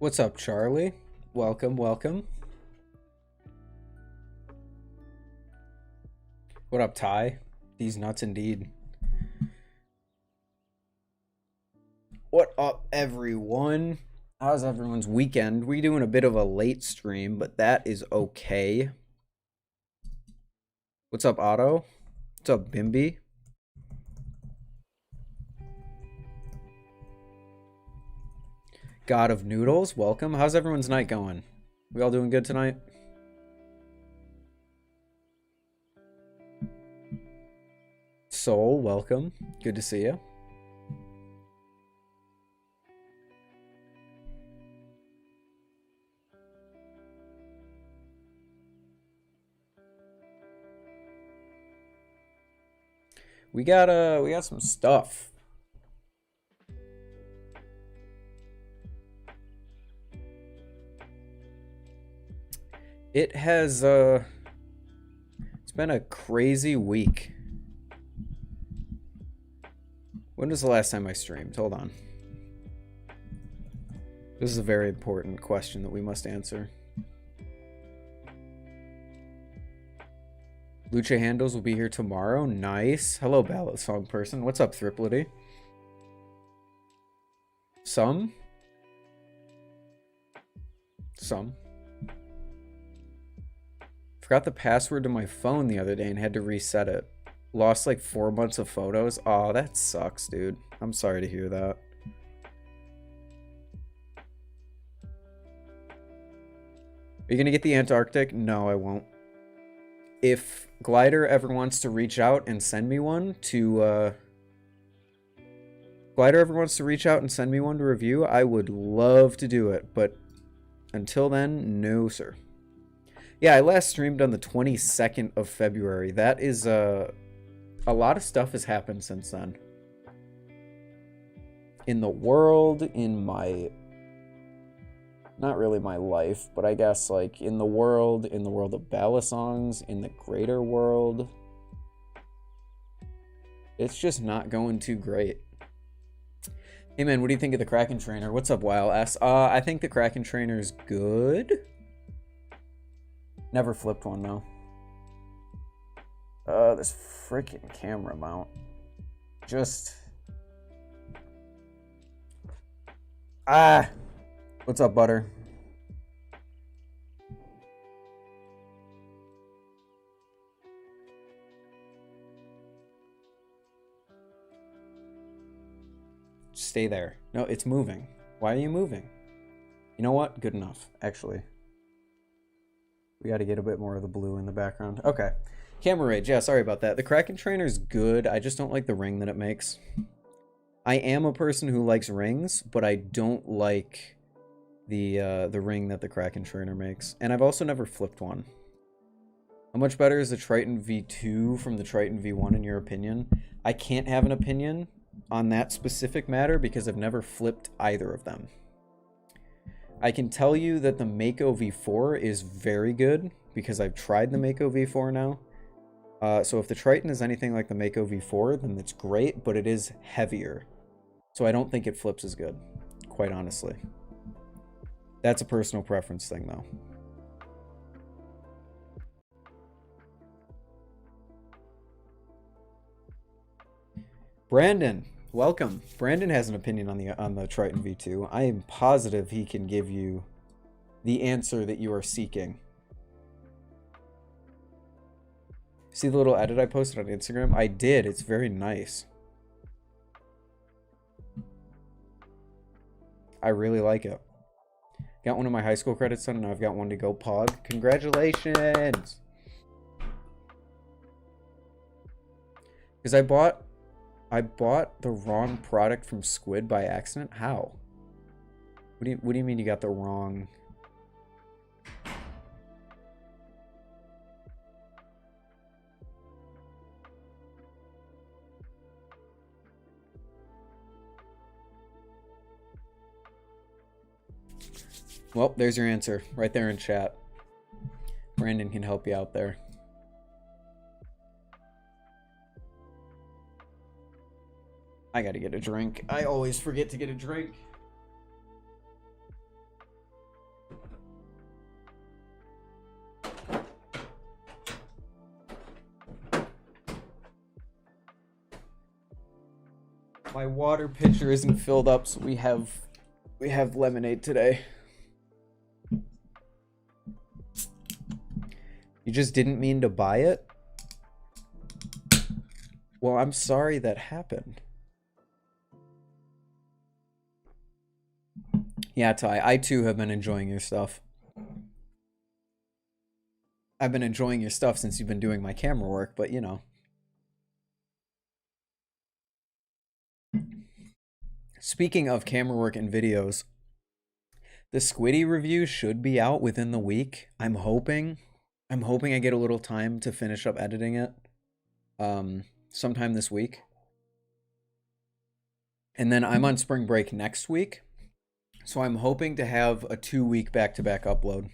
What's up, Charlie? Welcome, welcome. What up, Ty? These nuts indeed. What up, everyone? How's everyone's weekend? We're doing a bit of a late stream, but that is okay. What's up, Otto? What's up, Bimby? God of Noodles, welcome. How's everyone's night going? We all doing good tonight? Soul, welcome. Good to see you. We got some stuff. It has it's been a crazy week. When was the last time I streamed? Hold on. This is a very important question that we must answer. Lucha Handles will be here tomorrow. Nice. Hello, Balisong person. What's up, Thripplety? Some. Forgot the password to my phone the other day and had to reset it. Lost like 4 months of photos. Oh, that sucks, dude. I'm sorry to hear that. Are you gonna get the Antarctic? No, I won't. If Glidr ever wants to reach out and send me one to review, I would love to do it, but until then, no sir. Yeah, I last streamed on the 22nd of February. That is a lot of stuff has happened since then. In the world, in my, not really my life, but I guess like in the world of Balisongs, in the greater world, it's just not going too great. Hey man, what do you think of the Kraken trainer? What's up, Wow S? I think the Kraken trainer is good. Never flipped one though. This freaking camera mount. Just. What's up, Butter? Stay there. No, it's moving. Why are you moving? You know what? Good enough, actually. We got to get a bit more of the blue in the background. Okay. Camera rage. Yeah, sorry about that. The Kraken trainer's good. I just don't like the ring that it makes. I am a person who likes rings, but I don't like the ring that the Kraken trainer makes. And I've also never flipped one. How much better is the Triton V2 from the Triton V1 in your opinion? I can't have an opinion on that specific matter because I've never flipped either of them. I can tell you that the Mako V4 is very good because I've tried the Mako V4 now. So if the Triton is anything like the Mako V4, then it's great, but it is heavier. So I don't think it flips as good, quite honestly. That's a personal preference thing, though. Brandon, welcome. Brandon has an opinion on the Triton V2. I am positive he can give you the answer that you are seeking. See the little edit I posted on Instagram? I did. It's very nice. I really like it. Got one of my high school credits done, and I've got one to go pog. Congratulations! Because I bought the wrong product from Squid by accident. How? What do you mean you got the wrong? Well, there's your answer right there in chat. Brandon can help you out there. I gotta get a drink. I always forget to get a drink. My water pitcher isn't filled up, so we have lemonade today. You just didn't mean to buy it? Well, I'm sorry that happened. Yeah, Ty, I too have been enjoying your stuff. I've been enjoying your stuff since you've been doing my camera work, but you know. Speaking of camera work and videos, the Squiddy review should be out within the week. I'm hoping I get a little time to finish up editing it sometime this week. And then I'm on spring break next week. So I'm hoping to have a 2-week back-to-back upload.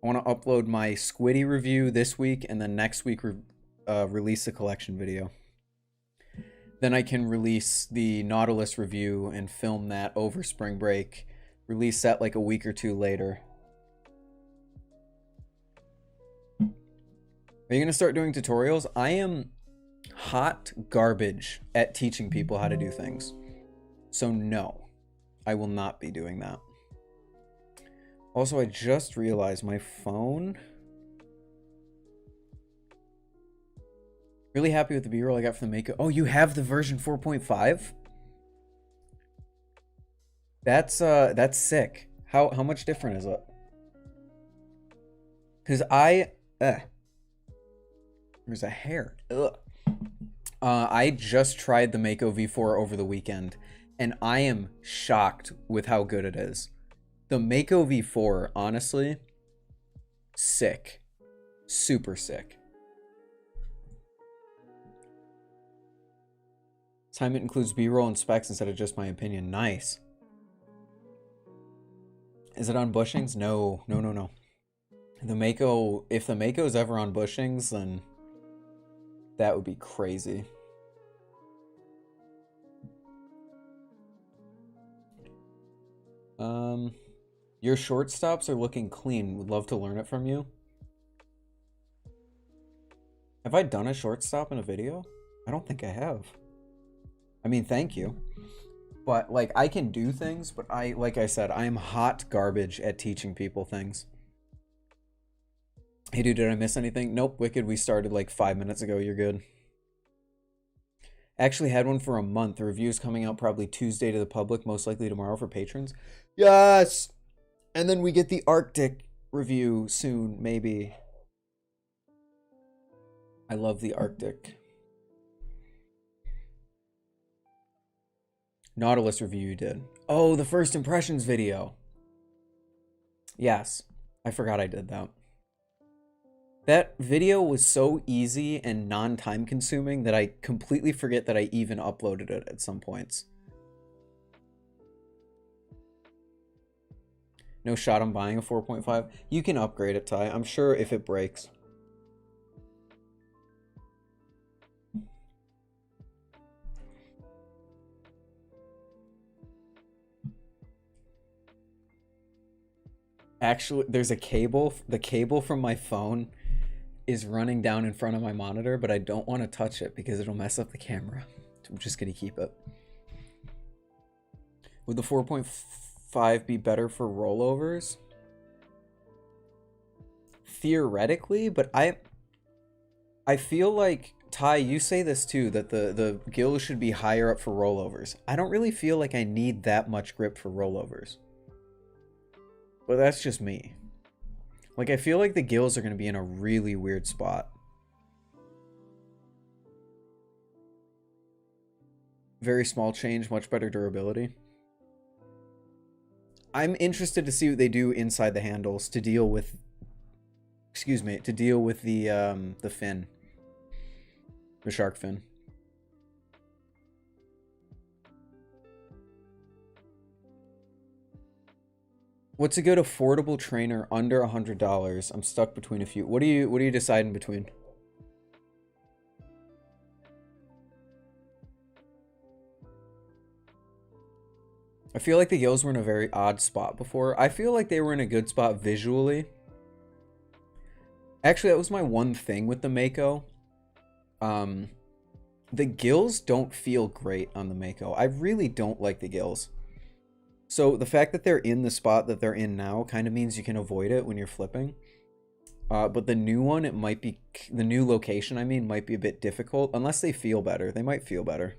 I want to upload my Squiddy review this week, and then next week release the collection video. Then I can release the Nautilus review and film that over spring break. Release that like a week or 2 later. Are you going to start doing tutorials? I am hot garbage at teaching people how to do things. So no, I will not be doing that. Also, I just realized my phone... Really happy with the B-roll I got from the Mako. Oh, you have the version 4.5? That's sick. How much different is it? Cause there's a hair. Ugh. I just tried the Mako V4 over the weekend, and I am shocked with how good it is. The Mako V4, honestly, sick. Super sick. Time it includes B-roll and specs instead of just my opinion. Nice. Is it on bushings? No. The Mako, if the Mako's ever on bushings, then that would be crazy. Your short stops are looking clean. Would love to learn it from you. Have I done a short stop in a video? I don't think I have. I mean, thank you. But, like, I can do things, but like I said, I am hot garbage at teaching people things. Hey, dude, did I miss anything? Nope, Wicked, we started like 5 minutes ago. You're good. Actually had one for a month. The review's coming out probably Tuesday to the public, most likely tomorrow for patrons. Yes! And then we get the Arctic review soon, maybe. I love the Arctic. Nautilus review you did. Oh, the first impressions video. Yes, I forgot I did that. That video was so easy and non-time consuming that I completely forget that I even uploaded it at some points. No shot on buying a 4.5. You can upgrade it, Ty. I'm sure if it breaks. Actually, there's a cable. The cable from my phone is running down in front of my monitor, but I don't want to touch it because it'll mess up the camera. So I'm just going to keep it. Would the 4.5 be better for rollovers? Theoretically, but I feel like, Ty, you say this too, that the gills should be higher up for rollovers. I don't really feel like I need that much grip for rollovers. But that's just me. Like, I feel like the gills are going to be in a really weird spot. Very small change, much better durability. I'm interested to see what they do inside the handles to deal with... Excuse me, to deal with the fin. The shark fin. What's a good affordable trainer under $100? I'm stuck between a few. What are you deciding between? I feel like the gills were in a very odd spot before. I feel like they were in a good spot visually. Actually, that was my one thing with the Mako. The gills don't feel great on the Mako. I really don't like the gills. So the fact that they're in the spot that they're in now kind of means you can avoid it when you're flipping. But the new one, it might be, the new location, I mean, might be a bit difficult. Unless they feel better. They might feel better.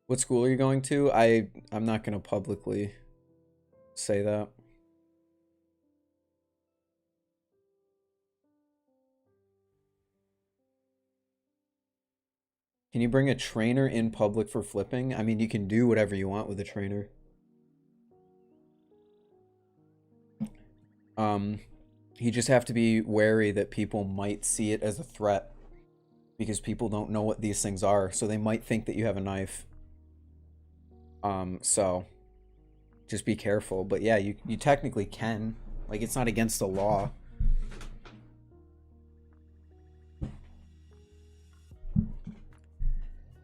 What school are you going to? I'm not going to publicly say that. Can you bring a trainer in public for flipping? I mean, you can do whatever you want with a trainer. You just have to be wary that people might see it as a threat because people don't know what these things are, so they might think that you have a knife. So just be careful. But yeah, you technically can. Like, it's not against the law.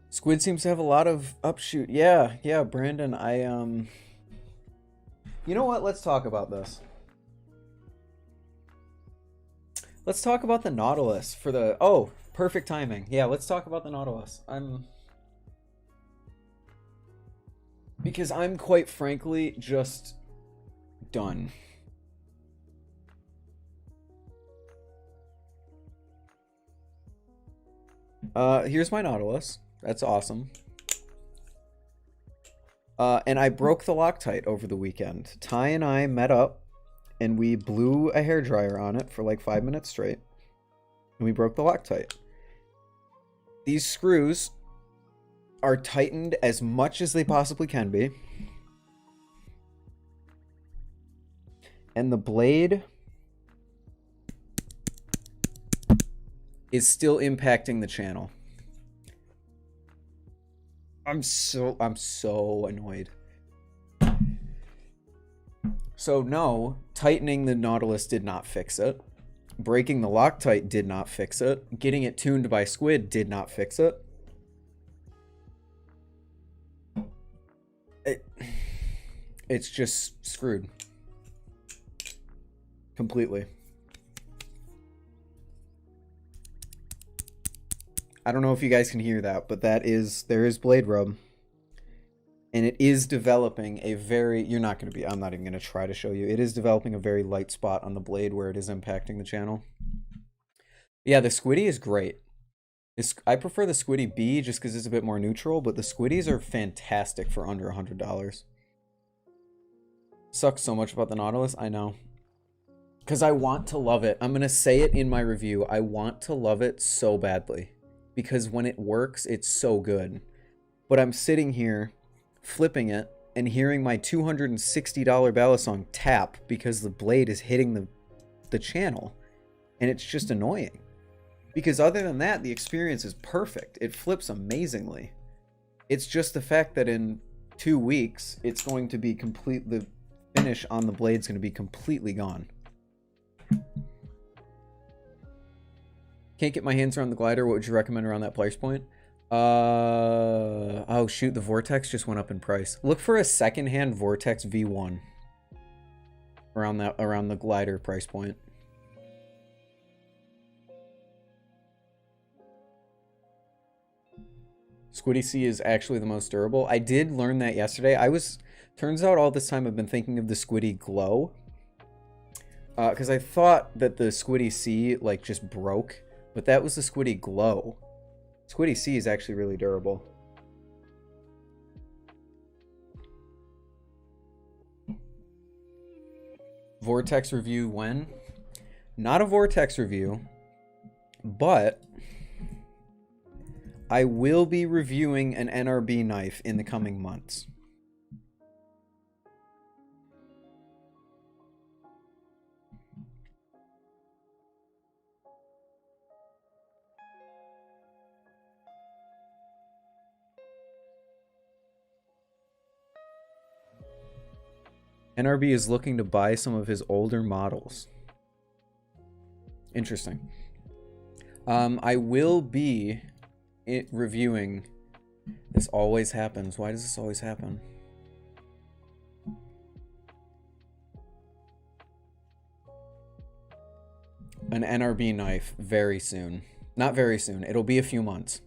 Squid seems to have a lot of upshoot. Yeah, Brandon, you know what? Let's talk about this. Let's talk about the Nautilus for the... Oh, perfect timing. Yeah, let's talk about the Nautilus. Because I'm quite frankly just done. Here's my Nautilus. That's awesome. And I broke the Loctite over the weekend. Ty and I met up and we blew a hairdryer on it for like 5 minutes straight. And we broke the Loctite. These screws are tightened as much as they possibly can be. And the blade is still impacting the channel. I'm so annoyed. So no, tightening the Nautilus did not fix it. Breaking the Loctite did not fix it. Getting it tuned by Squid did not fix it. It's just screwed. Completely. I don't know if you guys can hear that, but there is blade rub. And it is developing a very, I'm not even going to try to show you. It is developing a very light spot on the blade where it is impacting the channel. Yeah, the Squiddy is great. I prefer the Squiddy B just because it's a bit more neutral, but the Squiddies are fantastic for under $100. Sucks so much about the Nautilus, I know. Because I want to love it. I'm going to say it in my review. I want to love it so badly. Because when it works, it's so good. But I'm sitting here flipping it and hearing my $260 Balisong tap because the blade is hitting the channel. And it's just annoying. Because other than that, the experience is perfect. It flips amazingly. It's just the fact that in 2 weeks, it's going to be the finish on the blade's going to be completely gone. Can't get my hands around the glider. What would you recommend around that price point? Oh shoot, the Vortex just went up in price. Look for a secondhand Vortex V1 around the glider price point. Squiddy C is actually the most durable. I did learn that yesterday. Turns out all this time I've been thinking of the Squiddy Glow. Because I thought that the Squiddy C like just broke. But that was the Squiddy Glow. Squiddy C is actually really durable. Vortex review when? Not a Vortex review, but I will be reviewing an NRB knife in the coming months. NRB is looking to buy some of his older models. Interesting. I will be reviewing... This always happens. Why does this always happen? An NRB knife very soon. Not very soon. It'll be a few months.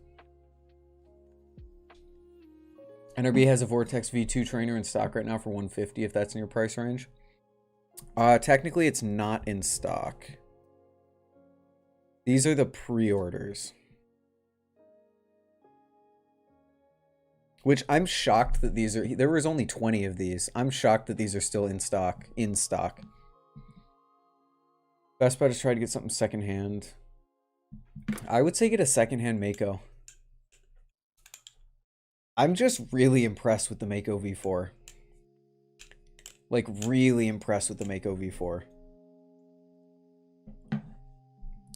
NRB has a Vortex V2 trainer in stock right now for $150 if that's in your price range. Technically, it's not in stock. These are the pre-orders. Which I'm shocked that these are... There was only 20 of these. I'm shocked that these are still in stock. Best bet is try to get something secondhand. I would say get a secondhand Mako. I'm just really impressed with the Mako V4. Like, really impressed with the Mako V4.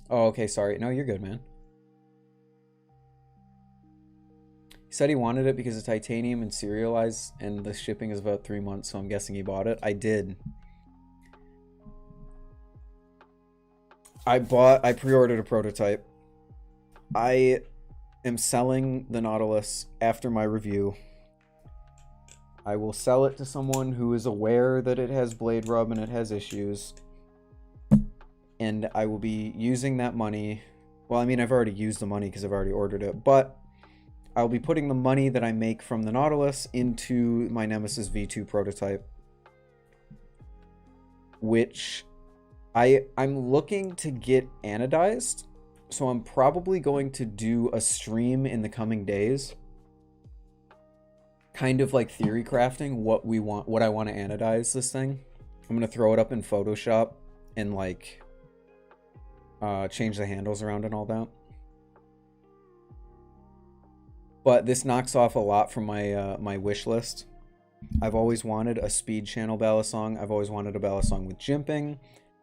Oh, okay, sorry. No, you're good, man. He said he wanted it because of titanium and serialized, and the shipping is about 3 months, so I'm guessing he bought it. I did. I pre-ordered a prototype. I am selling the Nautilus after my review. I will sell it to someone who is aware that it has blade rub and it has issues. And I will be using that money. Well, I mean, I've already used the money because I've already ordered it. But I'll be putting the money that I make from the Nautilus into my Nemesis V2 prototype. Which I'm looking to get anodized. So I'm probably going to do a stream in the coming days. Kind of like theory crafting what I want to anodize this thing. I'm going to throw it up in Photoshop and like change the handles around and all that. But this knocks off a lot from my my wish list. I've always wanted a speed channel balisong. I've always wanted a balisong with jimping.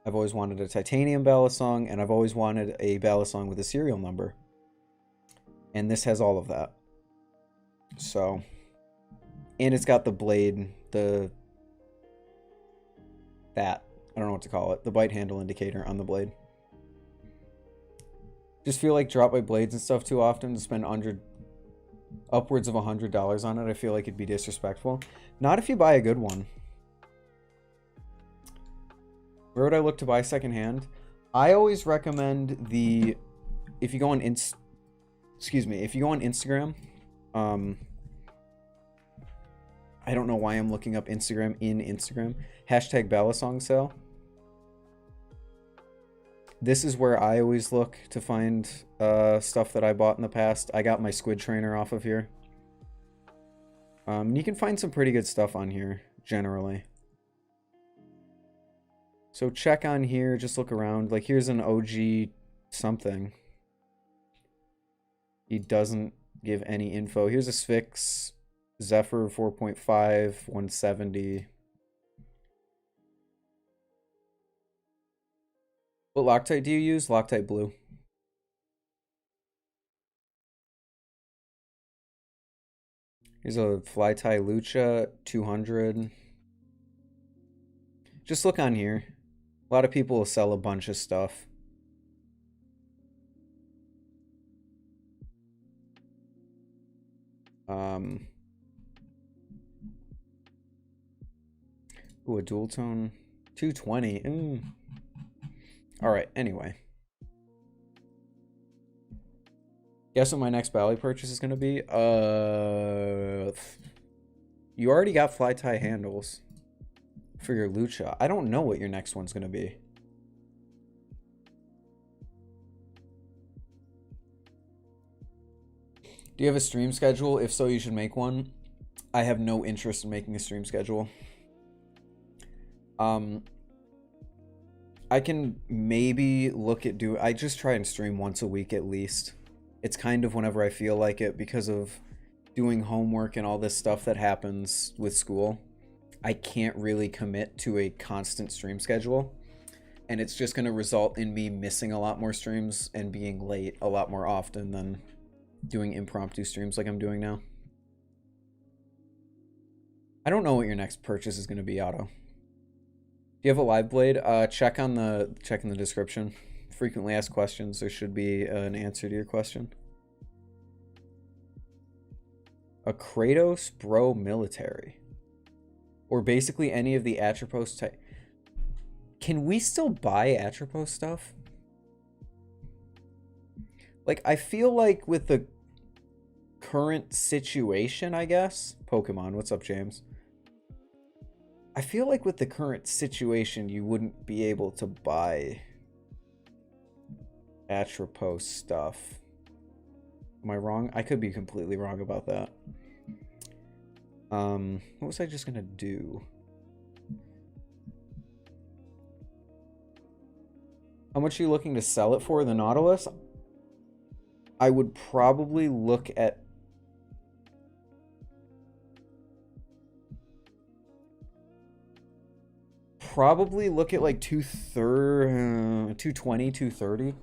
I've always wanted a titanium balisong, and I've always wanted a balisong with a serial number. And this has all of that. So, and it's got the blade, I don't know what to call it, the bite handle indicator on the blade. Just feel like drop my blades and stuff too often to spend upwards of $100 on it. I feel like it'd be disrespectful. Not if you buy a good one. Where would I look to buy secondhand? I always recommend if you go on Instagram, I don't know why I'm looking up Instagram in Instagram. Hashtag Balisong sale. This is where I always look to find stuff that I bought in the past. I got my squid trainer off of here. You can find some pretty good stuff on here, generally. So check on here, just look around. Like, here's an OG something. He doesn't give any info. Here's a Sphinx Zephyr 4.5, 170. What Loctite do you use? Loctite Blue. Here's a Fly Tie Lucha 200. Just look on here. A lot of people will sell a bunch of stuff. Ooh, a dual tone 220. All right, anyway. Guess what my next Bally purchase is going to be? You already got fly tie handles for your Lucha. I don't know what your next one's going to be. Do you have a stream schedule? If so, you should make one. I have no interest in making a stream schedule. I can maybe look at I just try and stream once a week at least. It's kind of whenever I feel like it because of doing homework and all this stuff that happens with school. I can't really commit to a constant stream schedule. And it's just going to result in me missing a lot more streams and being late a lot more often than doing impromptu streams like I'm doing now. I don't know what your next purchase is going to be, Otto. Do you have a live blade? Check in the description. Frequently asked questions. There should be an answer to your question. A Kratos Bro Military. Or basically any of the Atropos type. Can we still buy Atropos stuff? Like, I feel like with the current situation, I guess. Pokemon, what's up, James? I feel like with the current situation, you wouldn't be able to buy Atropos stuff. Am I wrong? I could be completely wrong about that. What was I just gonna do? How much are you looking to sell it for, the Nautilus? I would probably look at... Probably look at like 220, 230.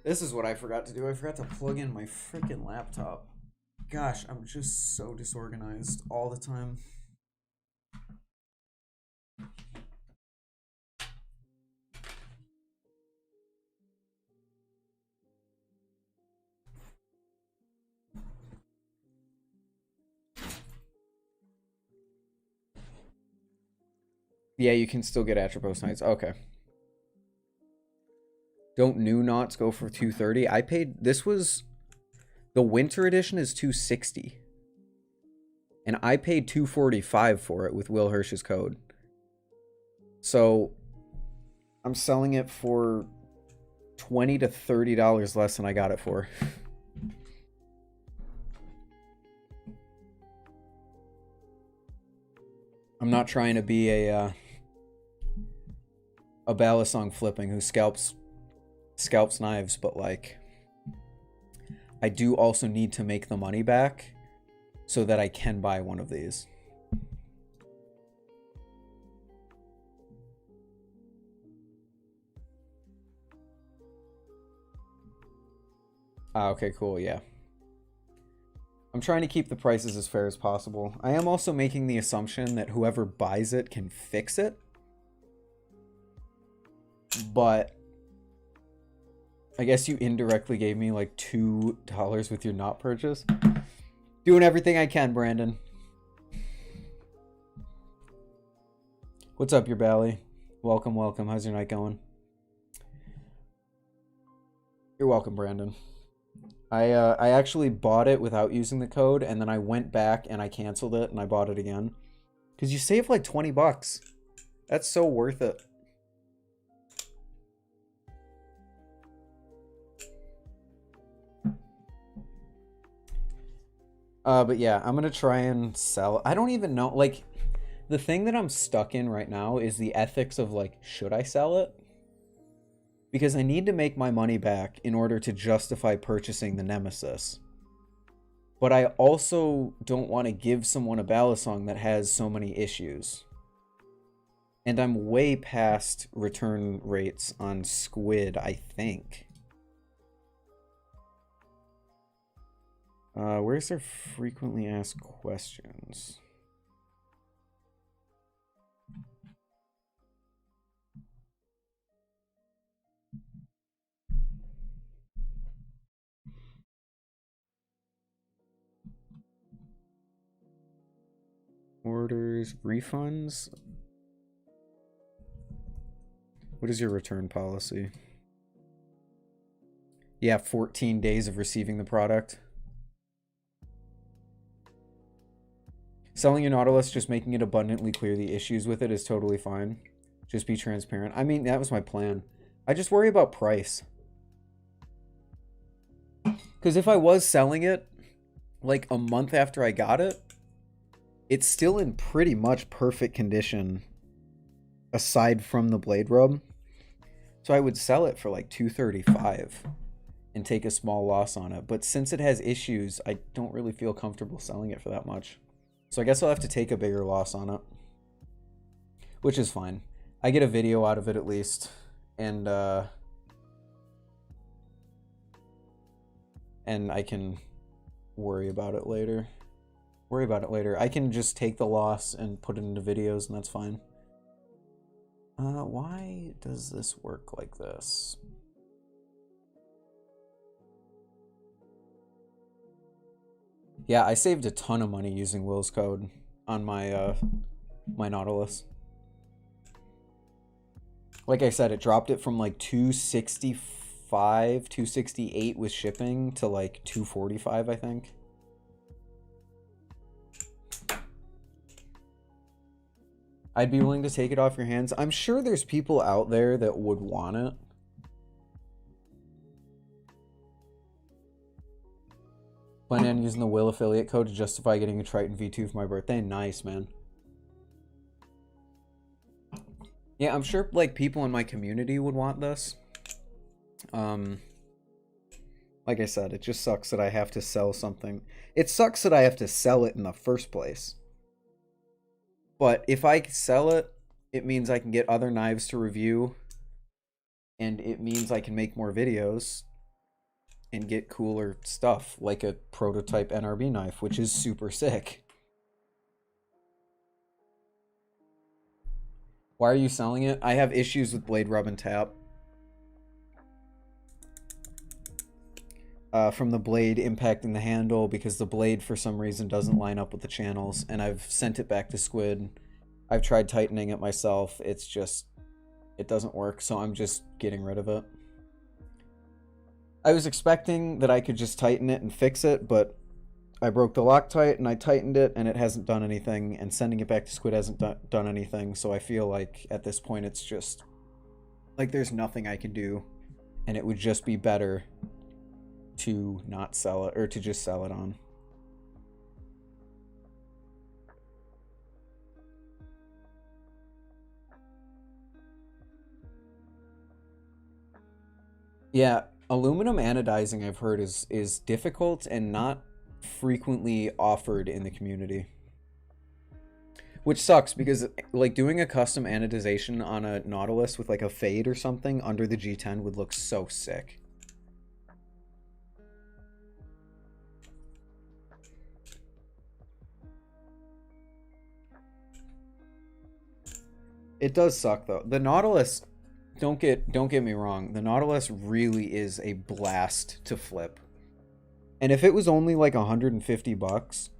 This is what I forgot to do. I forgot to plug in my freaking laptop. Gosh, I'm just so disorganized all the time. Yeah, you can still get Atropos Knights. Okay. Don't new knots go for 230? I paid... This was... The winter edition is 260. And I paid 245 for it with Will Hirsch's code. So... I'm selling it for $20 to $30 less than I got it for. I'm not trying to be a Balisong flipping who scalps knives, but like I do also need to make the money back so that I can buy one of these. Ah, okay, cool, yeah. I'm trying to keep the prices as fair as possible. I am also making the assumption that whoever buys it can fix it. But I guess you indirectly gave me like $2 with your not purchase. Doing everything I can, Brandon. What's up, your Bally? Welcome, welcome. How's your night going? You're welcome, Brandon. I actually bought it without using the code, and then I went back and I canceled it and I bought it again. Because you save like 20 bucks. That's so worth it. But yeah, I'm gonna try and sell. I don't even know, like, the thing that I'm stuck in right now is the ethics of like, should I sell it? Because I need to make my money back in order to justify purchasing the Nemesis. But I also don't want to give someone a Balisong that has so many issues. And I'm way past return rates on Squid, I think. Where's their frequently asked questions? Orders, refunds. What is your return policy? Yeah, 14 days of receiving the product. Selling your Nautilus, just making it abundantly clear the issues with it is totally fine. Just be transparent. I mean, that was my plan. I just worry about price. Because if I was selling it like a month after I got it, it's still in pretty much perfect condition aside from the blade rub. So I would sell it for like $235 and take a small loss on it. But since it has issues, I don't really feel comfortable selling it for that much. So I guess I'll have to take a bigger loss on it, which is fine. I get a video out of it at least, and I can worry about it later. I can just take the loss and put it into videos, and that's fine. Why does this work like this? Yeah, I saved a ton of money using Will's code on my my Nautilus. Like I said, it dropped it from like 265, 268 with shipping to like 245, I think. I'd be willing to take it off your hands. I'm sure there's people out there that would want it. Plan on using the Will affiliate code to justify getting a Triton V2 for my birthday. Nice, man. Yeah, I'm sure like people in my community would want this. Like I said, it just sucks that I have to sell something. It sucks that I have to sell it in the first place. But if I sell it, it means I can get other knives to review. And it means I can make more videos and get cooler stuff, like a prototype NRB knife, which is super sick. Why are you selling it? I have issues with blade rub and tap. From the blade impacting the handle, because the blade for some reason doesn't line up with the channels, and I've sent it back to Squid. I've tried tightening it myself. It's just, it doesn't work, so I'm just getting rid of it. I was expecting that I could just tighten it and fix it, but I broke the Loctite and I tightened it and it hasn't done anything, and sending it back to Squid hasn't done anything, so I feel like at this point it's just like there's nothing I can do, and it would just be better to not sell it, or to just sell it on. Yeah, aluminum anodizing, I've heard, is difficult and not frequently offered in the community. Which sucks, because like doing a custom anodization on a Nautilus with like a fade or something under the G10 would look so sick. It does suck though. The Nautilus, don't get me wrong, the Nautilus really is a blast to flip. And if it was only like 150 bucks,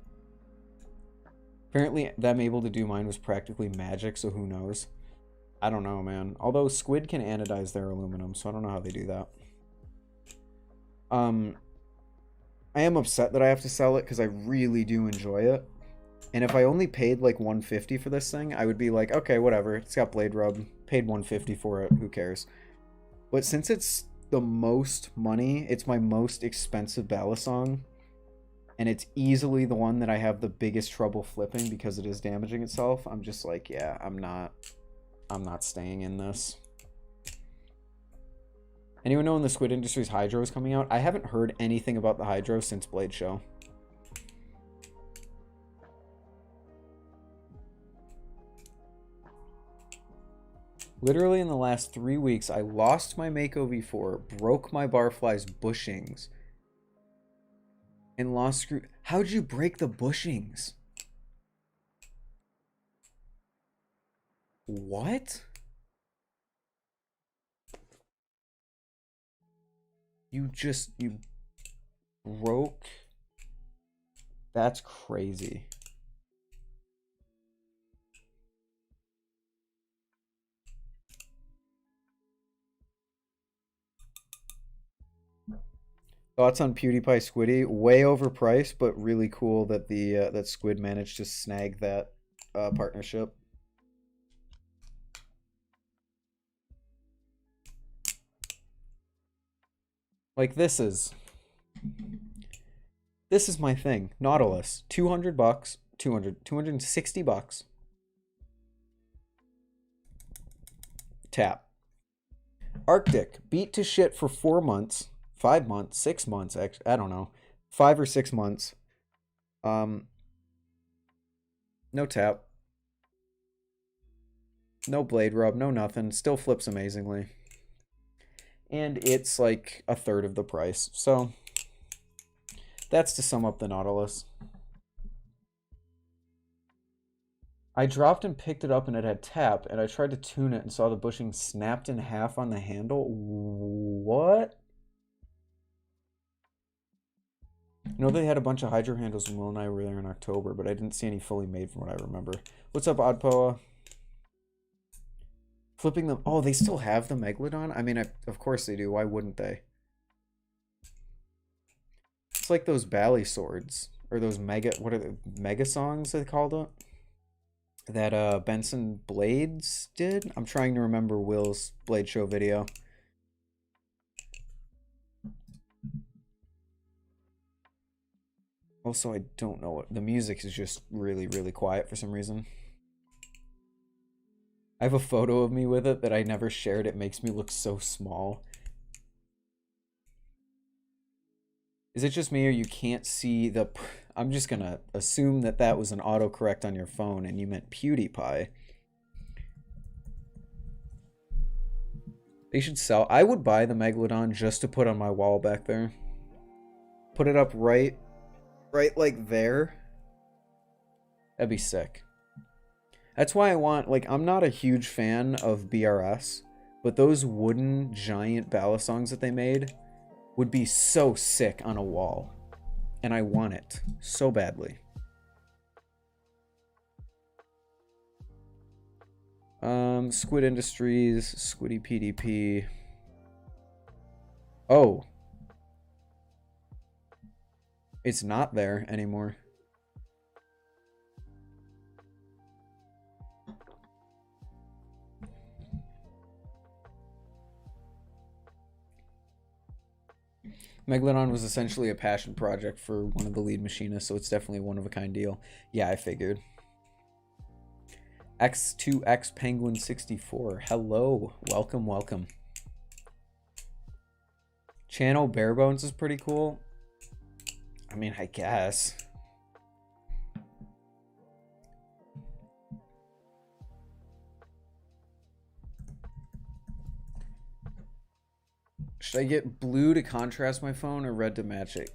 apparently them able to do mine was practically magic, so who knows? I don't know, man. Although Squid can anodize their aluminum, so I don't know how they do that. I am upset that I have to sell it because I really do enjoy it. And if I only paid like 150 for this thing, I would be like, okay, whatever. It's got blade rub. Paid 150 for it. Who cares? But since it's the most money, it's my most expensive Balisong, and it's easily the one that I have the biggest trouble flipping because it is damaging itself, I'm just like, yeah, I'm not staying in this. Anyone know when the Squid Industries Hydro is coming out? I haven't heard anything about the Hydro since Blade Show. Literally in the last 3 weeks, I lost my Mako V4, broke my Barfly's bushings, and lost screw. How'd you break the bushings? What? You broke? That's crazy. Thoughts on PewDiePie Squiddy? Way overpriced, but really cool that the that Squid managed to snag that partnership. Like this is my thing. Nautilus, 200 bucks, 260 bucks. Tap. Arctic, beat to shit for 4 months. 5 months, 6 months, I don't know. 5 or 6 months. No tap. No blade rub, no nothing. Still flips amazingly. And it's like a third of the price. So that's to sum up the Nautilus. I dropped and picked it up and it had tap, and I tried to tune it and saw the bushing snapped in half on the handle. What? I know they had a bunch of hydro handles when Will and I were there in October, but I didn't see any fully made from what I remember. What's up, Oddpoa? Flipping them. Oh, they still have the Megalodon? I mean, of course they do. Why wouldn't they? It's like those Baliswords. Or those what are the Megasongs they called it? That Benson Blades did? I'm trying to remember Will's Blade Show video. Also, I don't know what the music is just really, really quiet for some reason. I have a photo of me with it that I never shared. It makes me look so small. Is it just me or you can't see the... I'm just gonna assume that that was an autocorrect on your phone and you meant PewDiePie. They should sell... I would buy the Megalodon just to put on my wall back there. Put it up right like there. That'd be sick. That's why I want... Like, I'm not a huge fan of BRS, but those wooden giant Balisongs that they made would be so sick on a wall. And I want it so badly. Squid Industries, Squiddy PDP. Oh. It's not there anymore. Megalodon was essentially a passion project for one of the lead machinists, so it's definitely a one-of-a-kind deal. Yeah, I figured. X2X Penguin 64. Hello. Welcome, welcome. Channel Barebones is pretty cool. I mean, I guess. Should I get blue to contrast my phone or red to match it?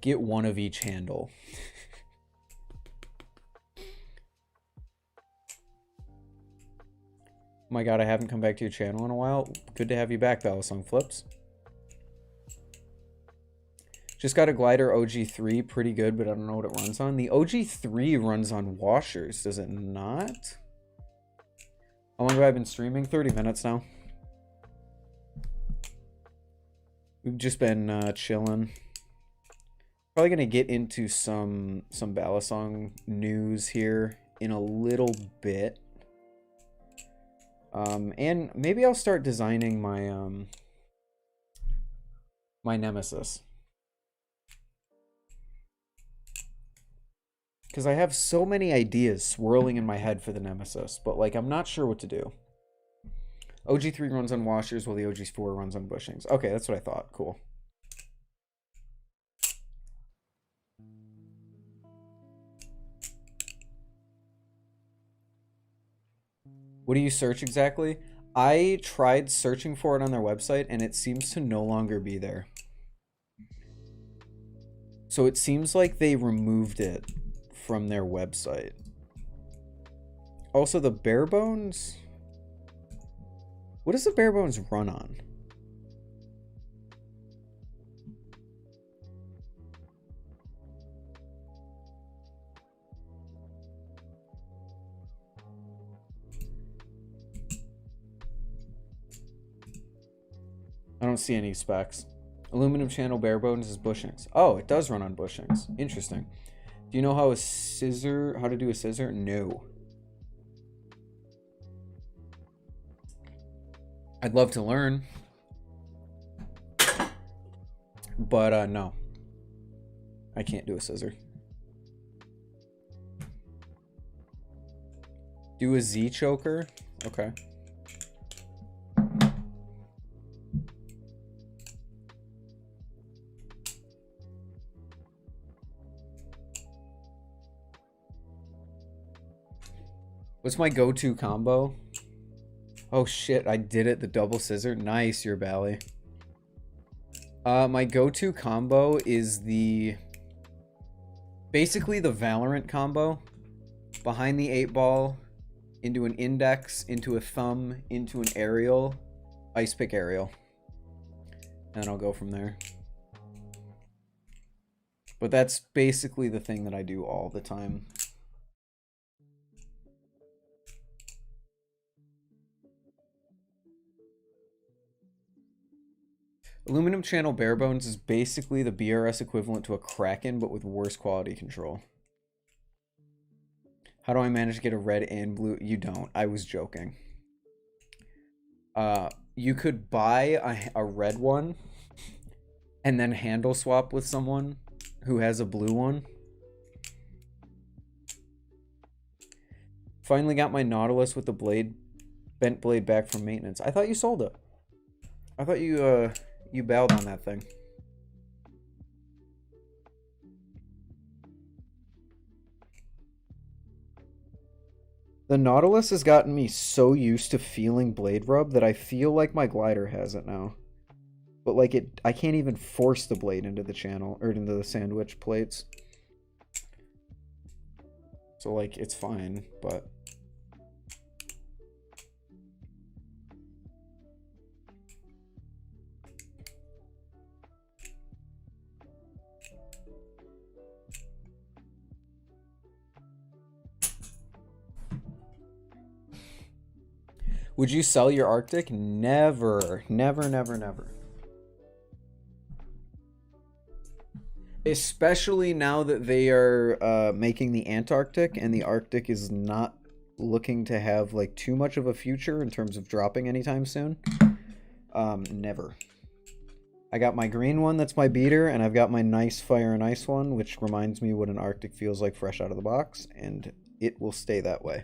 Get one of each handle. Oh my god, I haven't come back to your channel in a while. Good to have you back, Balisong Flips. Just got a Glidr OG3, pretty good, but I don't know what it runs on. The OG3 runs on washers, does it not? How long have I been streaming? 30 minutes now. We've just been chilling. Probably gonna get into some Balisong news here in a little bit. And maybe I'll start designing my my Nemesis. Because I have so many ideas swirling in my head for the Nemesis, but like I'm not sure what to do. OG3 runs on washers while the OG4 runs on bushings. Okay, that's what I thought. Cool. What do you search exactly? I tried searching for it on their website and it seems to no longer be there. So it seems like they removed it from their website. Also, the Barebones. What does the Barebones run on? I don't see any specs. Aluminum channel Barebones is bushings. Oh, it does run on bushings. Interesting. Do you know how to do a scissor? No. I'd love to learn. But no. I can't do a scissor. Do a Z choker? Okay. What's my go-to combo? Oh shit, I did it, the double scissor. Nice, your Bally. My go-to combo is basically the Valorant combo. Behind the 8-ball, into an index, into a thumb, into an aerial. Ice pick aerial. and I'll go from there. But that's basically the thing that I do all the time. Aluminum channel bare bones is basically the BRS equivalent to a Kraken, but with worse quality control. How do I manage to get a red and blue? You don't. I was joking. You could buy a red one and then handle swap with someone who has a blue one. Finally got my Nautilus with the bent blade back from maintenance. I thought you sold it. I thought you bailed on that thing. The Nautilus has gotten me so used to feeling blade rub that I feel like my glider has it now. But like I can't even force the blade into the channel or into the sandwich plates. So like it's fine, but would you sell your Arctic? Never. Never, never, never. Especially now that they are making the Antarctic, and the Arctic is not looking to have like too much of a future in terms of dropping anytime soon. Never. I got my green one, that's my beater, and I've got my nice Fire and Ice one, which reminds me what an Arctic feels like fresh out of the box, and it will stay that way.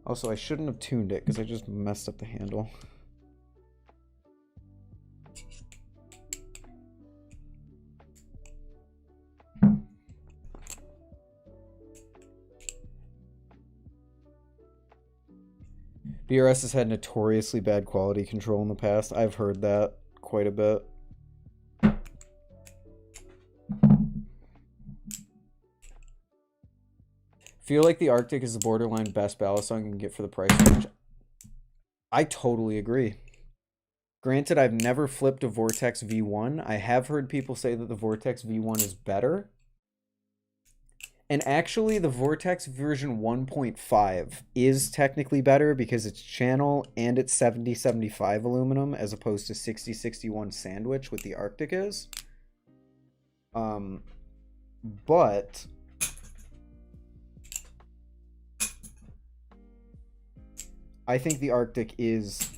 Also, I shouldn't have tuned it because I just messed up the handle. BRS has had notoriously bad quality control in the past. I've heard that quite a bit. Feel like the Arctic is the borderline best balisong you can get for the price range. I totally agree. Granted, I've never flipped a Vortex V1. I have heard people say that the Vortex V1 is better. And actually, the Vortex version 1.5 is technically better because it's channel and it's 70-75 aluminum as opposed to 60-61 sandwich, what the Arctic is. But I think the Arctic is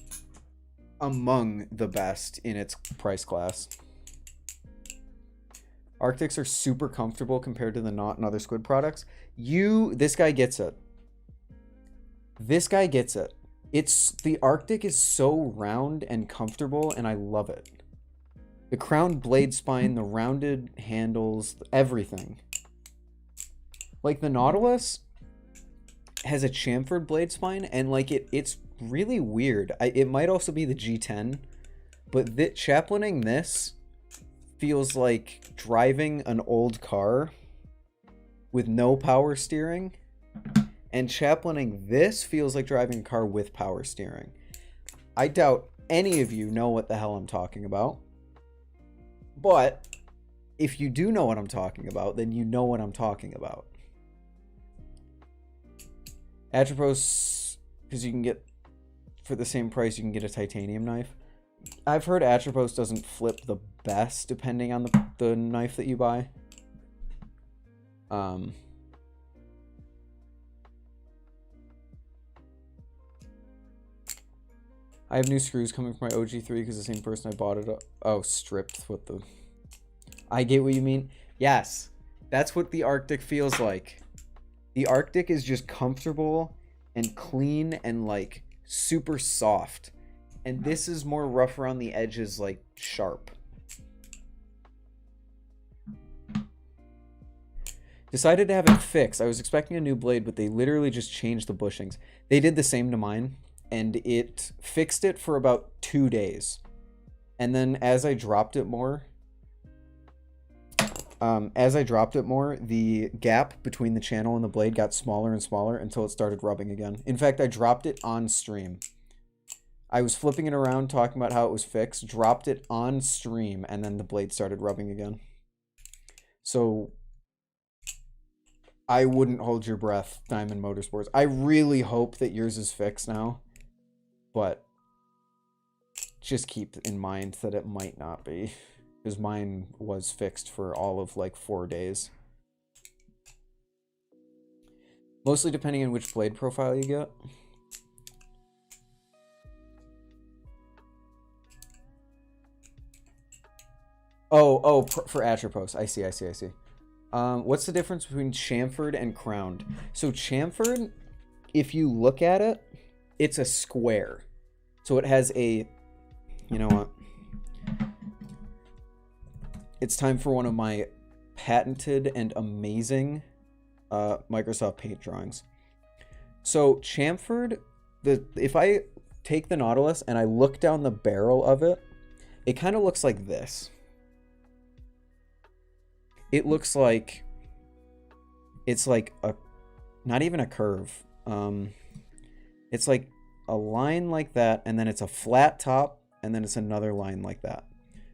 among the best in its price class. Arctics are super comfortable compared to the Knot and other squid products. This guy gets it. This guy gets it. The Arctic is so round and comfortable, and I love it. The crowned blade spine, the rounded handles, everything. Like the Nautilus has a chamfered blade spine, and like it's really weird. It might also be the G10, but chaplaining this feels like driving an old car with no power steering, and chaplaining this feels like driving a car with power steering. I doubt any of you know what the hell I'm talking about, but if you do know what I'm talking about, then you know what I'm talking about. Atropos, because you can get, for the same price, you can get a titanium knife. I've heard Atropos doesn't flip the best depending on the knife that you buy. I have new screws coming from my OG3 because the same person I bought it. Oh, stripped. What the? I get what you mean. Yes, that's what the Arctic feels like. The Arctic is just comfortable and clean and like super soft. And this is more rough around the edges, like sharp. Decided to have it fixed. I was expecting a new blade, but they literally just changed the bushings. They did the same to mine, and it fixed it for about 2 days. And then as I dropped it more, as I dropped it more, the gap between the channel and the blade got smaller and smaller until it started rubbing again. In fact, I dropped it on stream. I was flipping it around, talking about how it was fixed, dropped it on stream, and then the blade started rubbing again. So I wouldn't hold your breath, Diamond Motorsports. I really hope that yours is fixed now, but just keep in mind that it might not be, because mine was fixed for all of like 4 days. Mostly depending on which blade profile you get. For Atropos. I see. What's the difference between chamfered and crowned? So chamfered, if you look at it, it's a square. So it has a... You know what? It's time for one of my patented and amazing Microsoft Paint drawings. So chamfered, if I take the Nautilus and I look down the barrel of it, it kind of looks like this. It looks like it's like a, not even a curve. It's like a line like that, and then it's a flat top, and then it's another line like that.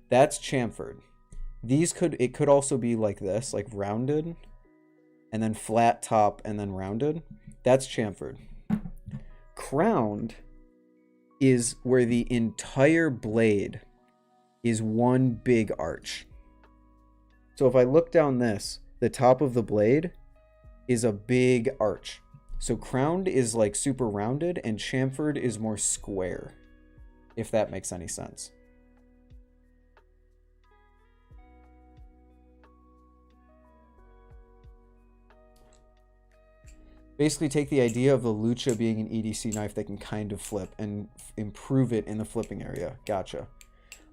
That's chamfered. It could also be like this, like rounded, and then flat top, and then rounded. That's chamfered. Crowned is where the entire blade is one big arch. So if I look down this, the top of the blade is a big arch. So crowned is like super rounded, and chamfered is more square, if that makes any sense. Basically take the idea of the Lucha being an EDC knife that can kind of flip and improve it in the flipping area. Gotcha.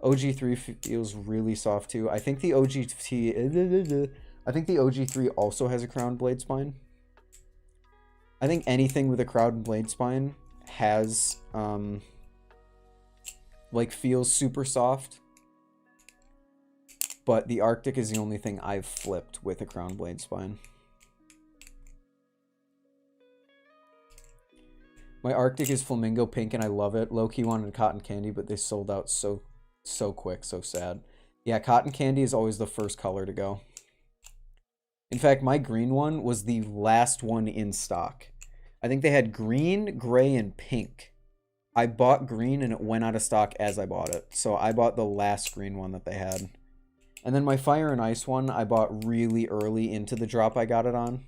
OG3 feels really soft too. I think the OG3 also has a crowned blade spine. I think anything with a crowned blade spine has like feels super soft. But the Arctic is the only thing I've flipped with a crowned blade spine. My Arctic is flamingo pink and I love it. Low-key wanted cotton candy, but they sold out so quick, so sad. Yeah, cotton candy is always the first color to go. In fact, my green one was the last one in stock. I think they had green, gray, and pink. I bought green and it went out of stock as I bought it. So I bought the last green one that they had. And then my fire and ice one, I bought really early into the drop I got it on.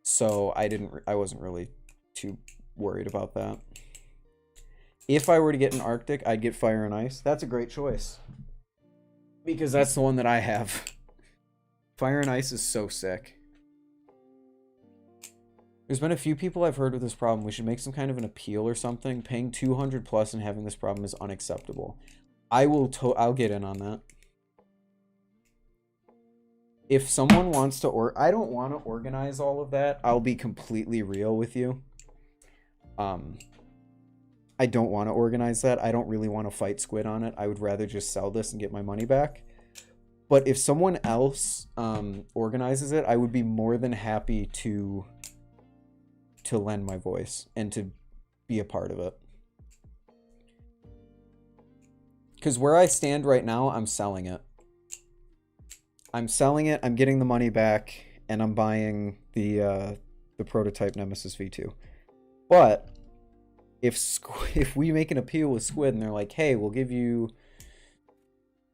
So I wasn't really too worried about that. If I were to get an Arctic, I'd get Fire and Ice. That's a great choice. Because that's the one that I have. Fire and Ice is so sick. There's been a few people I've heard with this problem. We should make some kind of an appeal or something. Paying 200 plus and having this problem is unacceptable. I'll get in on that. If someone wants to, I don't want to organize all of that. I'll be completely real with you. I don't want to organize that. I don't really want to fight Squid on it. I would rather just sell this and get my money back. But if someone else organizes it, I would be more than happy to lend my voice and to be a part of it. Because where I stand right now, I'm selling it. I'm selling it, I'm getting the money back, and I'm buying the prototype Nemesis V2. But if we make an appeal with Squid and they're like, hey, we'll give you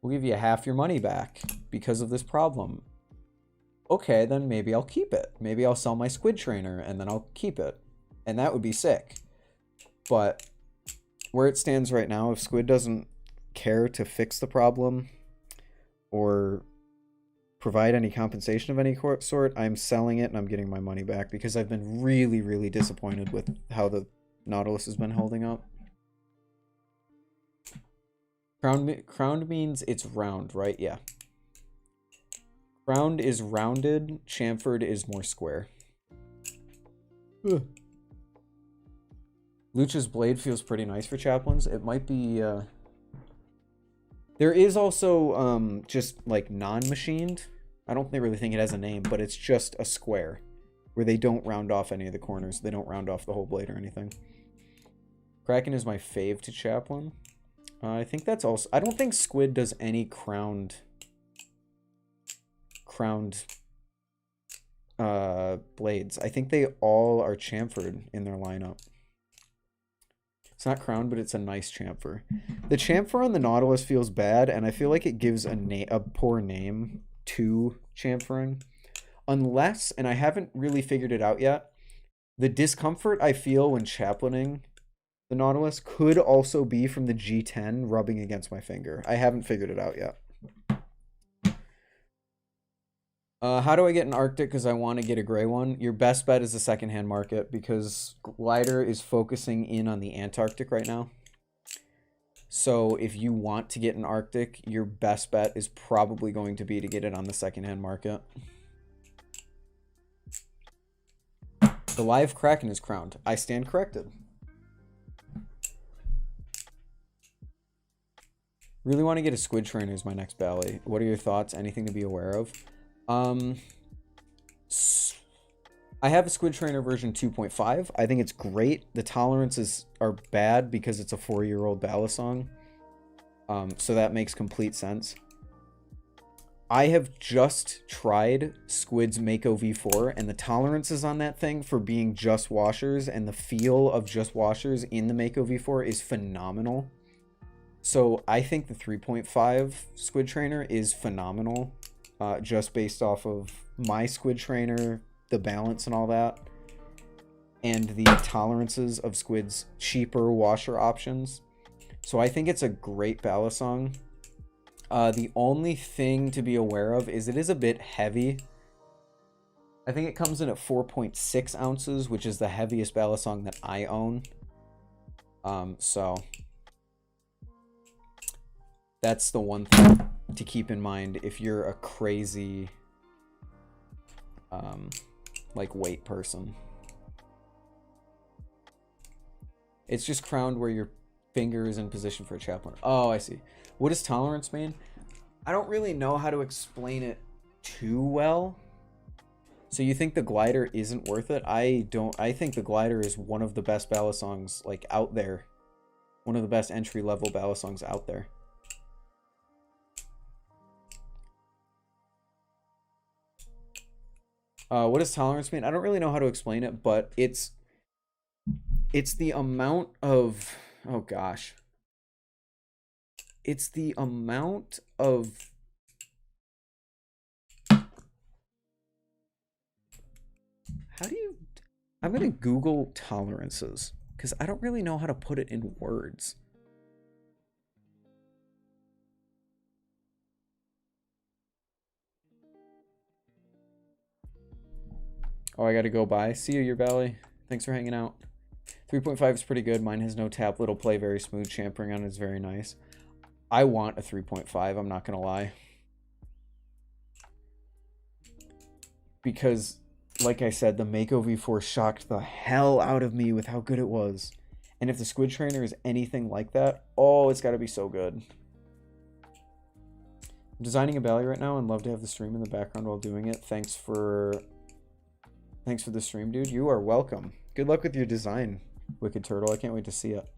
half your money back because of this problem. Okay, then maybe I'll keep it. Maybe I'll sell my Squid trainer and then I'll keep it. And that would be sick. But where it stands right now, if Squid doesn't care to fix the problem or provide any compensation of any sort, I'm selling it and I'm getting my money back because I've been really, really disappointed with how the Nautilus has been holding up. Crowned means it's round, right? Yeah. Crowned is rounded. Chamfered is more square. Ugh. Lucha's blade feels pretty nice for chaplains. It might be... There is also just like non-machined I don't really think it has a name, but it's just a square where they don't round off any of the corners. They don't round off the whole blade or anything. Kraken is my fave to Chaplain. I think that's also... I don't think Squid does any crowned blades. I think they all are chamfered in their lineup. It's not crowned, but it's a nice chamfer. The chamfer on the Nautilus feels bad, and I feel like it gives a poor name to chamfering. Unless, and I haven't really figured it out yet, the discomfort I feel when chaplaining the Nautilus could also be from the G10 rubbing against my finger. I haven't figured it out yet. How do I get an Arctic? Because I want to get a gray one. Your best bet is the secondhand market, because Glidr is focusing in on the Antarctic right now. So if you want to get an Arctic, your best bet is probably going to be to get it on the secondhand market. The live Kraken is crowned. I stand corrected. Really want to get a Squid Trainer as my next Bally. What are your thoughts? Anything to be aware of? I have a Squid Trainer version 2.5. I think it's great. The tolerances are bad because it's a 4-year-old Balisong. So that makes complete sense. I have just tried Squid's Mako V4, and the tolerances on that thing for being just washers and the feel of just washers in the Mako V4 is phenomenal. So I think the 3.5 Squid Trainer is phenomenal. Just based off of my Squid Trainer, the balance and all that, and the tolerances of Squid's cheaper washer options. So I think it's a great Balisong. The only thing to be aware of is it is a bit heavy. I think it comes in at 4.6 ounces, which is the heaviest Balisong that I own. So that's the one thing to keep in mind if you're a crazy like weight person. It's just crowned where your finger is in position for a chaplain. Oh, I see. What does tolerance mean? I don't really know how to explain it too well. So you think the Glidr isn't worth it? I don't. I think the Glidr is one of the best Balisongs like out there. One of the best entry-level Balisongs out there. What does tolerance mean? I don't really know how to explain it, but it's the amount of, oh gosh. It's the amount of, how do you, I'm going to Google tolerances because I don't really know how to put it in words. Oh, I gotta go by. See you, your Bally. Thanks for hanging out. 3.5 is pretty good. Mine has no tap. It'll play very smooth. Champering on it is very nice. I want a 3.5. I'm not gonna lie. Because, like I said, the Mako V4 shocked the hell out of me with how good it was. And if the Squid Trainer is anything like that, oh, it's gotta be so good. I'm designing a Bally right now and love to have the stream in the background while doing it. Thanks for the stream, dude. You are welcome. Good luck with your design, Wicked Turtle. I can't wait to see it.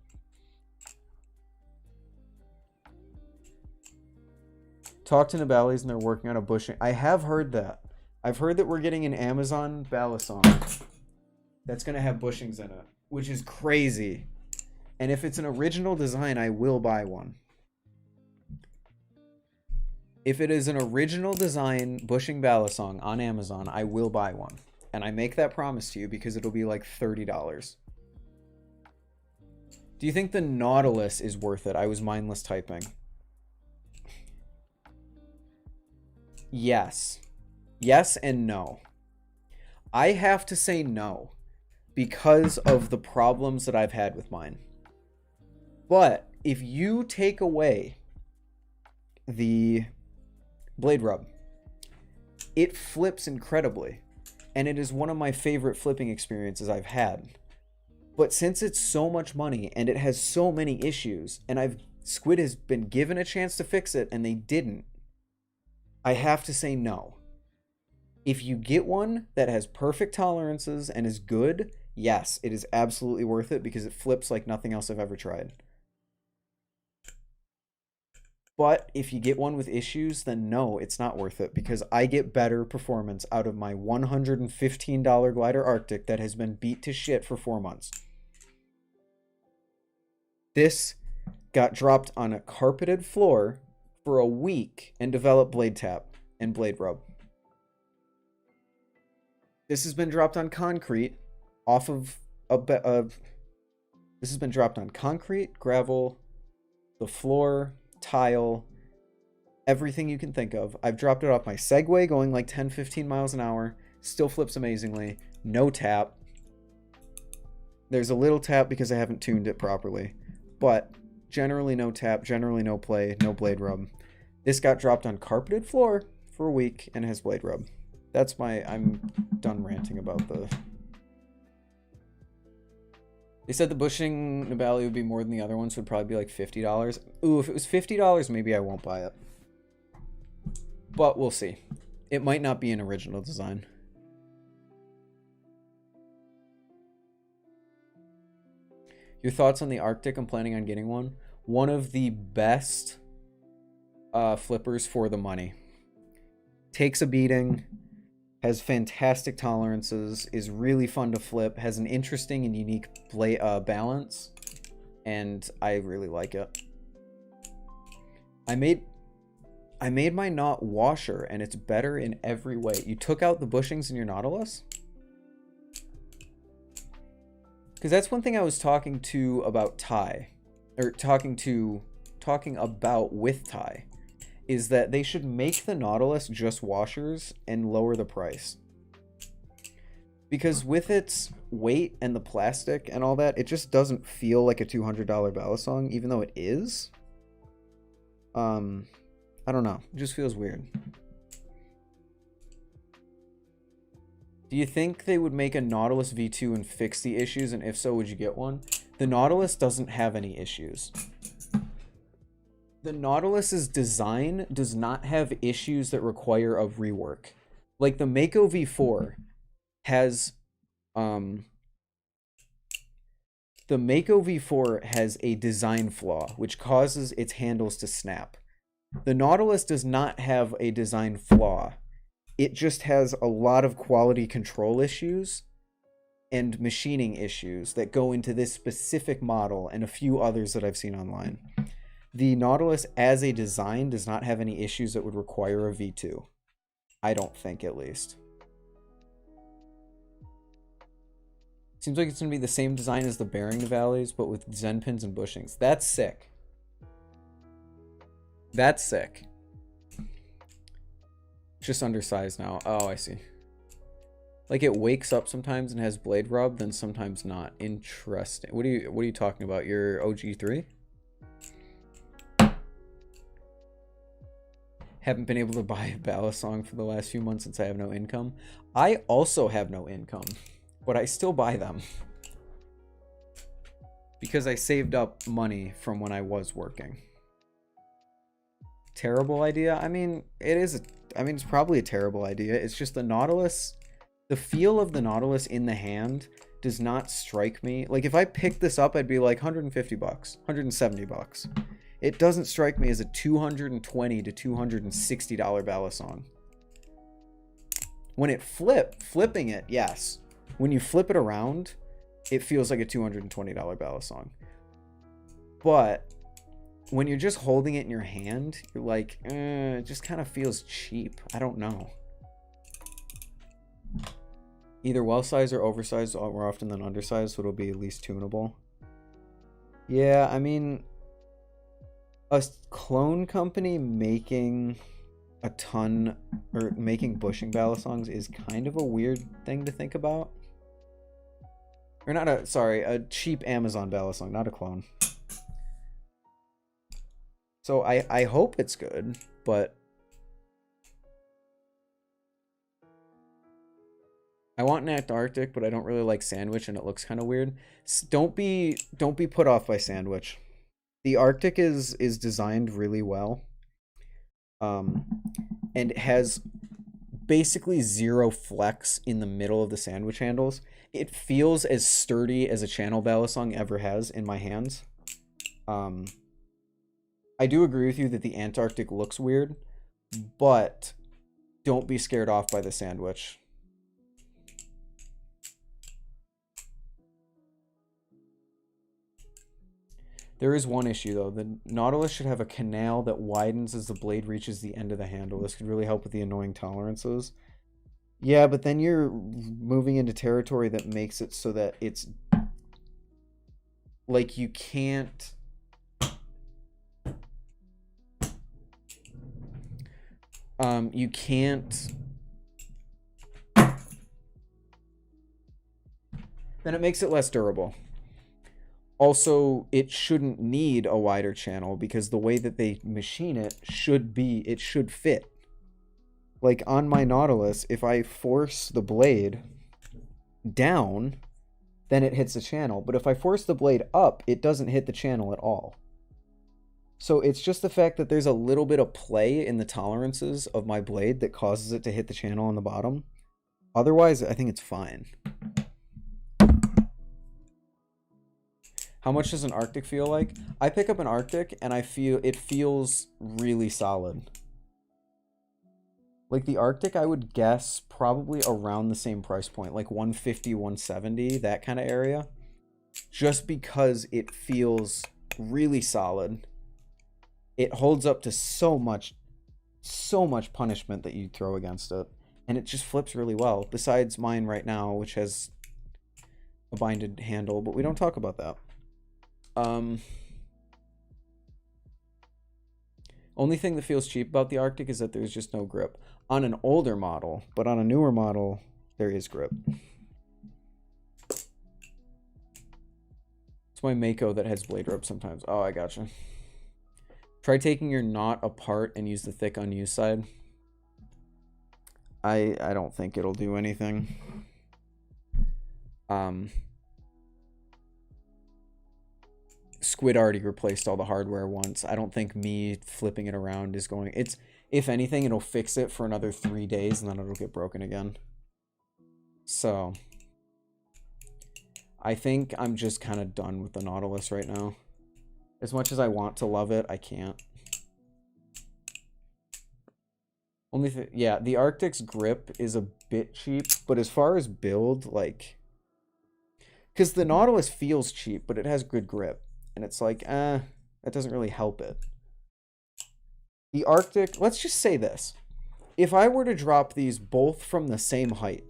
Talk to Nabali's and they're working on a bushing. I have heard that. I've heard that we're getting an Amazon Balisong that's going to have bushings in it, which is crazy. And if it's an original design, I will buy one. If it is an original design bushing Balisong on Amazon, I will buy one. And I make that promise to you because it'll be like $30. Do you think the Nautilus is worth it? I was mindless typing. Yes. Yes and no. I have to say no because of the problems that I've had with mine. But if you take away the blade rub, it flips incredibly. And it is one of my favorite flipping experiences I've had. But since it's so much money and it has so many issues, and Squid has been given a chance to fix it and they didn't, I have to say no. If you get one that has perfect tolerances and is good, yes, it is absolutely worth it because it flips like nothing else I've ever tried. But if you get one with issues, then no, it's not worth it because I get better performance out of my $115 Glidr Arctic that has been beat to shit for 4 months. This got dropped on a carpeted floor for a week and developed blade tap and blade rub. This has been dropped on concrete off of this has been dropped on concrete, gravel, the floor, tile, everything you can think of. I've dropped it off my Segway going like 10-15 miles an hour. Still flips amazingly. No tap. There's a little tap because I haven't tuned it properly. But generally no tap, generally no play, no blade rub. This got dropped on carpeted floor for a week and has blade rub. That's my... I'm done ranting about the... They said the bushing Nibali would be more than the other ones, so it'd probably be like $50. Ooh, if it was $50, maybe I won't buy it. But we'll see. It might not be an original design. Your thoughts on the Arctic? I'm planning on getting one. One of the best flippers for the money. Takes a beating. Has fantastic tolerances, is really fun to flip, has an interesting and unique balance, and I really like it. I made my knot washer, and it's better in every way. You took out the bushings in your Nautilus? Because that's one thing I was talking about with Ty. Is that they should make the Nautilus just washers and lower the price. Because with its weight and the plastic and all that, it just doesn't feel like a $200 Balisong, even though it is. I don't know. It just feels weird. Do you think they would make a Nautilus V2 and fix the issues? And if so, would you get one? The Nautilus doesn't have any issues. The Nautilus's design does not have issues that require a rework. Like the Mako V4 has the Mako V4 has a design flaw which causes its handles to snap. The Nautilus does not have a design flaw. It just has a lot of quality control issues and machining issues that go into this specific model and a few others that I've seen online. The Nautilus as a design does not have any issues that would require a V2. I don't think, at least. Seems like it's going to be the same design as the bearing valleys, but with Zen pins and bushings. That's sick. That's sick. Just undersized now. Oh, I see. Like it wakes up sometimes and has blade rub, then sometimes not. Interesting. What are you talking about? Your OG3? Haven't been able to buy a Balisong for the last few months since I have no income. I also have no income, but I still buy them. Because I saved up money from when I was working. Terrible idea? I mean, it's probably a terrible idea. It's just the Nautilus, the feel of the Nautilus in the hand does not strike me. Like if I picked this up, I'd be like $150, $170. It doesn't strike me as a $220 to $260 Balisong. When it flipping it, yes. When you flip it around, it feels like a $220 Balisong. But when you're just holding it in your hand, you're like, it just kind of feels cheap. I don't know. Either well-sized or oversized more often than undersized, so it'll be at least tunable. Yeah, I mean, a clone company making a ton, or making bushing Balisongs is kind of a weird thing to think about. Or not a, sorry, a cheap Amazon Balisong, not a clone. So I hope it's good, but I want an Arctic, but I don't really like Sandwich, and it looks kind of weird. Don't be put off by Sandwich. The Arctic is designed really well, and it has basically zero flex in the middle of the sandwich handles. It feels as sturdy as a channel balisong ever has in my hands. I do agree with you that the Antarctic looks weird, but don't be scared off by the sandwich. There is one issue, though. The Nautilus should have a canal that widens as the blade reaches the end of the handle. This could really help with the annoying tolerances. Yeah, but then you're moving into territory that makes it so that it's... like, you can't... you can't... then it makes it less durable. Also, it shouldn't need a wider channel because the way that they machine it should fit. Like on my Nautilus, if I force the blade down, then it hits the channel. But if I force the blade up, it doesn't hit the channel at all. So it's just the fact that there's a little bit of play in the tolerances of my blade that causes it to hit the channel on the bottom. Otherwise, I think it's fine. How much does an Arctic feel like? I pick up an Arctic and it feels really solid. Like the Arctic, I would guess probably around the same price point, like 150, 170, that kind of area. Just because it feels really solid. It holds up to so much punishment that you throw against it. And it just flips really well. Besides mine right now, which has a binded handle, but we don't talk about that. Only thing that feels cheap about the Arctic is that there's just no grip. On an older model, but on a newer model, there is grip. It's my Mako that has blade rope sometimes. Oh, I gotcha. Try taking your knot apart and use the thick unused side. I don't think it'll do anything. Squid already replaced all the hardware once. I don't think me flipping it around is going... if anything, it'll fix it for another 3 days and then it'll get broken again. So, I think I'm just kind of done with the Nautilus right now. As much as I want to love it, I can't. Yeah, the Arctic's grip is a bit cheap, but as far as build, like... because the Nautilus feels cheap, but it has good grip. And it's like, that doesn't really help it. The Arctic, let's just say this. If I were to drop these both from the same height,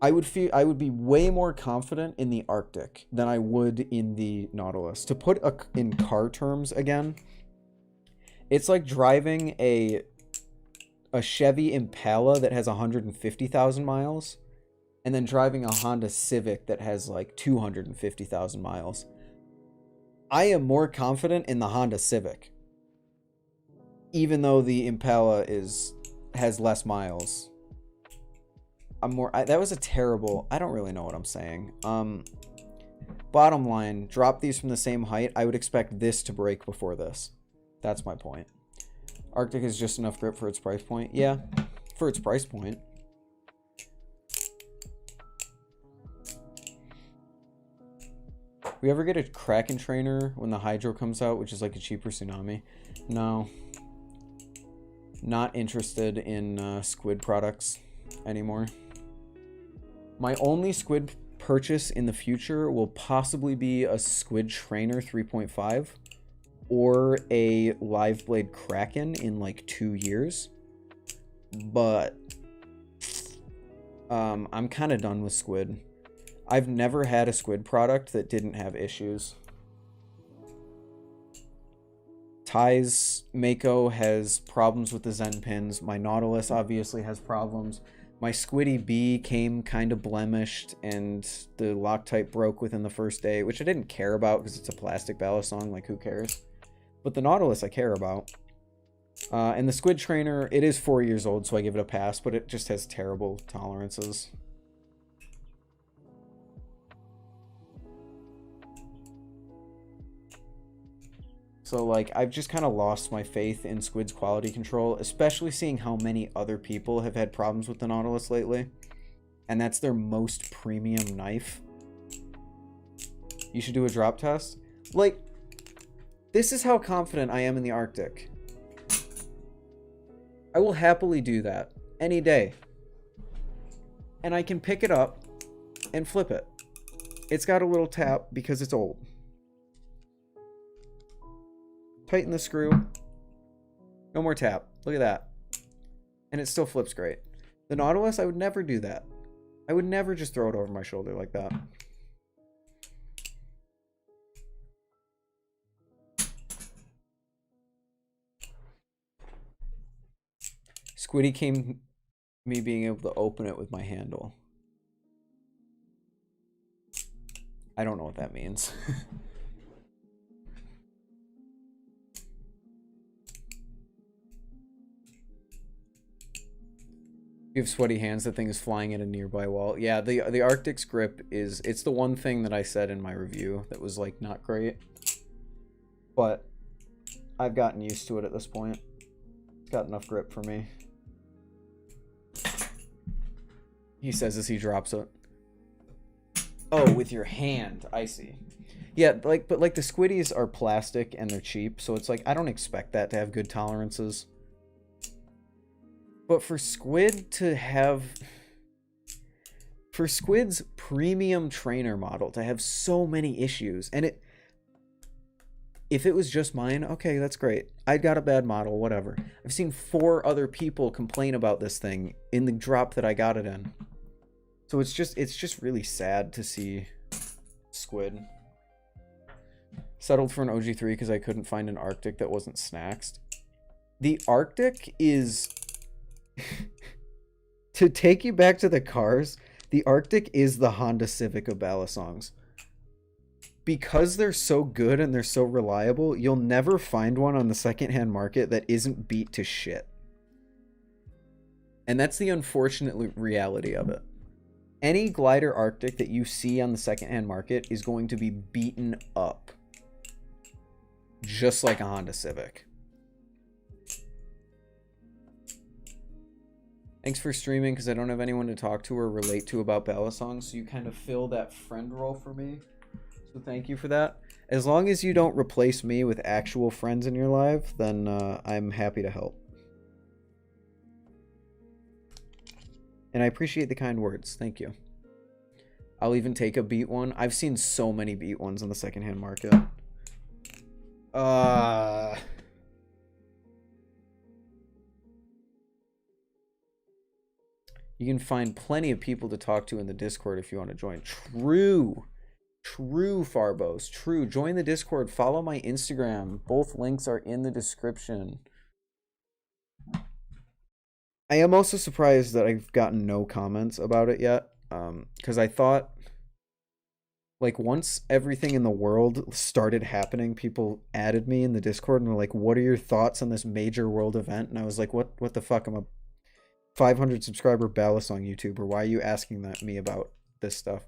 I would be way more confident in the Arctic than I would in the Nautilus. To put in car terms again, it's like driving a Chevy Impala that has 150,000 miles and then driving a Honda Civic that has like 250,000 miles. I am more confident in the Honda Civic, even though the Impala has less miles. That was a terrible... I don't really know what I'm saying. Bottom line, drop these from the same height. I would expect this to break before this. That's my point. Arctic is just enough grip for its price point. Yeah, for its price point. We ever get a Kraken trainer when the Hydro comes out, which is like a cheaper Tsunami? No. Not interested in squid products anymore. My only squid purchase in the future will possibly be a Squid Trainer 3.5 or a Live Blade Kraken in like 2 years. But I'm kind of done with squid. I've never had a squid product that didn't have issues. Ty's Mako has problems with the Zen pins. My Nautilus obviously has problems. My Squiddy B came kind of blemished and the Loctite broke within the first day, which I didn't care about because it's a plastic Balisong, like who cares? But the Nautilus I care about. And the Squid Trainer, it is 4 years old, so I give it a pass, but it just has terrible tolerances. So, like, I've just kind of lost my faith in Squid's quality control, especially seeing how many other people have had problems with the Nautilus lately. And that's their most premium knife. You should do a drop test. Like, this is how confident I am in the Arctic. I will happily do that any day. And I can pick it up and flip it. It's got a little tap because it's old. Tighten the screw. No more tap. Look at that. And it still flips great. The Nautilus, I would never do that. I would never just throw it over my shoulder like that. Squiddy came me being able to open it with my handle. I don't know what that means. You have sweaty hands, the thing is flying at a nearby wall. Yeah, the Arctic's grip is, it's the one thing that I said in my review that was like not great. But I've gotten used to it at this point. It's got enough grip for me. He says as he drops it. Oh, with your hand. I see. Yeah, like, but like the Squiddies are plastic and they're cheap, so it's like I don't expect that to have good tolerances. But for Squid to have, for Squid's premium trainer model to have so many issues, and it, if it was just mine, okay, that's great. I got a bad model, whatever. I've seen 4 other people complain about this thing in the drop that I got it in. So it's just really sad to see Squid. Settled for an OG3 because I couldn't find an Arctic that wasn't snaxed. The Arctic is... to take you back to the cars, the Arctic is the Honda Civic of Balisongs. Because they're so good and they're so reliable, you'll never find one on the secondhand market that isn't beat to shit. And that's the unfortunate reality of it. Any Glidr Arctic that you see on the secondhand market is going to be beaten up. Just like a Honda Civic. Thanks for streaming, because I don't have anyone to talk to or relate to about Balisongs, so you kind of fill that friend role for me. So thank you for that. As long as you don't replace me with actual friends in your life, then I'm happy to help. And I appreciate the kind words. Thank you. I'll even take a beat one. I've seen so many beat ones on the secondhand market. You can find plenty of people to talk to in the Discord if you want to join. True. True, Farbos. True. Join the Discord. Follow my Instagram. Both links are in the description. I am also surprised that I've gotten no comments about it yet. Because I thought, like, once everything in the world started happening, people added me in the Discord and were like, what are your thoughts on this major world event? And I was like, what the fuck? I'm a 500 subscriber Balisong YouTuber. Why are you asking me about this stuff?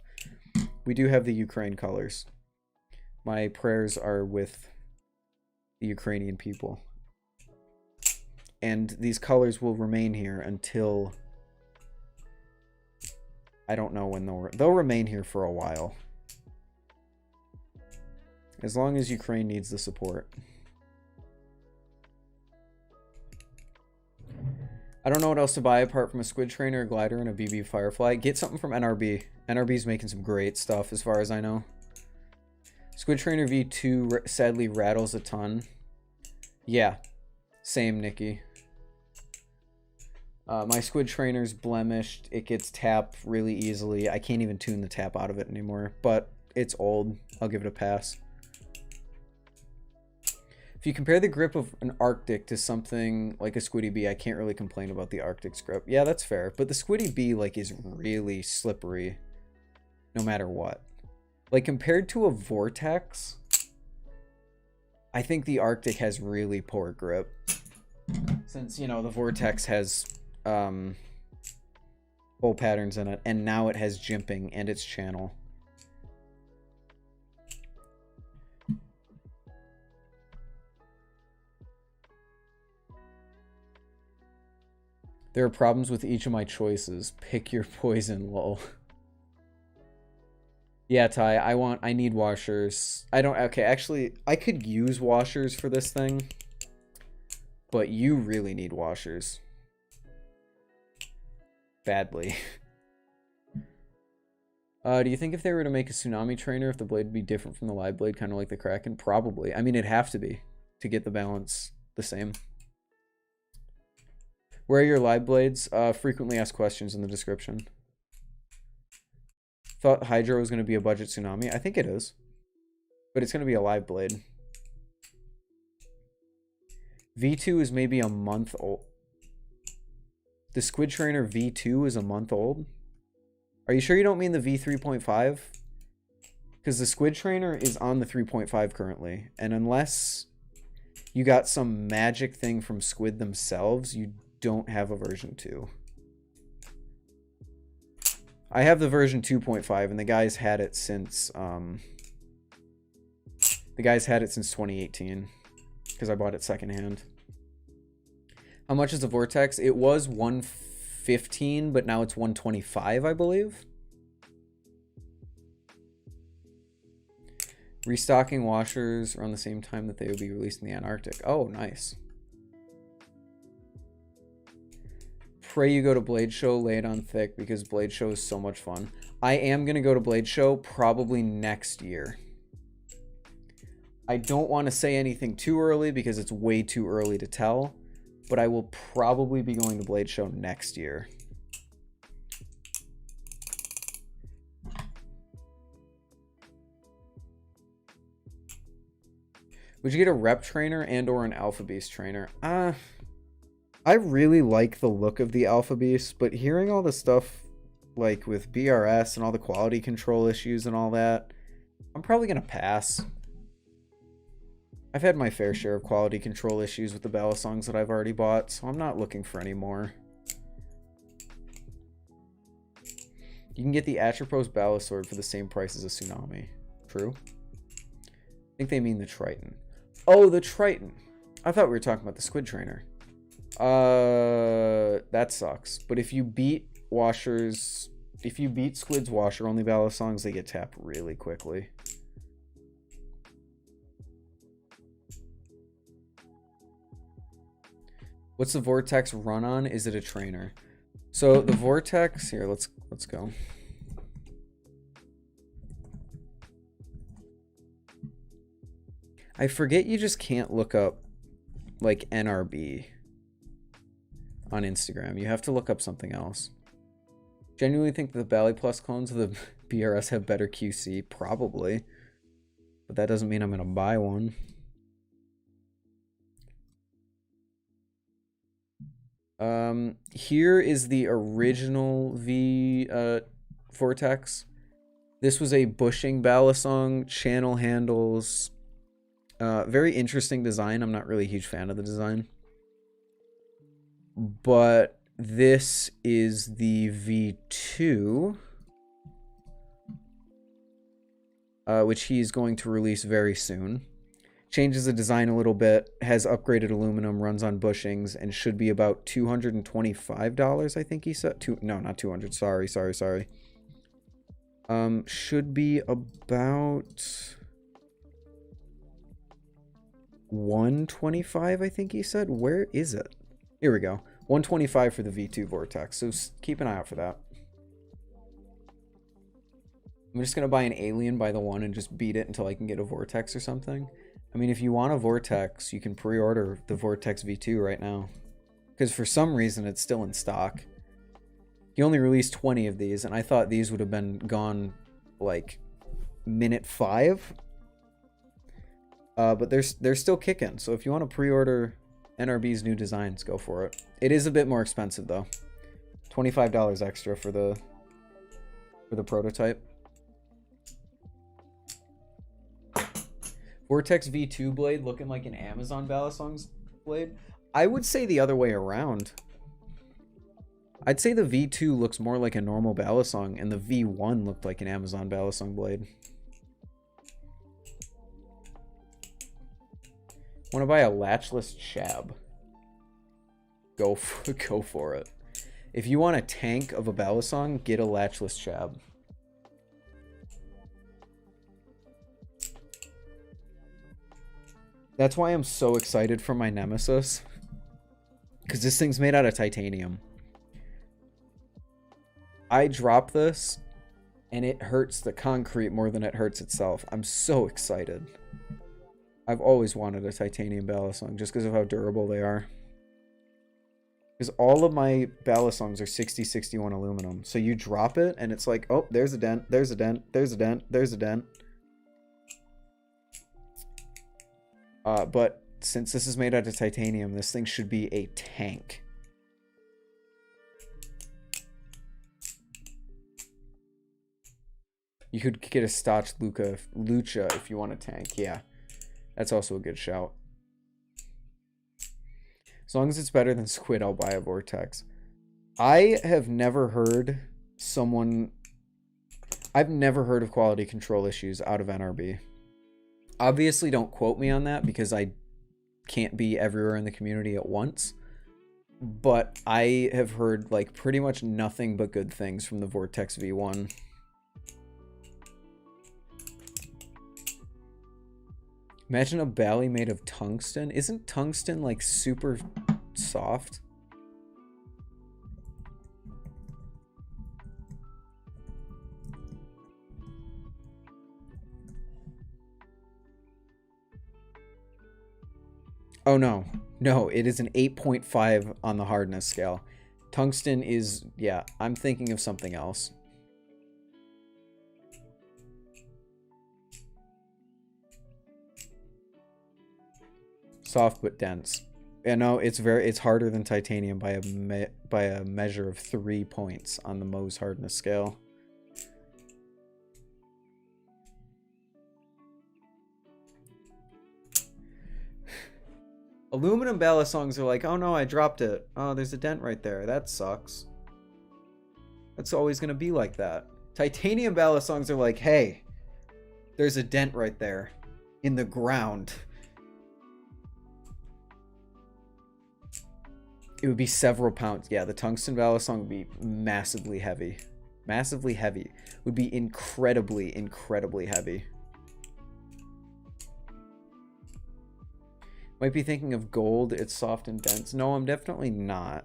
We do have the Ukraine colors. My prayers are with the Ukrainian people. And these colors will remain here until... I don't know when they'll remain here for a while. As long as Ukraine needs the support. I don't know what else to buy apart from a Squid Trainer, a Glider, and a BB Firefly. Get something from NRB. NRB's making some great stuff as far as I know. Squid Trainer V2 sadly rattles a ton. Yeah. Same, Nikki. My Squid Trainer's blemished. It gets tapped really easily. I can't even tune the tap out of it anymore. But it's old. I'll give it a pass. If you compare the grip of an Arctic to something like a Squiddy B, I can't really complain about the Arctic's grip. Yeah, that's fair. But the Squiddy B, like, is really slippery no matter what. Like, compared to a Vortex, I think the Arctic has really poor grip. Since, you know, the Vortex has hole patterns in it, and now it has jimping and its channel. There are problems with each of my choices. Pick your poison, lol. Yeah, Ty, I need washers. Okay, actually, I could use washers for this thing. But you really need washers. Badly. Do you think if they were to make a tsunami trainer, if the blade would be different from the live blade, kind of like the Kraken? Probably. I mean, it'd have to be to get the balance the same. Where are your live blades? Frequently asked questions in the description. Thought Hydro was going to be a budget tsunami. I think it is. But it's going to be a live blade. V2 is maybe a month old. The Squid Trainer V2 is a month old? Are you sure you don't mean the V3.5? Because the Squid Trainer is on the 3.5 currently. And unless you got some magic thing from Squid themselves, you don't have a version 2. I have the version 2.5 and the guys had it since 2018 because I bought it secondhand. How much is the Vortex? It was 115, but now it's 125, I believe. Restocking washers around the same time that they would be released in the Antarctic. Oh, nice. Pray you go to Blade Show, lay it on thick, because Blade Show is so much fun. I am going to go to Blade Show probably next year. I don't want to say anything too early because it's way too early to tell, but I will probably be going to Blade Show next year. Would you get a rep trainer and or an Alpha Beast trainer? I really like the look of the Alpha Beast, but hearing all the stuff like with BRS and all the quality control issues and all that, I'm probably going to pass. I've had my fair share of quality control issues with the Balisongs that I've already bought, so I'm not looking for any more. You can get the Atropos Balisword for the same price as a Tsunami. True. I think they mean the Triton. Oh, the Triton. I thought we were talking about the Squid Trainer. That sucks. But if you beat washers, if you beat Squid's washer only Balisongs, they get tapped really quickly. What's the Vortex run on? Is it a trainer? So the Vortex here, let's go. I forget you just can't look up like NRB on Instagram. You have to look up something else. Genuinely think that the Bali Plus clones of the BRS have better QC? Probably. But that doesn't mean I'm going to buy one. Here is the original V Vortex. This was a bushing Balisong, channel handles. Very interesting design. I'm not really a huge fan of the design. But this is the V2, which he's going to release very soon. Changes the design a little bit, has upgraded aluminum, runs on bushings, and should be about $225, I think he said. No, not 200. Sorry. Should be about 125, I think he said. Where is it? Here we go. 125 for the V2 Vortex. So keep an eye out for that. I'm just going to buy an Alien by the one and just beat it until I can get a Vortex or something. I mean, if you want a Vortex, you can pre-order the Vortex V2 right now. Because for some reason, it's still in stock. He only released 20 of these, and I thought these would have been gone, like, minute 5. But they're still kicking. So if you want to pre-order NRB's new designs, go for it. It is a bit more expensive, though. $25 extra for the prototype. Vortex V2 blade looking like an Amazon Balisongs blade. I would say the other way around. I'd say the V2 looks more like a normal Balisong, and the V1 looked like an Amazon Balisong blade. Want to buy a latchless Shab? Go for it. If you want a tank of a Balisong, get a latchless Chab. That's why I'm so excited for my Nemesis. Because this thing's made out of titanium. I drop this, and it hurts the concrete more than it hurts itself. I'm so excited. I've always wanted a titanium Balisong just because of how durable they are. Because all of my Balisongs are 6061 aluminum. So you drop it, and it's like, oh, there's a dent, there's a dent, there's a dent, there's a dent. But since this is made out of titanium, this thing should be a tank. You could get a Stotch Lucha if you want a tank. Yeah, that's also a good shout. As long as it's better than Squid, I'll buy a Vortex. I have never heard someone... I've never heard of quality control issues out of NRB. Obviously, don't quote me on that because I can't be everywhere in the community at once. But I have heard like pretty much nothing but good things from the Vortex V1. Imagine a Bally made of tungsten. Isn't tungsten like super soft? Oh no. No, it is an 8.5 on the hardness scale. Tungsten is, yeah, I'm thinking of something else. Soft but dense. Yeah, no, it's harder than titanium by a measure of 3 points on the Mohs hardness scale. Aluminum Balisongs are like, oh no, I dropped it. Oh, there's a dent right there. That sucks. That's always gonna be like that. Titanium Balisongs are like, hey, there's a dent right there in the ground. It would be several pounds. Yeah, the tungsten Balisong would be massively heavy. Massively heavy. Would be incredibly, incredibly heavy. Might be thinking of gold. It's soft and dense. No, I'm definitely not.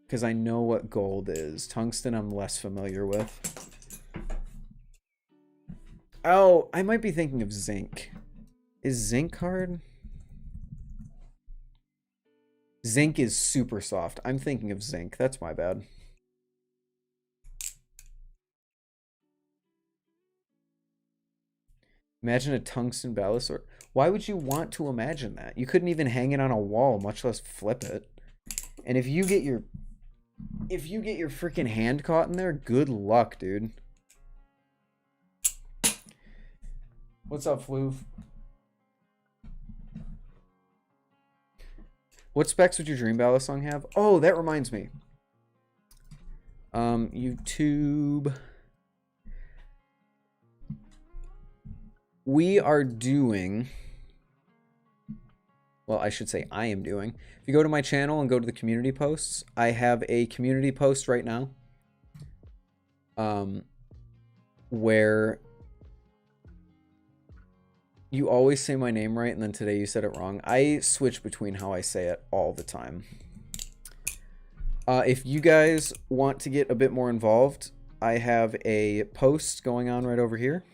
Because I know what gold is. Tungsten I'm less familiar with. Oh, I might be thinking of zinc. Is zinc hard? Zinc is super soft. I'm thinking of zinc. That's my bad. Imagine a tungsten Balisword. Why would you want to imagine that? You couldn't even hang it on a wall, much less flip it. And if you get your freaking hand caught in there, good luck, dude. What's up, Floof? What specs would your Dream Balisong have? Oh, that reminds me. YouTube. We are doing... Well, I should say I am doing. If you go to my channel and go to the community posts, I have a community post right now. Where... You always say my name right, and then today you said it wrong. I switch between how I say it all the time. If you guys want to get a bit more involved, I have a post going on right over here.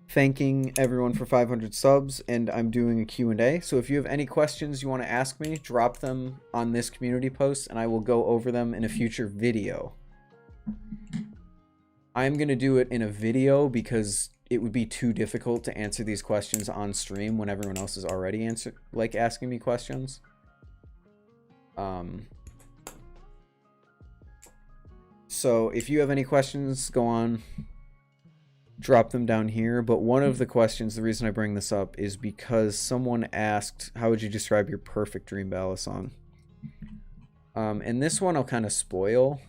Thanking everyone for 500 subs, and I'm doing a Q&A. So if you have any questions you want to ask me, drop them on this community post, and I will go over them in a future video. I'm going to do it in a video because... it would be too difficult to answer these questions on stream when everyone else is already asking me questions. So if you have any questions, go on, drop them down here. But one of the questions, the reason I bring this up is because someone asked, how would you describe your perfect Dream Balisong? And this one I'll kind of spoil.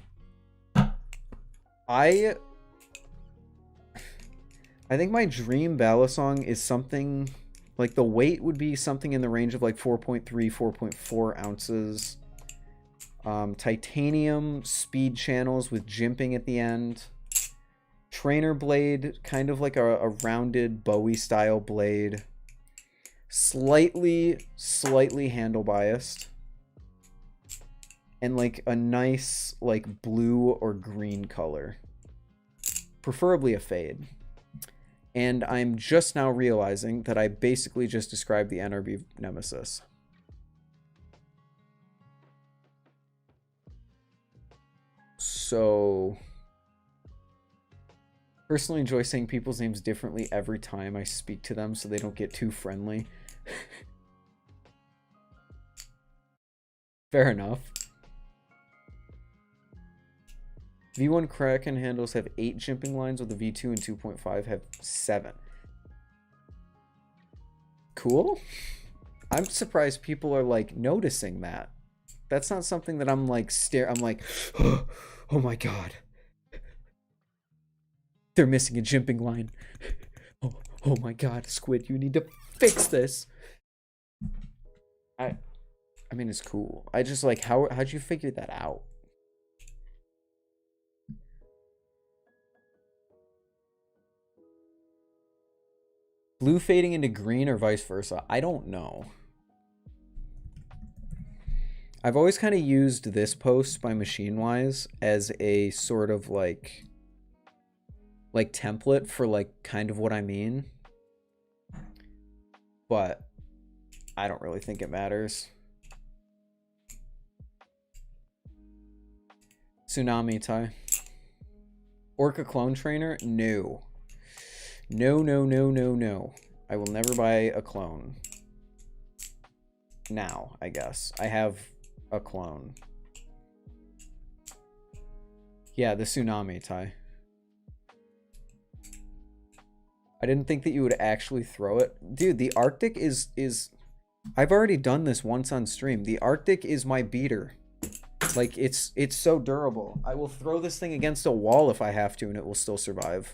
I think my Dream Balisong is something, like the weight would be something in the range of like 4.3, 4.4 ounces. Titanium speed channels with jimping at the end. Trainer blade, kind of like a rounded Bowie style blade. Slightly handle biased. And like a nice like blue or green color. Preferably a fade. And I'm just now realizing that I basically just described the NRB Nemesis. So, personally enjoy saying people's names differently every time I speak to them so they don't get too friendly. Fair enough. V1 Kraken handles have 8 jimping lines, with the V2 and 2.5 have 7. Cool. I'm surprised people are like noticing that. That's not something that I'm like I'm like, oh my god. They're missing a jimping line. Oh my god, Squid, you need to fix this. I mean, it's cool. I just like, how'd you figure that out? Blue fading into green or vice versa? I don't know. I've always kind of used this post by MachineWise as a sort of like template for like kind of what I mean. But I don't really think it matters. Tsunami Ty. Orca clone trainer? No. No, no, no, no, no. I will never buy a clone. Now, I guess. I have a clone. Yeah, the Tsunami Ty. I didn't think that you would actually throw it. Dude, the Arctic is... I've already done this once on stream. The Arctic is my beater. Like, it's so durable. I will throw this thing against a wall if I have to, and it will still survive.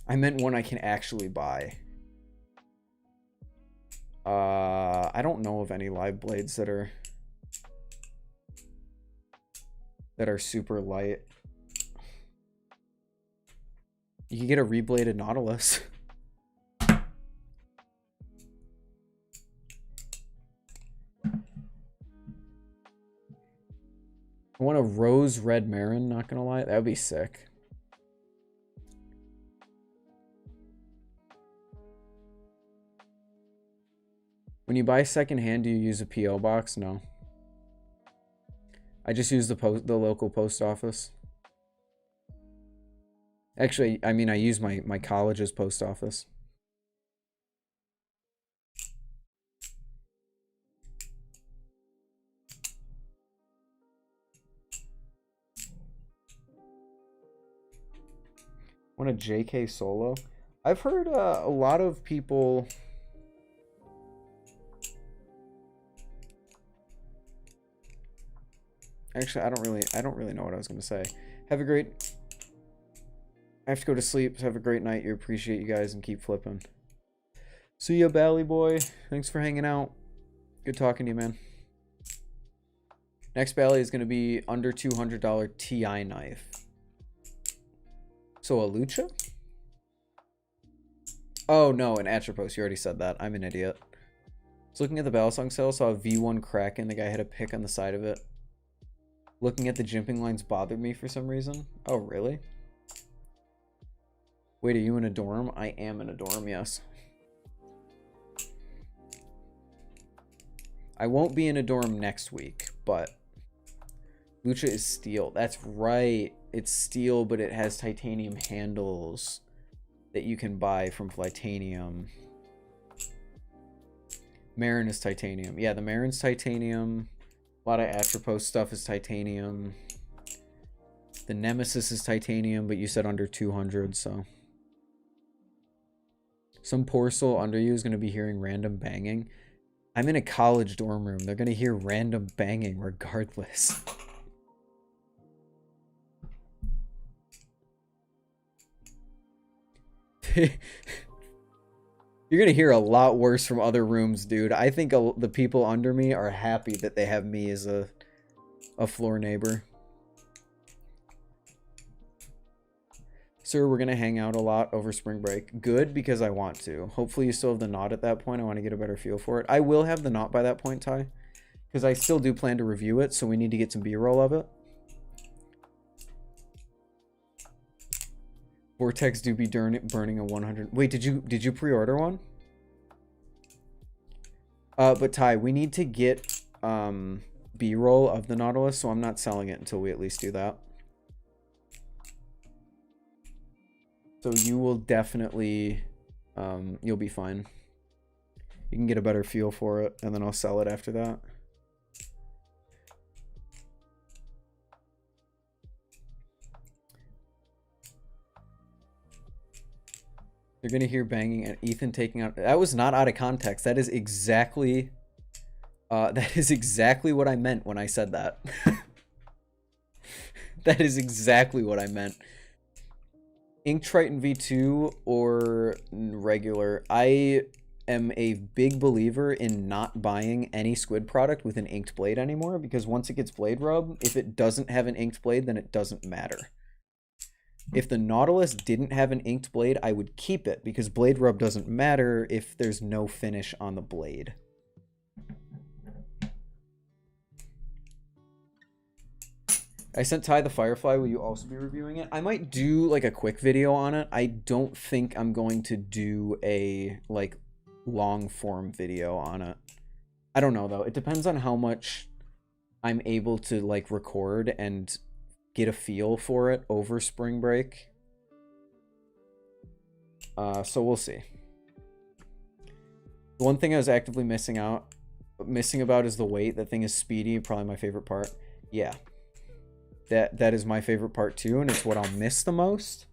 I meant one I can actually buy. I don't know of any live blades that are super light. You can get a rebladed Nautilus. I want a rose red Marin, not gonna lie. That would be sick. When you buy secondhand, do you use a PO box? No. I just use the local post office. Actually, I mean, I use my college's post office. Want a JK solo? I've heard a lot of people... Actually, I don't really know what I was going to say. Have a great... I have to go to sleep. So have a great night. You appreciate you guys and keep flipping. See ya, Bally boy. Thanks for hanging out. Good talking to you, man. Next Bally is going to be under $200 TI knife. So a Lucha? Oh no, an Atropos. You already said that. I'm an idiot. I was looking at the Balisong sale, saw a V1 Kraken. The guy had a pick on the side of it. Looking at the jimping lines bothered me for some reason. Oh, really? Wait, are you in a dorm? I am in a dorm, yes. I won't be in a dorm next week, but... Lucha is steel. That's right. It's steel, but it has titanium handles that you can buy from Flytanium. Marin is titanium. Yeah, the Marin's titanium. A lot of Atropos stuff is titanium. The Nemesis is titanium, but you said under 200, so... Some poor soul under you is going to be hearing random banging. I'm in a college dorm room. They're going to hear random banging regardless. You're gonna hear a lot worse from other rooms, dude. I think the people under me are happy that they have me as a floor neighbor. Sir, we're gonna hang out a lot over spring break. Good, because I want to. Hopefully you still have the knot at that point. I want to get a better feel for it. I will have the knot by that point, Ty. Because I still do plan to review it, so we need to get some B-roll of it. Vortex do be burning a 100. Wait, did you pre-order one? But Ty, we need to get B-roll of the Nautilus, so I'm not selling it until we at least do that. So you will definitely, you'll be fine. You can get a better feel for it, and then I'll sell it after that. You're gonna hear banging and Ethan taking out. That was not out of context. That is exactly what I meant when I said that. That is exactly what I meant. Ink Triton V2 or regular. I am a big believer in not buying any squid product with an inked blade anymore, because once it gets blade rub, if it doesn't have an inked blade, then it doesn't matter. If the Nautilus didn't have an inked blade, I would keep it, because blade rub doesn't matter if there's no finish on the blade. I sent Ty the Firefly. Will you also be reviewing it? I might do like a quick video on it. I don't think I'm going to do a like long form video on it. I don't know though. It depends on how much I'm able to like record and get a feel for it over spring break. So we'll see. The one thing I was actively missing about is the weight. That thing is speedy, probably my favorite part. Yeah. That is my favorite part too, and it's what I'll miss the most.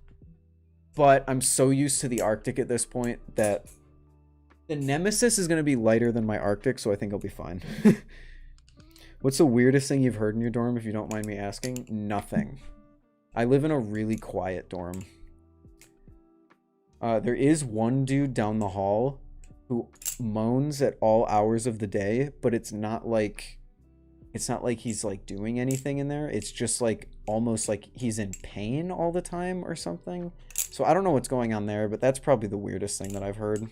But I'm so used to the Arctic at this point that the Nemesis is going to be lighter than my Arctic, so I think I'll be fine. What's the weirdest thing you've heard in your dorm, if you don't mind me asking? Nothing. I live in a really quiet dorm. There is one dude down the hall who moans at all hours of the day, but it's not like he's like doing anything in there. It's just like almost like he's in pain all the time or something. So I don't know what's going on there, but that's probably the weirdest thing that I've heard.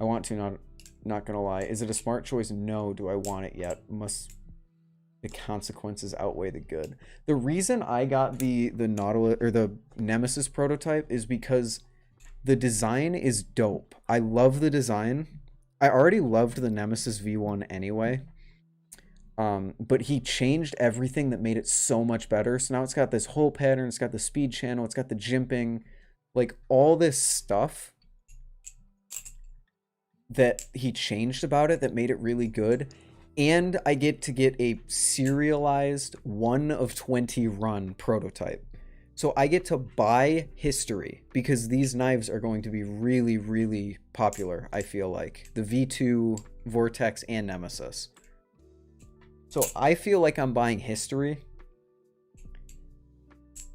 I want to, not gonna lie. Is it a smart choice? No. Do I want it yet? The consequences outweigh the good. The reason I got the Nautilus or the Nemesis prototype is because the design is dope. I love the design. I already loved the Nemesis V1 anyway, but he changed everything that made it so much better. So now it's got this whole pattern, it's got the speed channel, it's got the jimping, like all this stuff that he changed about it that made it really good. And I get to get a serialized 1 of 20 run prototype. So I get to buy history, because these knives are going to be really, really popular, I feel like. The V2, Vortex, and Nemesis. So I feel like I'm buying history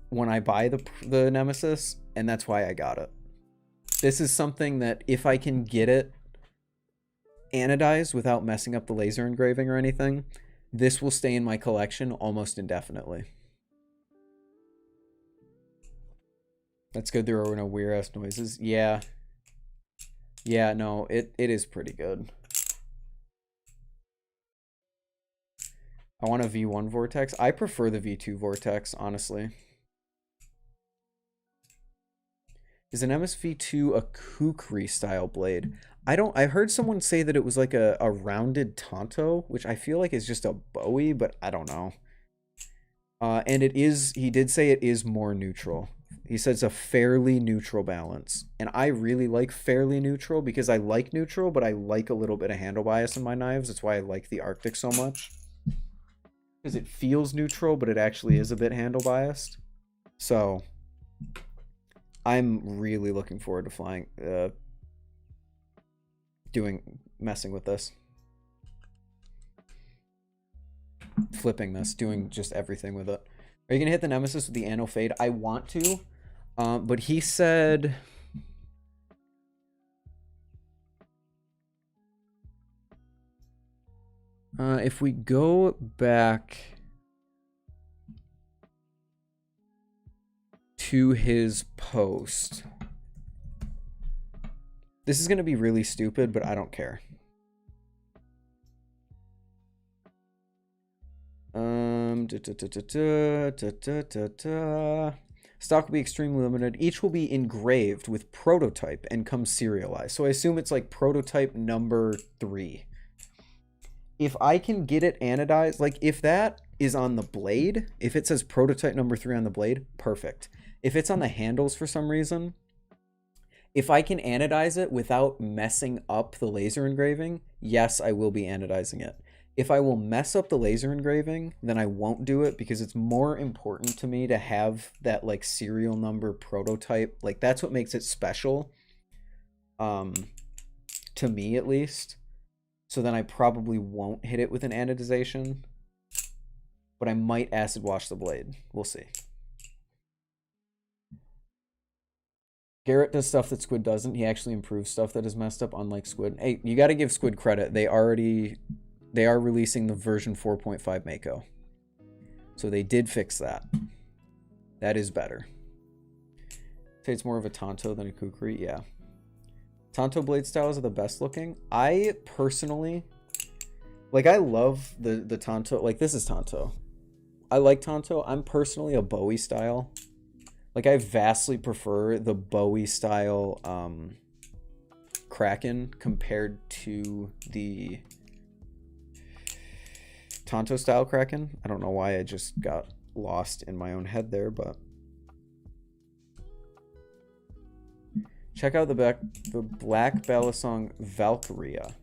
when I buy the Nemesis, and that's why I got it. This is something that if I can get it anodized without messing up the laser engraving or anything, this will stay in my collection almost indefinitely. That's good. There are no weird ass noises. Yeah. Yeah, no, it is pretty good. I want a V1 Vortex. I prefer the V2 Vortex, honestly. Is an MSV2 a kukri style blade? I heard someone say that it was like a rounded Tonto, which I feel like is just a Bowie, but I don't know. And it is, he did say it is more neutral. He said it's a fairly neutral balance. And I really like fairly neutral because I like neutral, but I like a little bit of handle bias in my knives. That's why I like the Arctic so much. Because it feels neutral, but it actually is a bit handle biased. So I'm really looking forward to flying, messing with this. Flipping this, doing just everything with it. Are you going to hit the Nemesis with the Anno Fade? I want to. But he said If we go back to his post, this is going to be really stupid, but I don't care. Stock will be extremely limited. Each will be engraved with prototype and come serialized. So I assume it's like prototype number 3. If I can get it anodized, like if that is on the blade, if it says prototype number 3 on the blade, perfect. If it's on the handles for some reason, if I can anodize it without messing up the laser engraving, yes, I will be anodizing it. If I will mess up the laser engraving, then I won't do it because it's more important to me to have that like serial number prototype. Like that's what makes it special, to me at least. So then I probably won't hit it with an anodization, but I might acid wash the blade. We'll see. Garrett does stuff that Squid doesn't. He actually improves stuff that is messed up, unlike Squid. Hey, you got to give Squid credit. They are releasing the version 4.5 Mako. So they did fix that. That is better. Say it's more of a Tonto than a Kukri. Yeah. Tonto blade styles are the best looking. I personally, like, I love the Tonto. Like, this is Tonto. I like Tonto. I'm personally a Bowie style. Like, I vastly prefer the Bowie style Kraken compared to the Tonto style Kraken. I don't know why I just got lost in my own head there, but check out the black Balisong Valkyria.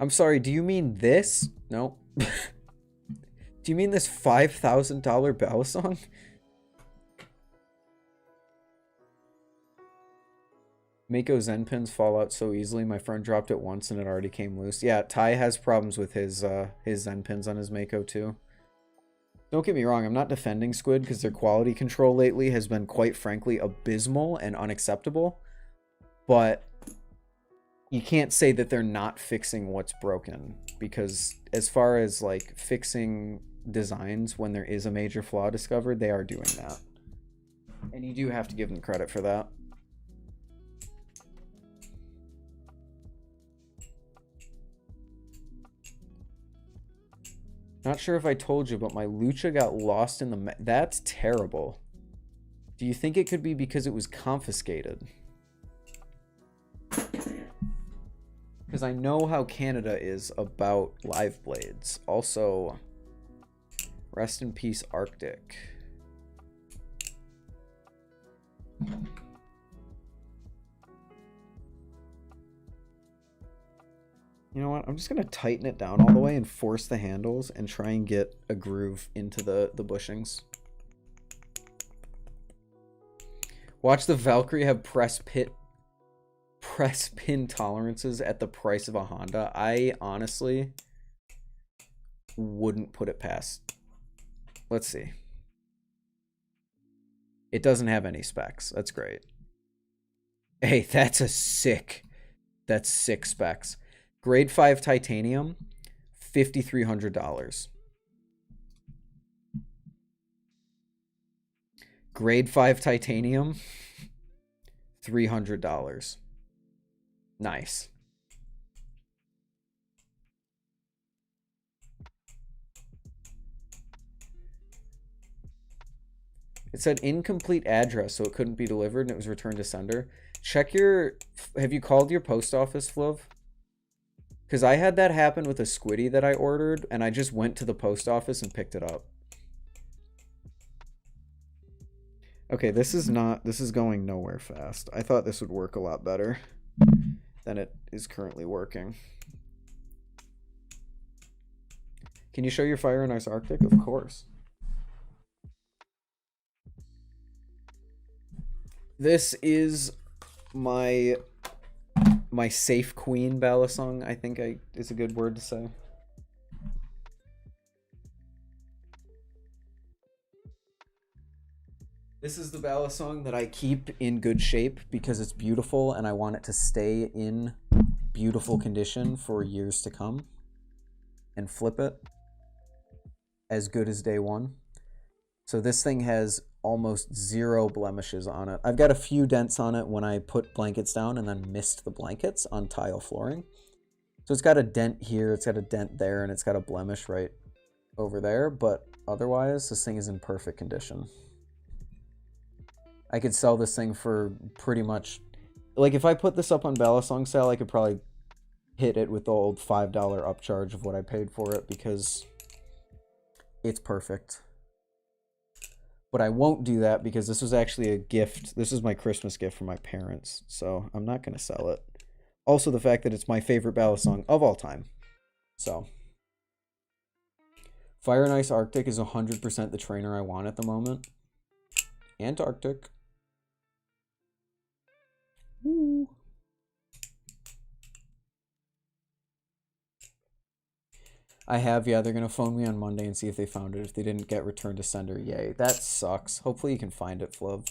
I'm sorry, do you mean this? No. Do you mean this $5,000 Balisong? Mako Zen pins fall out so easily. My friend dropped it once and it already came loose. Yeah, Ty has problems with his Zen pins on his Mako too. Don't get me wrong, I'm not defending Squid because their quality control lately has been quite frankly abysmal and unacceptable. But you can't say that they're not fixing what's broken, because as far as like fixing designs when there is a major flaw discovered, they are doing that. And you do have to give them credit for that. Not sure if I told you, but my Lucha got lost in the... That's terrible. Do you think it could be because it was confiscated? Because I know how Canada is about live blades. Also, rest in peace, Arctic. You know what? I'm just going to tighten it down all the way and force the handles and try and get a groove into the bushings. Watch the Valkyrie have press pin tolerances at the price of a Honda. I honestly wouldn't put it past. Let's see. It doesn't have any specs. That's great. Hey, that's sick specs. Grade 5 titanium, $5,300. Grade 5 titanium, $300. Nice. It said incomplete address, so it couldn't be delivered and it was returned to sender. Check your... Have you called your post office, Fluv? Because I had that happen with a Squiddy that I ordered, and I just went to the post office and picked it up. Okay, this is going nowhere fast. I thought this would work a lot better than it is currently working. Can you show your Fire and Ice Arctic? Of course. This is my safe queen Balisong, I think is a good word to say. This is the Balisong that I keep in good shape because it's beautiful and I want it to stay in beautiful condition for years to come and flip it as good as day one. So this thing has almost 0 blemishes on it. I've got a few dents on it when I put blankets down and then mist the blankets on tile flooring. So it's got a dent here, it's got a dent there, and it's got a blemish right over there, but otherwise this thing is in perfect condition. I could sell this thing for pretty much, like if I put this up on Balisong sale, I could probably hit it with the old $5 upcharge of what I paid for it because it's perfect. But I won't do that because this was actually a gift. This is my Christmas gift from my parents, so I'm not going to sell it. Also, the fact that it's my favorite Balisong of all time. So, Fire and Ice Arctic is 100% the trainer I want at the moment. Antarctic. Woo. I have, yeah, they're going to phone me on Monday and see if they found it. If they didn't get returned to sender, yay. That sucks. Hopefully you can find it, Fluv.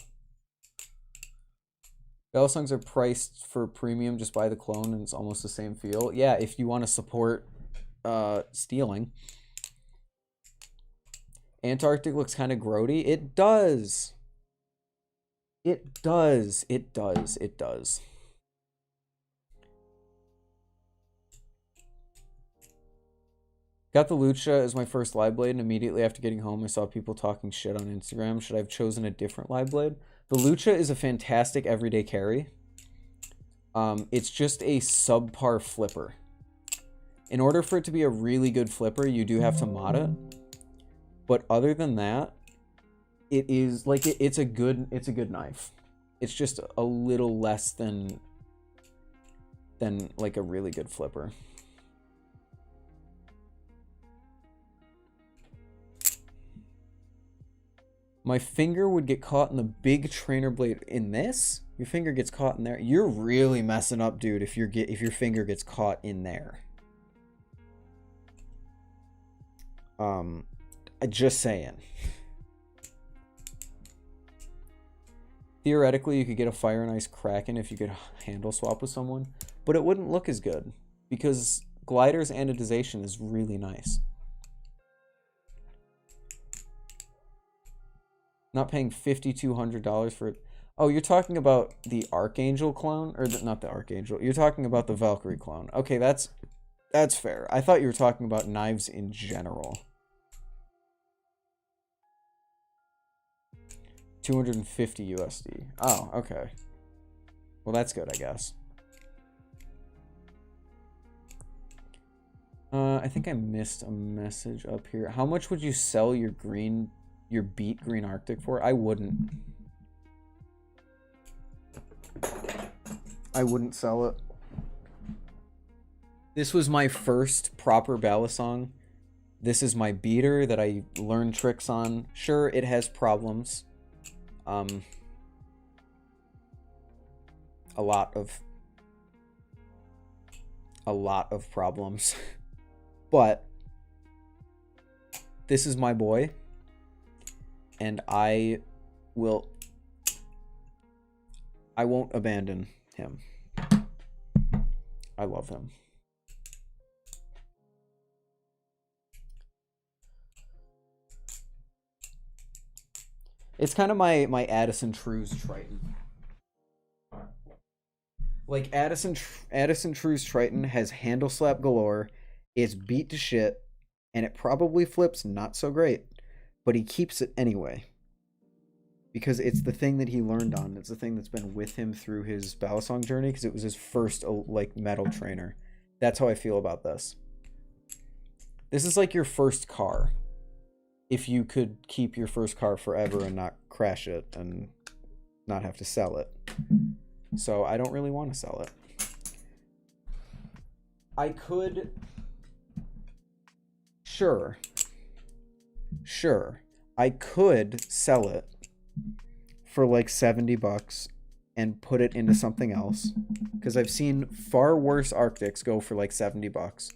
Balisongs are priced for premium, just buy the clone and it's almost the same feel. Yeah, if you want to support stealing. Antarctic looks kind of grody. It does. It does. It does. It does. Got the Lucha as my first live blade, and immediately after getting home, I saw people talking shit on Instagram. Should I have chosen a different live blade? The Lucha is a fantastic everyday carry. It's just a subpar flipper. In order for it to be a really good flipper, you do have to mod it. But other than that, it is like it's a good knife. It's just a little less than like a really good flipper. My finger would get caught in the big trainer blade. In this, your finger gets caught in there. You're really messing up, dude, if your finger gets caught in there. Just saying. Theoretically, you could get a Fire and Ice Kraken if you could handle swap with someone, but it wouldn't look as good because Glidr's anodization is really nice. Not paying $5,200 for it. Oh, you're talking about the Archangel clone? Or not the Archangel. You're talking about the Valkyrie clone. Okay, that's fair. I thought you were talking about knives in general. 250 USD. Oh, okay. Well, that's good, I guess. I think I missed a message up here. How much would you sell your beat green Arctic for? I wouldn't. I wouldn't sell it. This was my first proper Balisong. This is my beater that I learned tricks on. Sure, it has problems. A lot of problems. But this is my boy. And I won't abandon him. I love him. It's kind of my Addison True's Triton. Like Addison True's Triton has handle slap galore, it's beat to shit, and it probably flips not so great. But he keeps it anyway. Because it's the thing that he learned on. It's the thing that's been with him through his Balisong journey, because it was his first like metal trainer. That's how I feel about this. This is like your first car. If you could keep your first car forever and not crash it and not have to sell it. So I don't really want to sell it. I could... Sure, I could sell it for like $70 and put it into something else, because I've seen far worse Arctics go for like $70,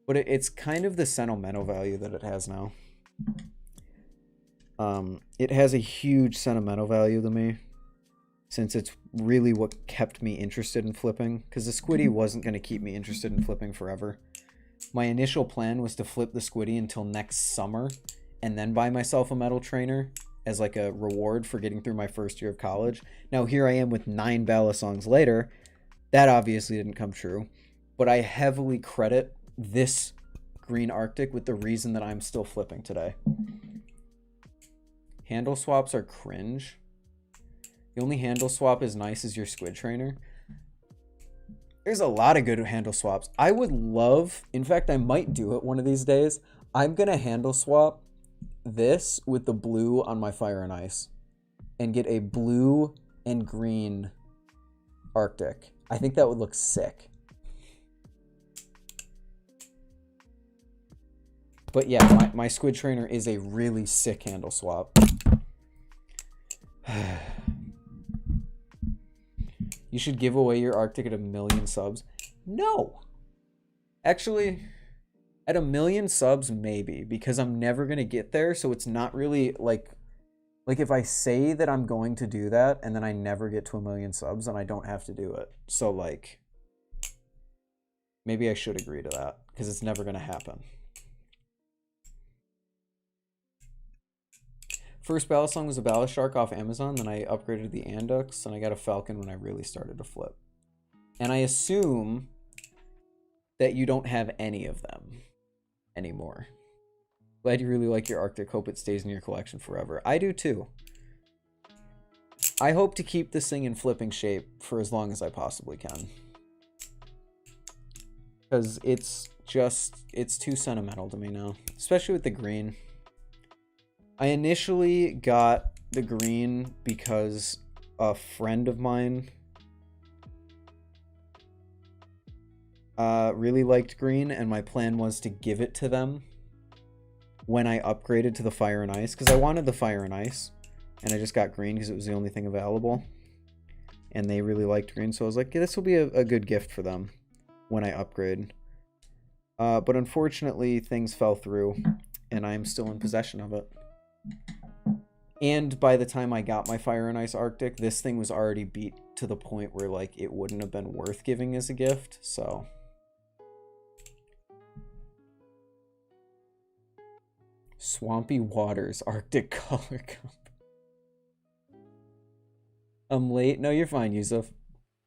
but it's kind of the sentimental value that it has now. It has a huge sentimental value to me, since it's really what kept me interested in flipping, because the squiddy wasn't going to keep me interested in flipping forever. My initial plan was to flip the squiddy until next summer, and then buy myself a metal trainer as like a reward for getting through my first year of college. Now here I am with 9 Balisongs later. That obviously didn't come true, but I heavily credit this green Arctic with the reason that I'm still flipping today. Handle swaps are cringe. The only handle swap is nice is your squid trainer. There's a lot of good handle swaps. I would love, in fact, I might do it one of these days. I'm going to handle swap this with the blue on my fire and ice and get a blue and green Arctic. I think that would look sick. But yeah, my squid trainer is a really sick handle swap. You should give away your Arctic at 1 million subs. No. Actually, at 1 million subs, maybe, because I'm never going to get there. So it's not really like if I say that I'm going to do that and then I never get to 1 million subs, then I don't have to do it. So like, maybe I should agree to that because it's never going to happen. First Balisong was a Ballast Shark off Amazon, then I upgraded the Andux, and I got a Falcon when I really started to flip. And I assume that you don't have any of them anymore. Glad you really like your Arctic. Hope it stays in your collection forever. I do too. I hope to keep this thing in flipping shape for as long as I possibly can. Because it's too sentimental to me now. Especially with the green. I initially got the green because a friend of mine really liked green, and my plan was to give it to them when I upgraded to the fire and ice, because I wanted the fire and ice, and I just got green because it was the only thing available, and they really liked green, so I was like, yeah, this will be a good gift for them when I upgrade. But unfortunately, things fell through, and I'm still in possession of it. And by the time I got my Fire and Ice Arctic, this thing was already beat to the point where like it wouldn't have been worth giving as a gift, so. Swampy Waters Arctic Color Cup. I'm late. No, you're fine, Yusuf.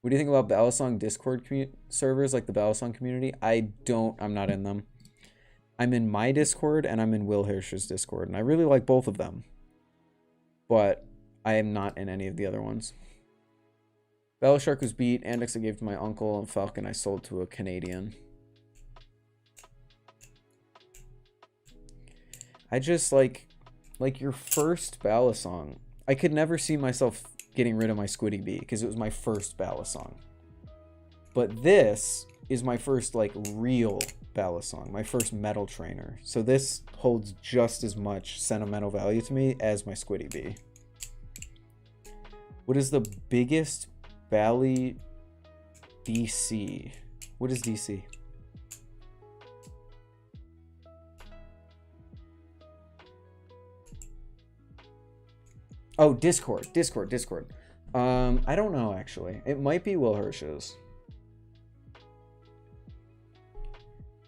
What do you think about Balisong Discord servers like the Balisong community? I'm not in them. I'm in my Discord and I'm in Will Hirsch's Discord, and I really like both of them. But I am not in any of the other ones. Balishark was beat, Andix I gave to my uncle, and Falcon I sold to a Canadian. I just like your first Balisong. I could never see myself getting rid of my Squiddy Bee because it was my first Balisong. But this is my first like real Balisong, my first metal trainer. So this holds just as much sentimental value to me as my Squiddy Bee. What is the biggest Bali DC? What is DC? Oh, Discord. I don't know actually. It might be Will Hirsch's.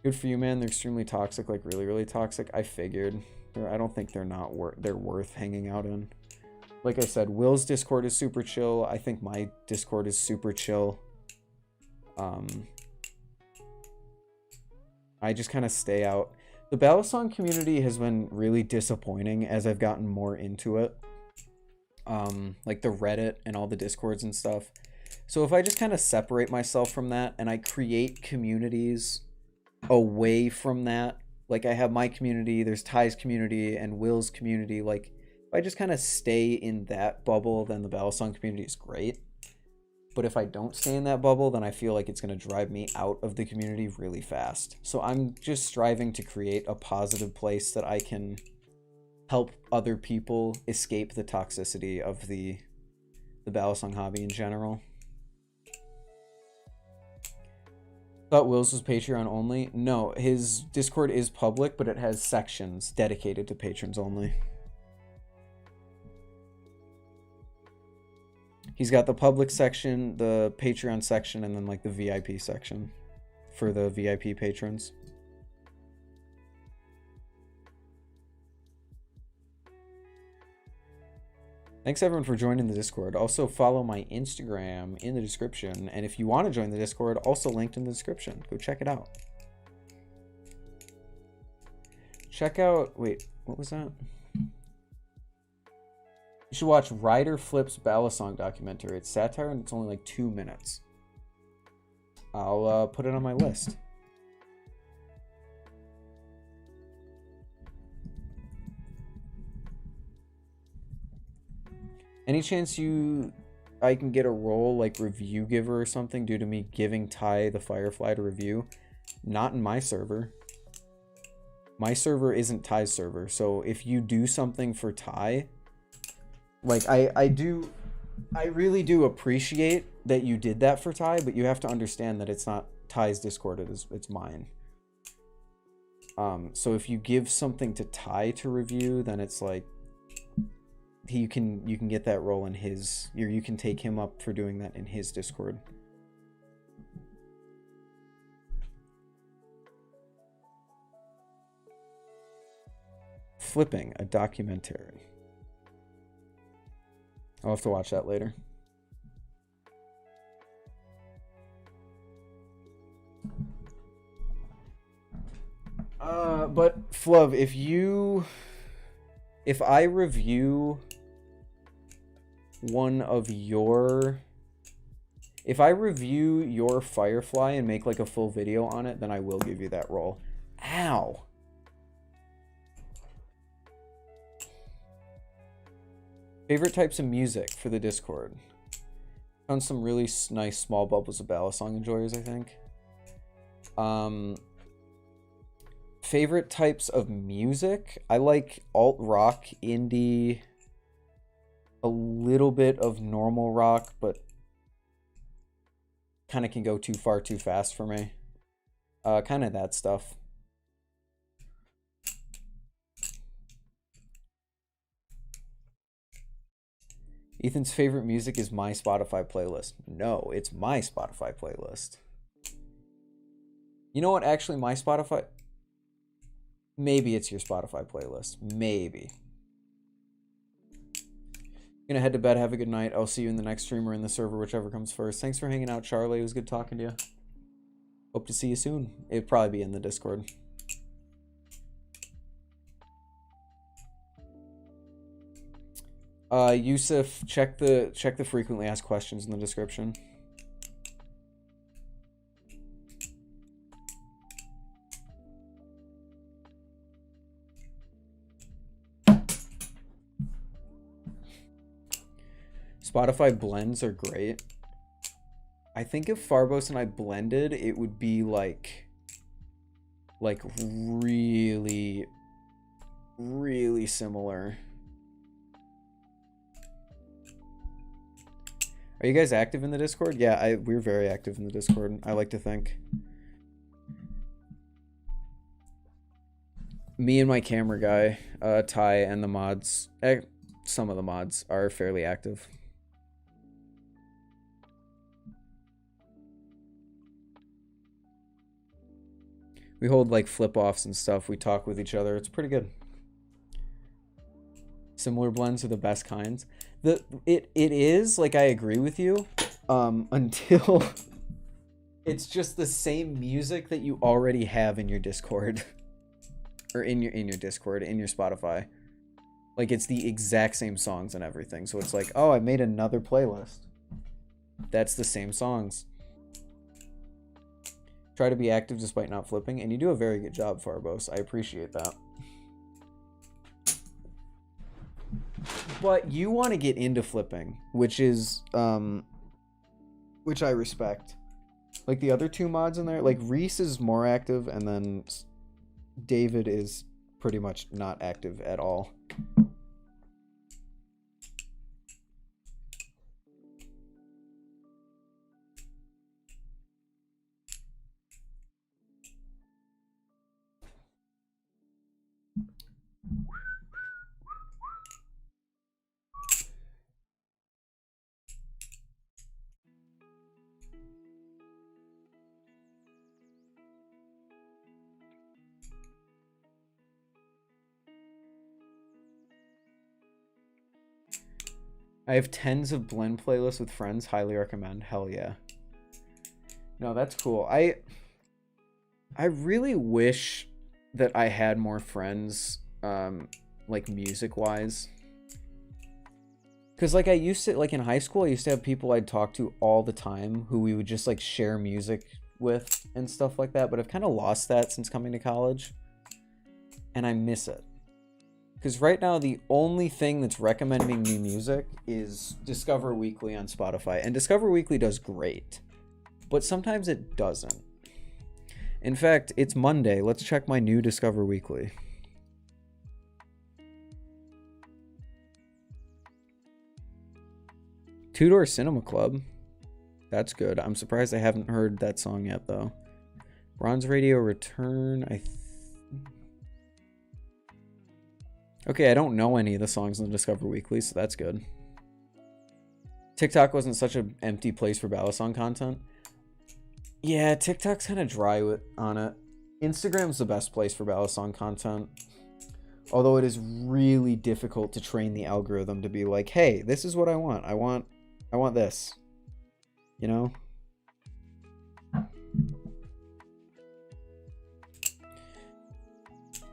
Good for you, man. They're extremely toxic, like really, really toxic. I figured. I don't think they're worth hanging out in. Like I said, Will's Discord is super chill. I think my Discord is super chill. I just kind of stay out. The Balisong community has been really disappointing as I've gotten more into it. Like the Reddit and all the Discords and stuff. So if I just kind of separate myself from that and I create communities away from that, like I have my community, there's Ty's community and Will's community, like if I just kind of stay in that bubble, then the Balisong community is great. But if I don't stay in that bubble, then I feel like it's going to drive me out of the community really fast. So I'm just striving to create a positive place that I can help other people escape the toxicity of the Balisong hobby in general. Thought Will's was Patreon only. No, his Discord is public, but it has sections dedicated to patrons only. He's got the public section, the Patreon section, and then like the VIP section for the VIP patrons. Thanks everyone for joining the Discord. Also follow my Instagram in the description. And if you want to join the Discord, also linked in the description. Go check it out. Check out, wait, what was that? You should watch Ryder Flip's Balisong documentary. It's satire and it's only like 2 minutes. I'll put it on my list. Any chance I can get a role like review giver or something due to me giving Ty the Firefly to review? Not in my server. My server isn't Ty's server. So if you do something for Ty, like I really do appreciate that you did that for Ty, but you have to understand that it's not Ty's Discord, it's mine. So if you give something to Ty to review, then it's like you can get that role in his, or you can take him up for doing that in his Discord. Flipping, a documentary. I'll have to watch that later. But Fluv, if I review if I review your Firefly and make like a full video on it, then I will give you that role. Ow. Favorite types of music for the Discord. Found some really nice small bubbles of Balisong enjoyers, I think. Favorite types of music? I like alt rock, indie, a little bit of normal rock, but kind of can go too far too fast for me. Kind of that stuff. Ethan's favorite music is my Spotify playlist. No, it's my Spotify playlist. You know what? Actually, my Spotify... Maybe it's your Spotify playlist. Maybe. Gonna head to bed. Have a good night. I'll see you in the next stream or in the server, whichever comes first. Thanks for hanging out, Charlie. It was good talking to you. Hope to see you soon. It'd probably be in the Discord. Yusuf, check the frequently asked questions in the description. Spotify blends are great. I think if Farbos and I blended, it would be like really, really similar. Are you guys active in the Discord? Yeah, we're very active in the Discord, I like to think. Me and my camera guy, Ty, and the mods, some of the mods are fairly active. We hold like flip-offs and stuff. We talk with each other. It's pretty good. Similar blends are the best kinds. It is, like, I agree with you, until it's just the same music that you already have in your Discord. Or in your Discord, in your Spotify. Like, it's the exact same songs and everything. So it's like, oh, I made another playlist. That's the same songs. Try to be active despite not flipping, and you do a very good job, Farbos. I appreciate that. But you want to get into flipping, which is, which I respect. Like the other two mods in there, like Reese is more active, and then David is pretty much not active at all. I have tens of blend playlists with friends. Highly recommend. Hell yeah. No, that's cool. I really wish that I had more friends, like music-wise. Because, like, I used to, like, in high school, I used to have people I'd talk to all the time who we would just, like, share music with and stuff like that. But I've kind of lost that since coming to college. And I miss it. Because right now, the only thing that's recommending me music is Discover Weekly on Spotify. And Discover Weekly does great. But sometimes it doesn't. In fact, it's Monday. Let's check my new Discover Weekly. Two Door Cinema Club. That's good. I'm surprised I haven't heard that song yet, though. Bronze Radio Return. Okay, I don't know any of the songs on Discover Weekly, so that's good. TikTok wasn't such an empty place for Balisong content. Yeah, TikTok's kind of dry on it. Instagram's the best place for Balisong content. Although it is really difficult to train the algorithm to be like, hey, this is what I want. I want this. You know?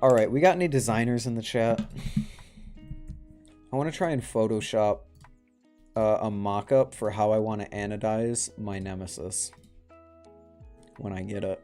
Alright, we got any designers in the chat? I want to try and Photoshop a mock-up for how I want to anodize my Nemesis when I get it.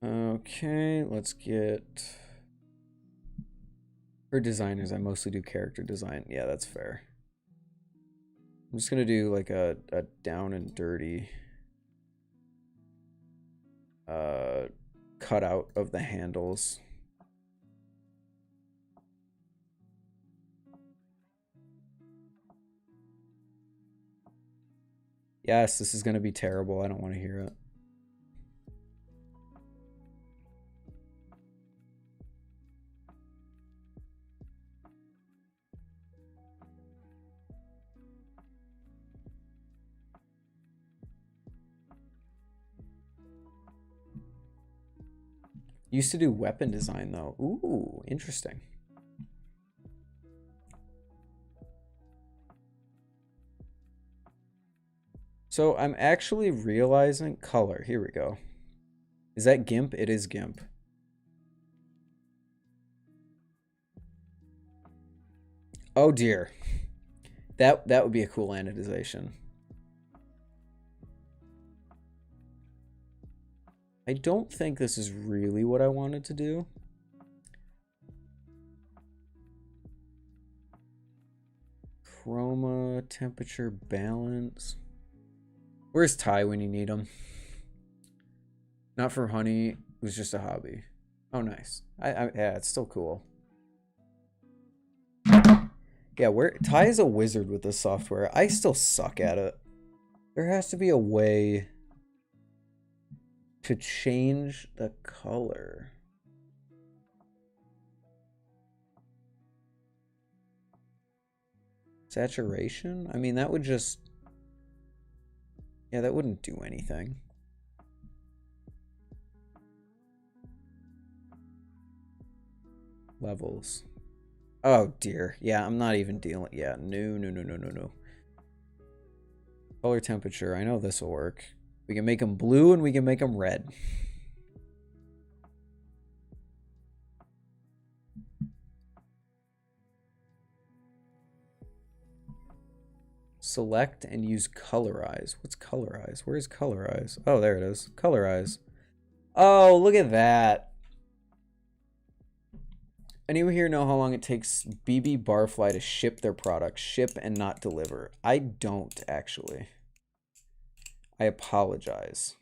Okay, let's get... For designers, I mostly do character design. Yeah, that's fair. I'm just gonna do like a down and dirty cutout of the handles. Yes, this is gonna be terrible. I don't want to hear it. Used to do weapon design though. Ooh, interesting. So I'm actually realizing color. Here we go. Is that GIMP? It is GIMP. Oh dear. That would be a cool anodization. I don't think this is really what I wanted to do. Chroma, temperature, balance. Where's Ty when you need him? Not for honey. It was just a hobby. Oh, nice. Yeah, it's still cool. Yeah, Ty is a wizard with this software. I still suck at it. There has to be a way to change the color. Saturation? I mean, that would just... Yeah, that wouldn't do anything. Levels. Oh, dear. Yeah, I'm not even dealing... Yeah, no. Color temperature. I know this will work. We can make them blue and we can make them red. Select and use colorize. What's colorize? Where's colorize? Oh, there it is. Colorize. Oh, look at that. Anyone here know how long it takes BB Barfly to ship their product? Ship and not deliver. I don't, actually. I apologize.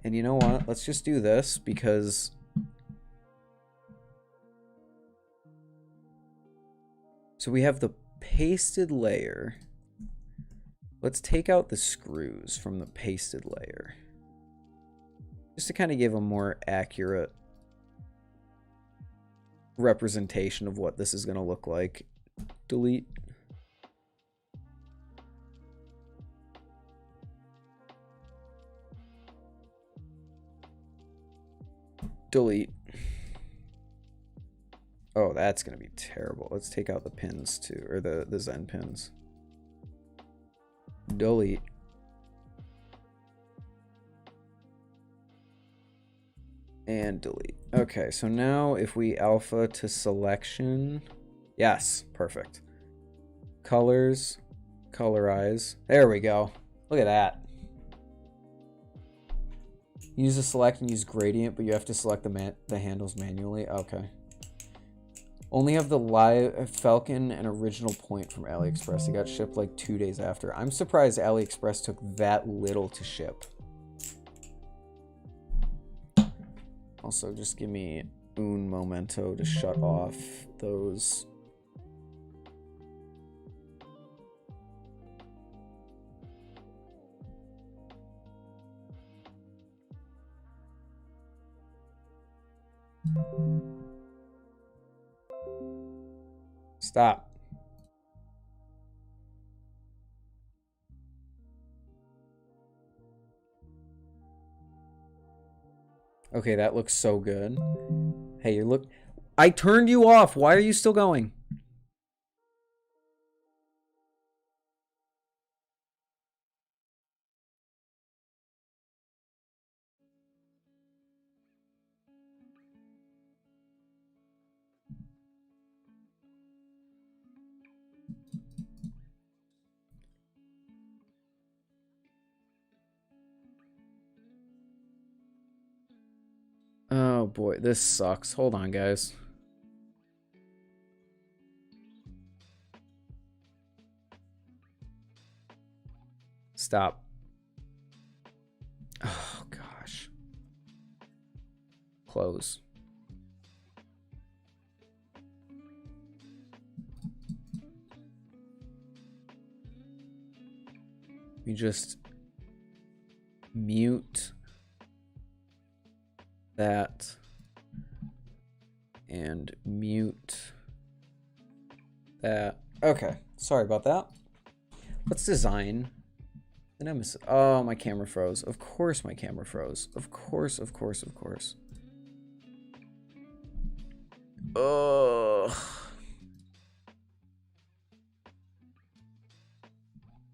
And you know what? Let's just do this because So we have the pasted layer. Let's take out the screws from the pasted layer. Just to kind of give a more accurate representation of what this is going to look like. Delete. Delete. Oh, that's going to be terrible. Let's take out the pins too, or the Zen pins. Delete. And delete. Okay, so now if we alpha to selection, yes, perfect. Colors, colorize. There we go. Look at that. Use a select and use gradient, but you have to select the handles manually. Okay. Only have the live Falcon and original point from AliExpress. It got shipped like 2 days after. I'm surprised AliExpress took that little to ship. Also, just give me un momento to shut off those. Stop. Okay, that looks so good. Hey, you look. I turned you off. Why are you still going? Oh boy, this sucks. Hold on, guys. Stop. Oh gosh. Close. We just mute that and mute that. Okay, sorry about that. Let's design the Nemesis. Oh, my camera froze. Of course my camera froze. Of course, of course, of course. Ugh.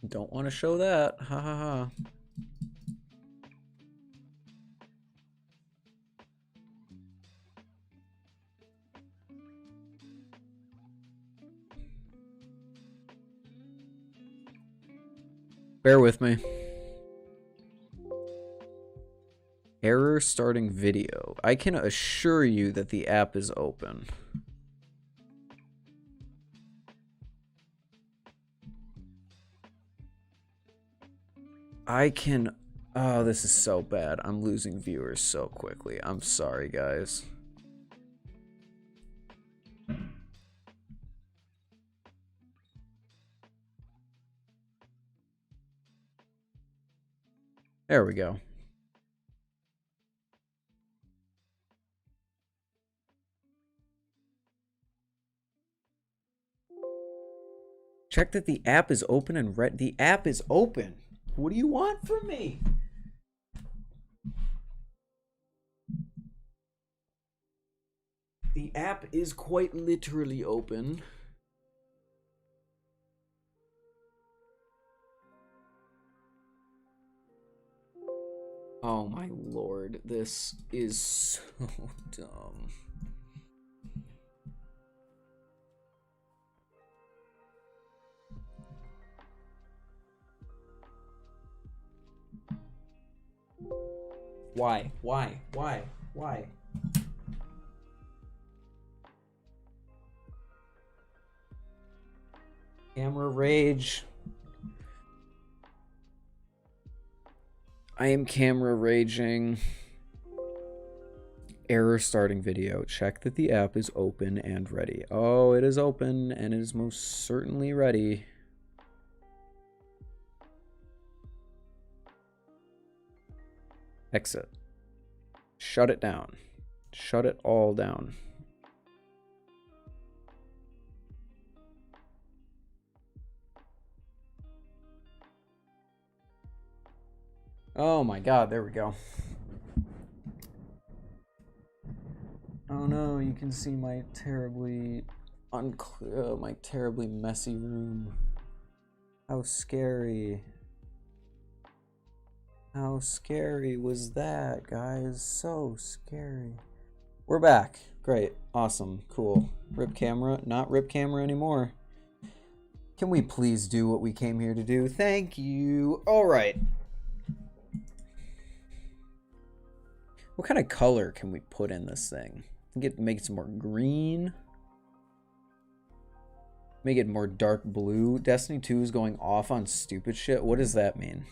Don't want to show that. Ha ha ha. Bear with me. Error starting video. I can assure you that the app is open. I can... Oh, this is so bad. I'm losing viewers so quickly. I'm sorry, guys. There we go. Check that the app is open and read. The app is open. What do you want from me? The app is quite literally open. Oh my lord, this is so dumb. Why? Why? Why? Why? Camera rage. I am camera raging. Error starting video. Check that the app is open and ready. Oh, it is open and it is most certainly ready. Exit. Shut it down. Shut it all down. Oh my god, there we go. Oh no, you can see my terribly unclear, my terribly messy room. How scary. How scary was that, guys? So scary. We're back. Great. Awesome. Cool. Rip camera. Not rip camera anymore. Can we please do what we came here to do? Thank you. All right. What kind of color can we put in this thing? Make it some more green. Make it more dark blue. Destiny 2 is going off on stupid shit. What does that mean?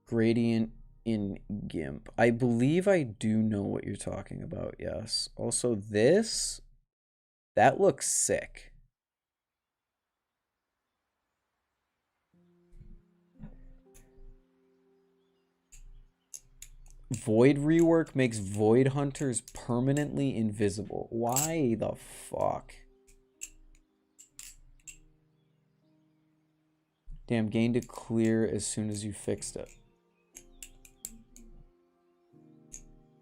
Gradient in GIMP. I believe I do know what you're talking about, yes. Also this, that looks sick. Void rework makes void hunters permanently invisible. Why the fuck? Damn, gained it clear as soon as you fixed it.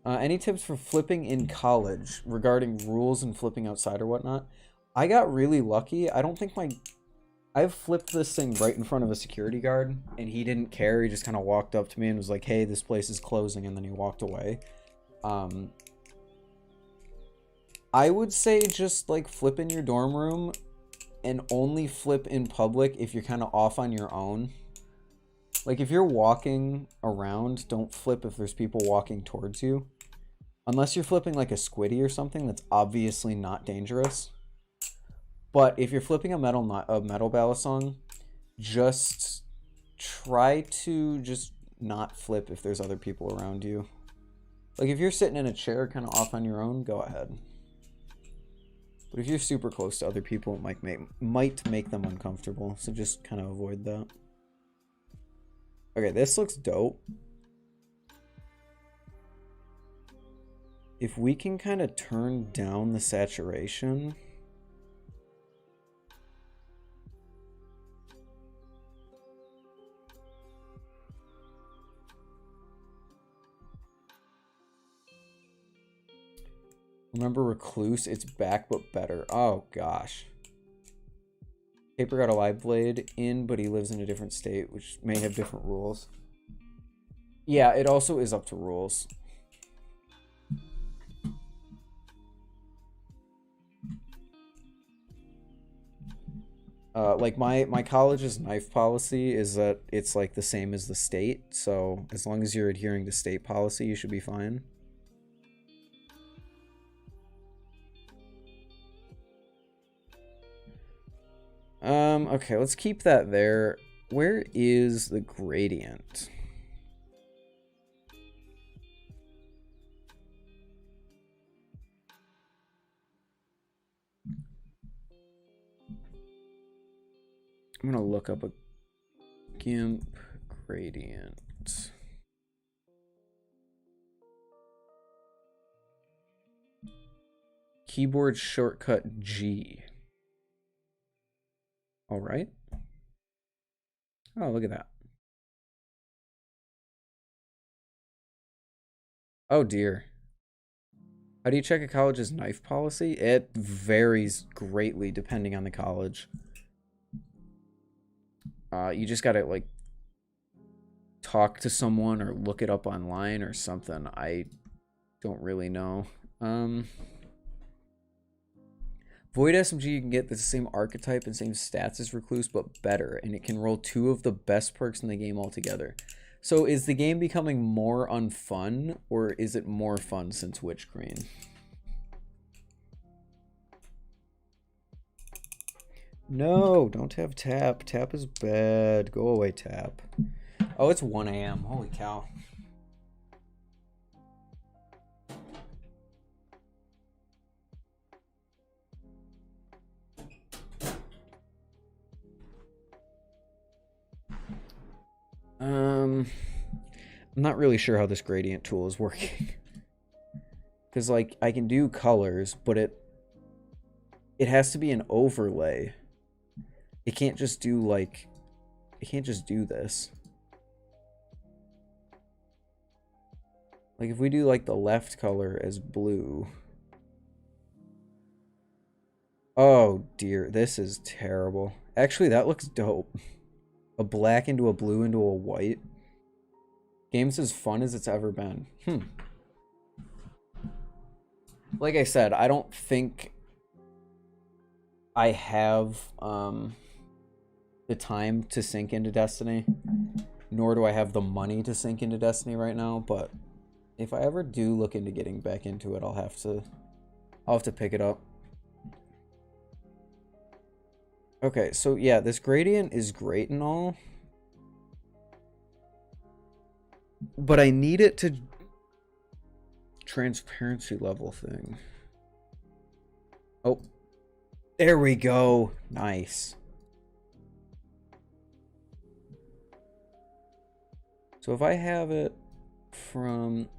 Any tips for flipping in college regarding rules and flipping outside or whatnot? I got really lucky. I don't think I've flipped this thing right in front of a security guard, and he didn't care. He just kind of walked up to me and was like, hey, this place is closing, and then he walked away. I would say just, like, flip in your dorm room and only flip in public if you're kind of off on your own. Like, if you're walking around, don't flip if there's people walking towards you. Unless you're flipping like a squiddy or something that's obviously not dangerous. But if you're flipping a metal balisong, just try to just not flip if there's other people around you. Like if you're sitting in a chair kind of off on your own, go ahead. But if you're super close to other people, it might make them uncomfortable. So just kind of avoid that. Okay, this looks dope. If we can kind of turn down the saturation. Remember Recluse? It's back, but better. Oh, gosh. Paper got a live blade in, but he lives in a different state, which may have different rules. Yeah, it also is up to rules. Like my college's knife policy is that it's like the same as the state. So as long as you're adhering to state policy, you should be fine. Okay, let's keep that there. Where is the gradient? I'm gonna look up a GIMP gradient. Keyboard shortcut G. All right. Oh, look at that. Oh dear. How do you check a college's knife policy? It varies greatly depending on the college. You just gotta like talk to someone or look it up online or something. I don't really know. Void SMG, you can get the same archetype and same stats as Recluse, but better, and it can roll 2 of the best perks in the game altogether. So is the game becoming more unfun, or is it more fun since Witch Queen? No, don't have tap. Tap is bad. Go away, tap. Oh, it's 1 a.m. Holy cow. I'm not really sure how this gradient tool is working. Because, like, I can do colors, but it has to be an overlay. It can't just do, like, it can't just do this. Like, if we do, like, the left color as blue. Oh, dear. This is terrible. Actually, that looks dope. A black into a blue into a white. Game's as fun as it's ever been. Like I said, I don't think I have the time to sink into Destiny, nor do I have the money to sink into Destiny right now, but if I ever do look into getting back into it, I'll have to pick it up. Okay, so yeah, this gradient is great and all, but I need it to transparency level thing. Oh, there we go. Nice. So if I have it from...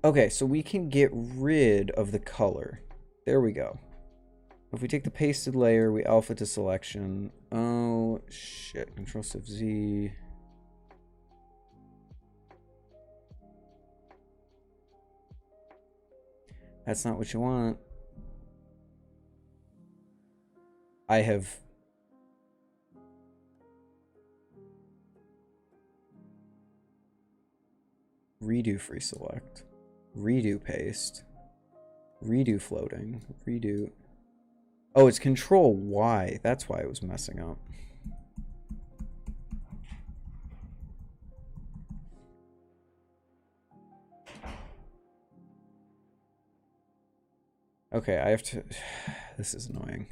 Okay, so we can get rid of the color. There we go. If we take the pasted layer, we alpha to selection. Oh, shit. Control-Shift-Z. That's not what you want. I have... Redo free select. Redo paste. Redo floating. Redo... Oh, it's Control Y. That's why it was messing up. Okay, I have to... This is annoying.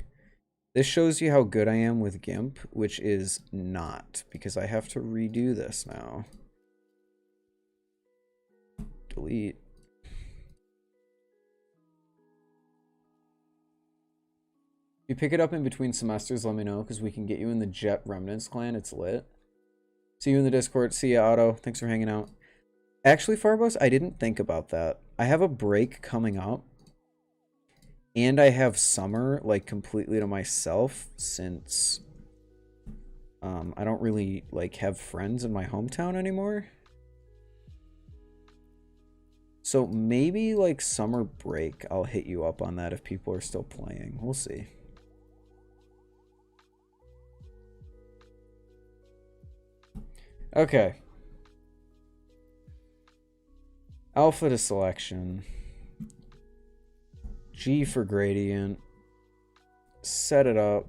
This shows you how good I am with GIMP, which is not, because I have to redo this now. Delete. If you pick it up in between semesters, let me know, because we can get you in the Jet Remnants clan. It's lit. See you in the Discord. See ya, Otto. Thanks for hanging out. Actually, Farbos, I didn't think about that. I have a break coming up. And I have summer, like, completely to myself, since I don't really, like, have friends in my hometown anymore. So maybe, like, summer break, I'll hit you up on that if people are still playing. We'll see. Okay. Alpha to selection. G for gradient. Set it up.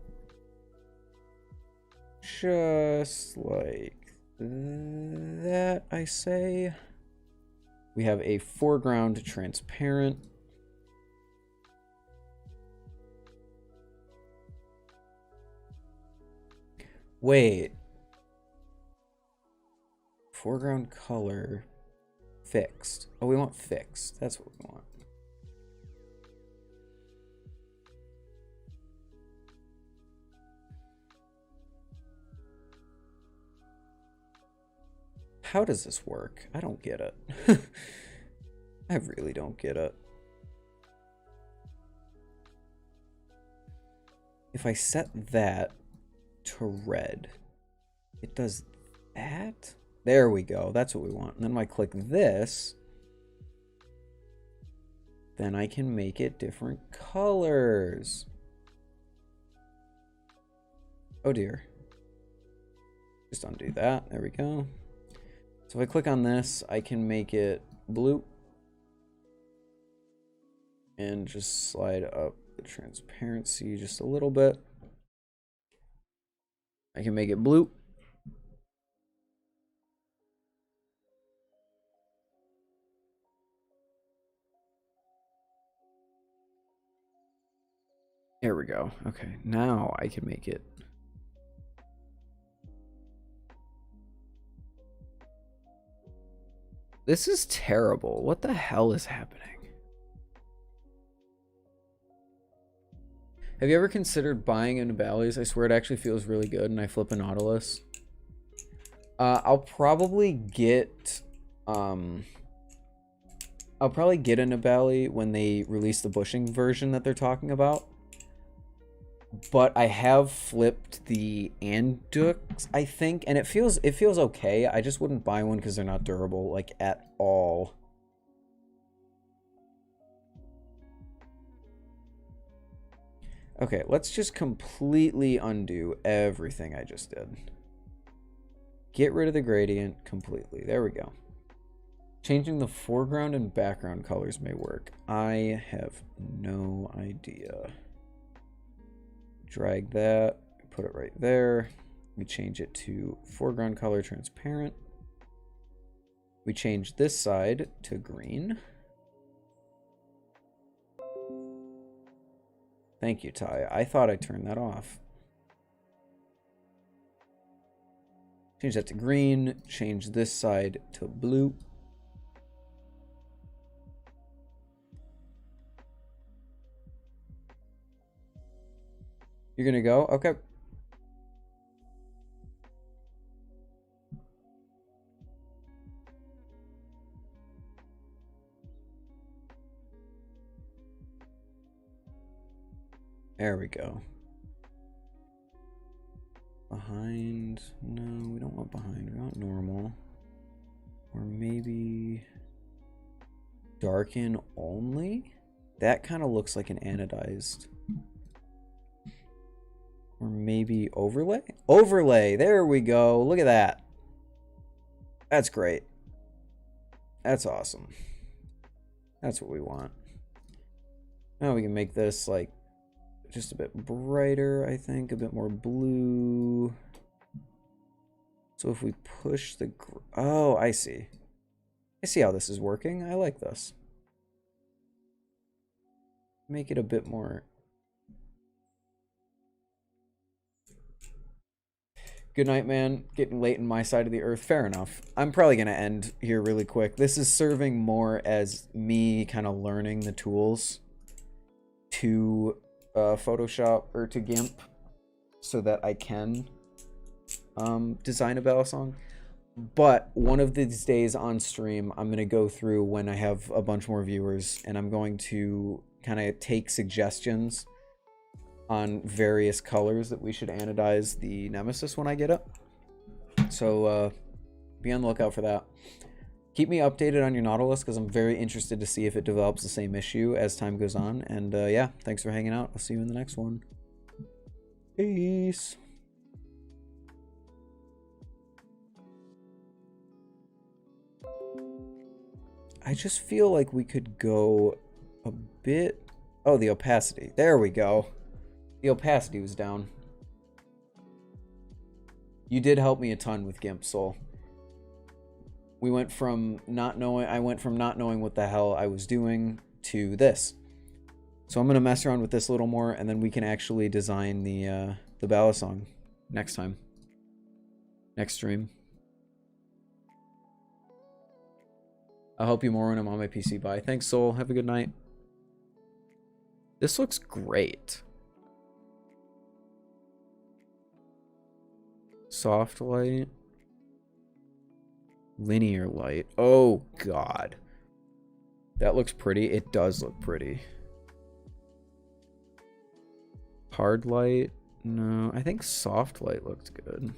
Just like that, I say. We have a foreground transparent. Wait. Foreground color fixed. Oh, we want fixed. That's what we want. How does this work? I don't get it. I really don't get it. If I set that to red, it does that? There we go. That's what we want. And then when I click this, then I can make it different colors. Oh dear. Just undo that. There we go. So if I click on this, I can make it blue. And just slide up the transparency just a little bit. I can make it blue. There we go. Okay, now I can make it. This is terrible. What the hell is happening? Have you ever considered buying into Bally's? I swear it actually feels really good, and I flip a Nautilus. I'll probably get into Bally when they release the bushing version that they're talking about. But I have flipped the Andux, I think, and it feels okay. I just wouldn't buy one because they're not durable, like, at all. Okay, let's just completely undo everything I just did. Get rid of the gradient completely. There we go. Changing the foreground and background colors may work. I have no idea. Drag that, put it right there. We change it to foreground color transparent. We change this side to green. Thank you, Ty. I thought I turned that off. Change that to green. Change this side to blue. You're gonna go? Okay. There we go. Behind. No, we don't want behind. We want normal. Or maybe darken only? That kind of looks like an anodized. Or maybe overlay? Overlay! There we go. Look at that. That's great. That's awesome. That's what we want. Now we can make this like just a bit brighter, I think. A bit more blue. So if we push the... Oh, I see. I see how this is working. I like this. Make it a bit more... Good night, man. Getting late in my side of the earth. Fair enough. I'm probably going to end here really quick. This is serving more as me kind of learning the tools to Photoshop or to GIMP so that I can design a Balisong. But one of these days on stream, I'm going to go through when I have a bunch more viewers, and I'm going to kind of take suggestions on various colors that we should anodize the Nemesis when I get it. So be on the lookout for that. Keep me updated on your Nautilus because I'm very interested to see if it develops the same issue as time goes on. And yeah, thanks for hanging out. I'll see you in the next one. Peace. I just feel like we could go a bit... Oh, the opacity. There we go. The opacity was down. You did help me a ton with GIMP, Soul. We went from not knowing... I went from not knowing what the hell I was doing to this. So I'm going to mess around with this a little more, and then we can actually design the Balisong next time. Next stream. I'll help you more when I'm on my PC. Bye. Thanks, Soul. Have a good night. This looks great. Soft light. Linear light. Oh, God. That looks pretty. It does look pretty. Hard light. No, I think soft light looks good.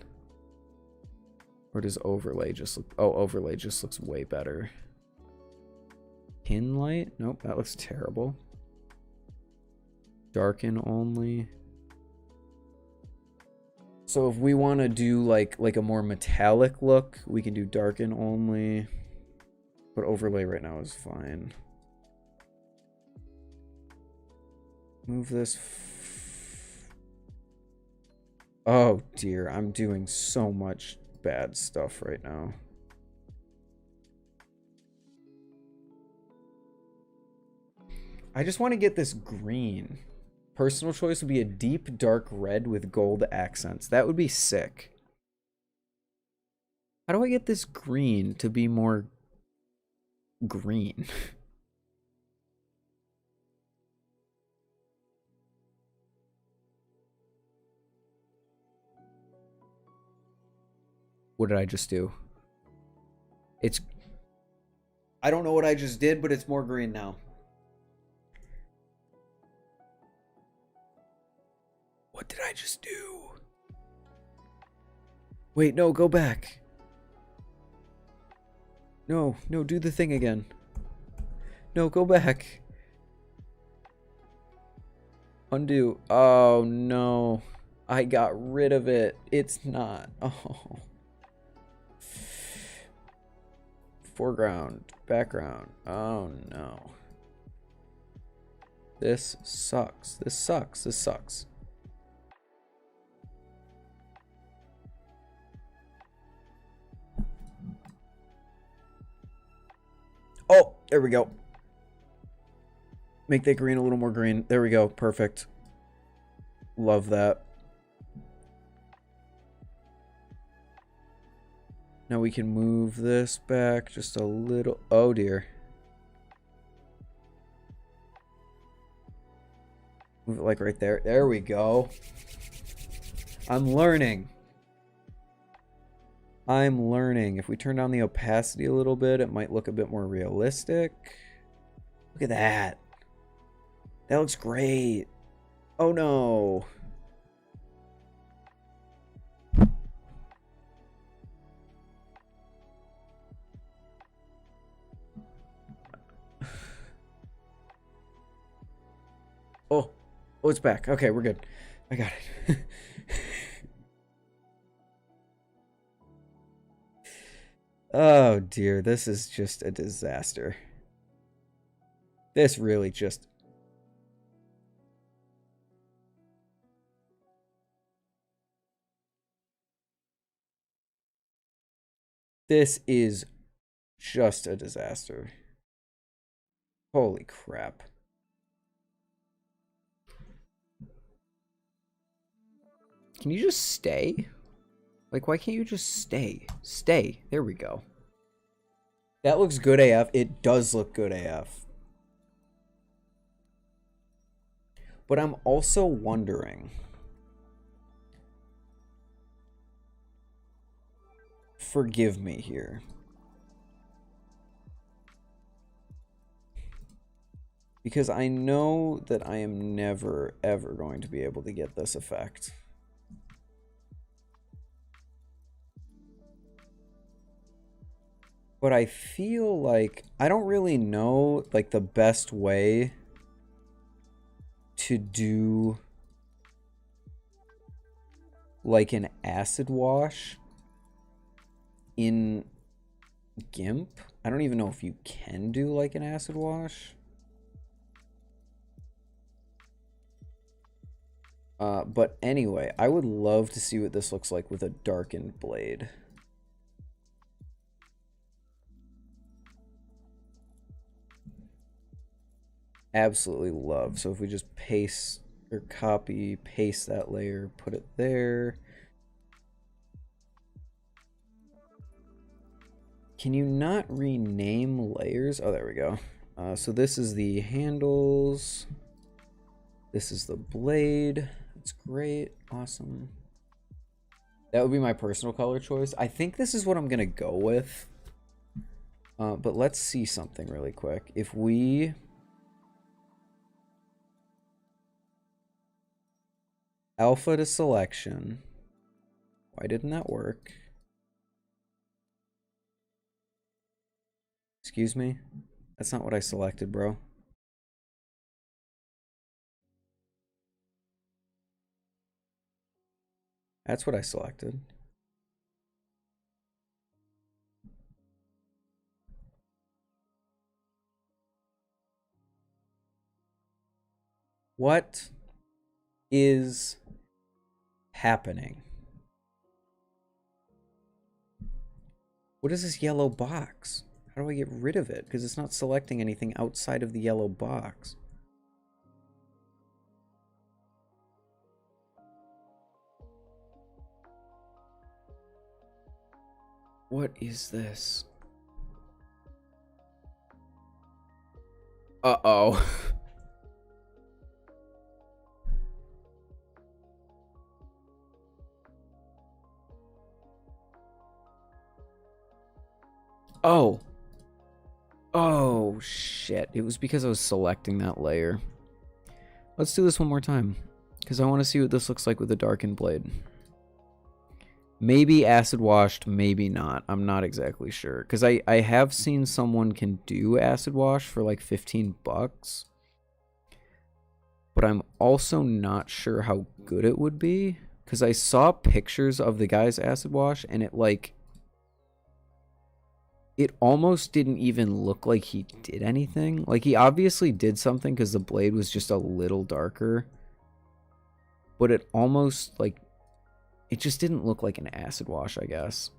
Or does overlay just look... Oh, overlay just looks way better. Pin light? Nope, that looks terrible. Darken only. So if we want to do like a more metallic look, we can do darken only. But overlay right now is fine. Move this. Oh dear, I'm doing so much bad stuff right now. I just want to get this green. Personal choice would be a deep dark red with gold accents. That would be sick. How do I get this green to be more green? What did I just do? I don't know what I just did, but it's more green now. What did I just do? Wait, no, go back. No, do the thing again. No, go back. Undo. Oh, no. I got rid of it. It's not. Oh. Foreground. Background. Oh, no. This sucks. This sucks. This sucks. Oh, there we go. Make that green a little more green. There we go. Perfect. Love that. Now we can move this back just a little. Oh, dear. Move it like right there. There we go. I'm learning. I'm learning. If we turn down the opacity a little bit, it might look a bit more realistic. Look at that. That looks great. Oh no. Oh, it's back. Okay, we're good. I got it. Oh dear, this is just a disaster. This really just... This is just a disaster. Holy crap. Can you just stay? Like, why can't you just stay? Stay. There we go. That looks good AF. It does look good AF. But I'm also wondering... Forgive me here. Because I know that I am never, ever going to be able to get this effect. But I feel like I don't really know like the best way to do like an acid wash in GIMP. I don't even know if you can do like an acid wash. But anyway, I would love to see what this looks like with a darkened blade. Absolutely love. So if we just paste or copy, paste that layer, put it there. Can you not rename layers? Oh, there we go. So this is the handles. This is the blade. That's great. Awesome. That would be my personal color choice. I think this is what I'm going to go with. But let's see something really quick. If we... Alpha to selection. Why didn't that work? Excuse me? That's not what I selected, bro. That's what I selected. What is happening? What is this yellow box? How do I get rid of it? Because it's not selecting anything outside of the yellow box. What is this? Uh-oh. Oh. Oh, shit. It was because I was selecting that layer. Let's do this one more time, because I want to see what this looks like with a darkened blade. Maybe acid washed, maybe not. I'm not exactly sure. Because I have seen someone can do acid wash for like 15 bucks. But I'm also not sure how good it would be. Because I saw pictures of the guy's acid wash and it like... It almost didn't even look like he did anything. Like he obviously did something because the blade was just a little darker. But it almost like... It just didn't look like an acid wash, I guess.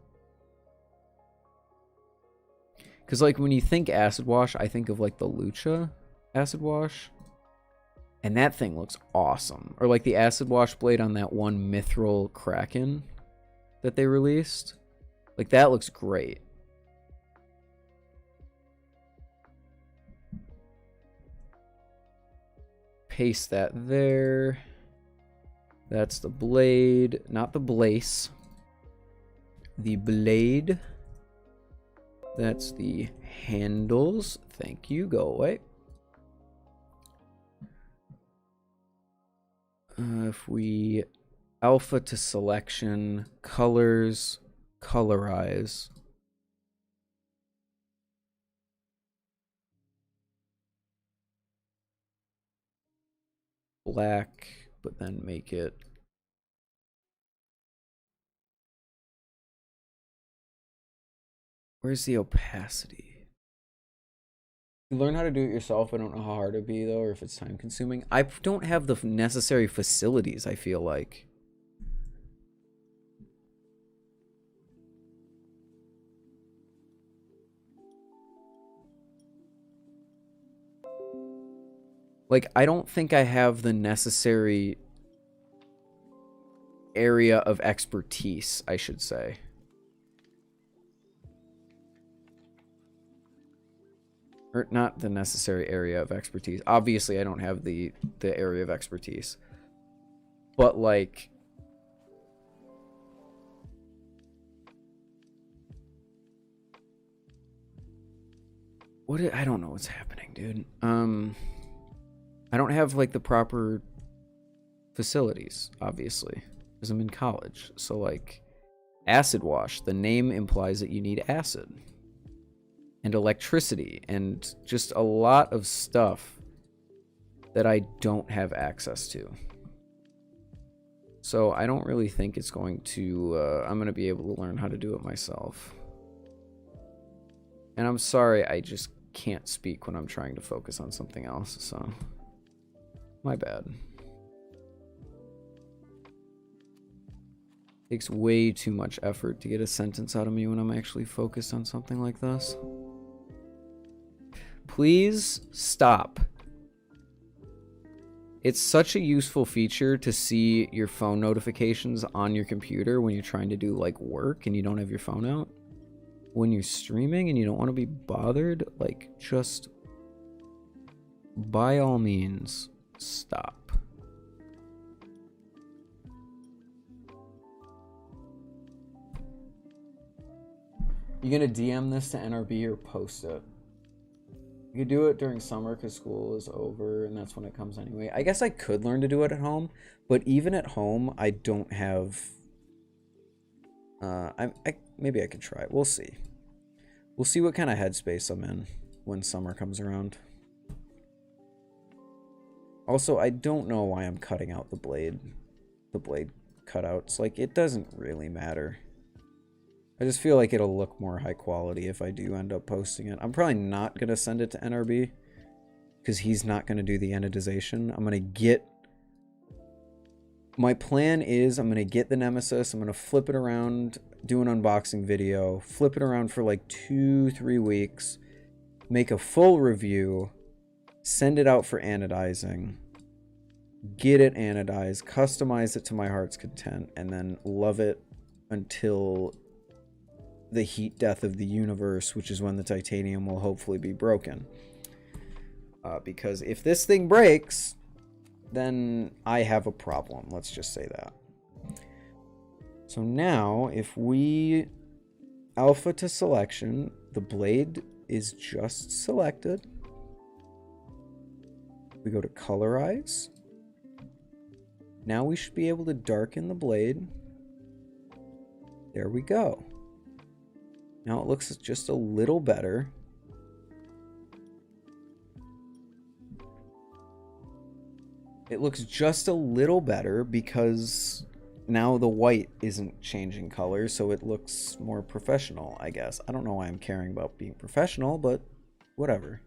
Because, like, when you think acid wash, I think of, like, the Lucha acid wash. And that thing looks awesome. Or, like, the acid wash blade on that one Mithril Kraken that they released. Like, that looks great. Paste that there. That's the blade, not the blaze. The blade. That's the handles. Thank you, go away. If we alpha to selection, colors, colorize. Black. But then make it where's the opacity? You learn how to do it yourself. I don't know how hard it'd be though, or if it's time consuming. I don't have the necessary facilities, I feel like. Like, I don't think I have the necessary area of expertise, I should say. Or not the necessary area of expertise. Obviously, I don't have the area of expertise. But, like... I don't know what's happening, dude. I don't have, like, the proper facilities, obviously, because I'm in college. So, like, acid wash, the name implies that you need acid and electricity and just a lot of stuff that I don't have access to. So I don't really think it's going to, I'm going to be able to learn how to do it myself. And I'm sorry, I just can't speak when I'm trying to focus on something else, so... My bad. Takes way too much effort to get a sentence out of me when I'm actually focused on something like this. Please stop. It's such a useful feature to see your phone notifications on your computer when you're trying to do like work and you don't have your phone out. When you're streaming and you don't want to be bothered, like just by all means, stop. You gonna DM this to NRB or post it? You could do it during summer because school is over and that's when it comes anyway. I guess I could learn to do it at home, but even at home, I don't have... maybe I could try it. We'll see. We'll see what kind of headspace I'm in when summer comes around. Also, I don't know why I'm cutting out the blade cutouts. Like, it doesn't really matter. I just feel like it'll look more high quality if I do end up posting it. I'm probably not going to send it to NRB because he's not going to do the anodization. I'm going to get... My plan is I'm going to get the Nemesis. I'm going to flip it around, do an unboxing video, flip it around for like 2-3 weeks, make a full review, send it out for anodizing, get it anodized, customize it to my heart's content, and then love it until the heat death of the universe, which is when the titanium will hopefully be broken. Because if this thing breaks, then I have a problem. Let's just say that. So now, if we alpha to selection, the blade is just selected. We go to colorize. Now we should be able to darken the blade. There we go. Now it looks just a little better. It looks just a little better because now the white isn't changing color, so it looks more professional, I guess. I don't know why I'm caring about being professional, but whatever.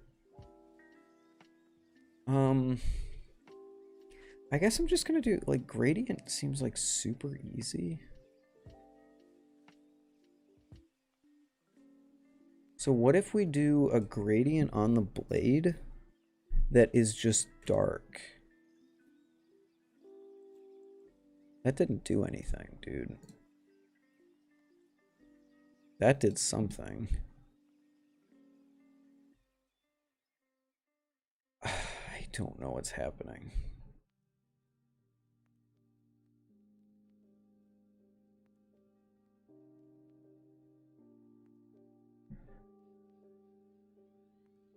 I guess I'm just gonna do, like, gradient seems like super easy. So what if we do a gradient on the blade that is just dark? That didn't do anything, dude. That did something. I don't know what's happening.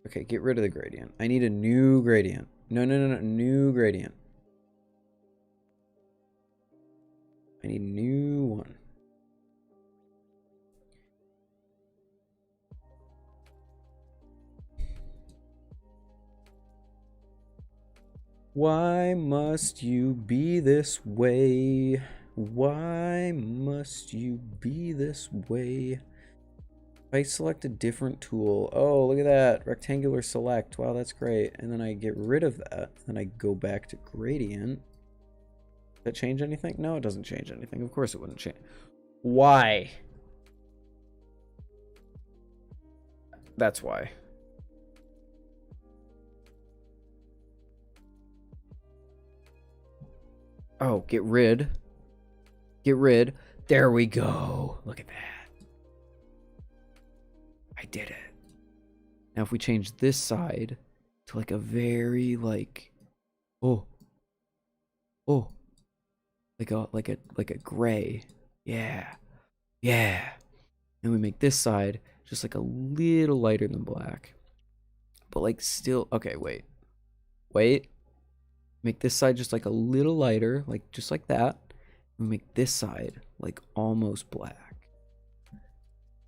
Okay, get rid of the gradient. I need a new gradient. No, new gradient. I need a new one. Why must you be this way? Why must you be this way? If I select a different tool, oh, look at that, rectangular select, wow, that's great. And then I get rid of that, then I go back to gradient. Does that change anything? No, it doesn't change anything. Of course it wouldn't change. Why? That's why. Oh, get rid. Get rid. There we go. Look at that. I did it. Now if we change this side to like a very like like a gray. Yeah. Yeah. And we make this side just like a little lighter than black. But like still okay, wait. Wait. Make this side just like a little lighter, like just like that. And make this side like almost black.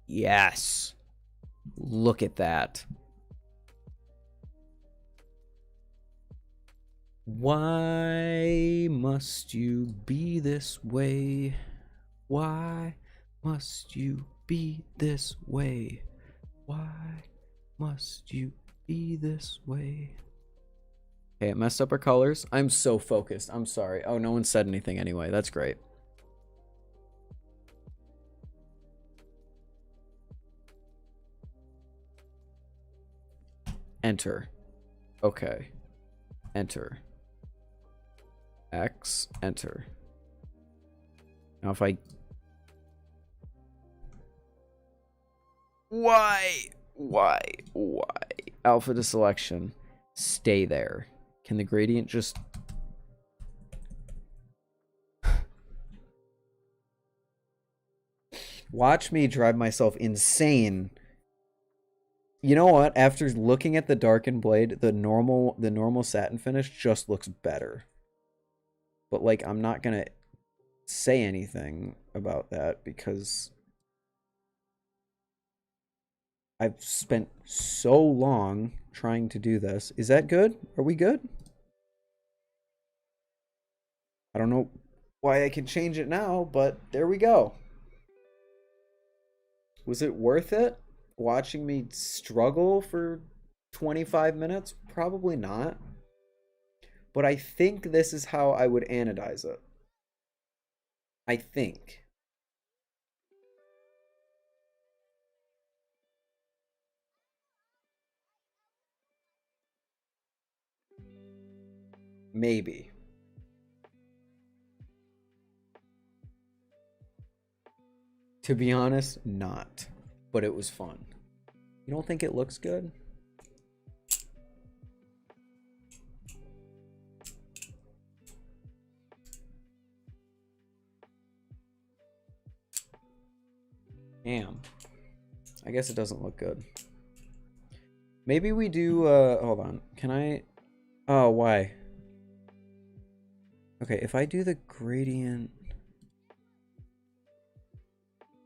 Yes. Look at that. Why must you be this way? Why must you be this way? Why must you be this way? Okay, it messed up our colors. I'm so focused. I'm sorry. Oh, no one said anything anyway. That's great. Enter. Okay. Enter. X. Enter. Now if I... Why? Alpha to selection. Stay there. Can the gradient just... Watch me drive myself insane. You know what? After looking at the darkened blade, the normal satin finish just looks better. But like, I'm not gonna say anything about that because I've spent so long trying to do this. Is that good? Are we good? I don't know why I can change it now, but there we go. Was it worth it? Watching me struggle for 25 minutes? Probably not. But I think this is how I would anodize it. I think. Maybe. To be honest, not. But it was fun. You don't think it looks good? Damn. I guess it doesn't look good. Maybe we do, hold on. Can I? Oh, why? Okay, if I do the gradient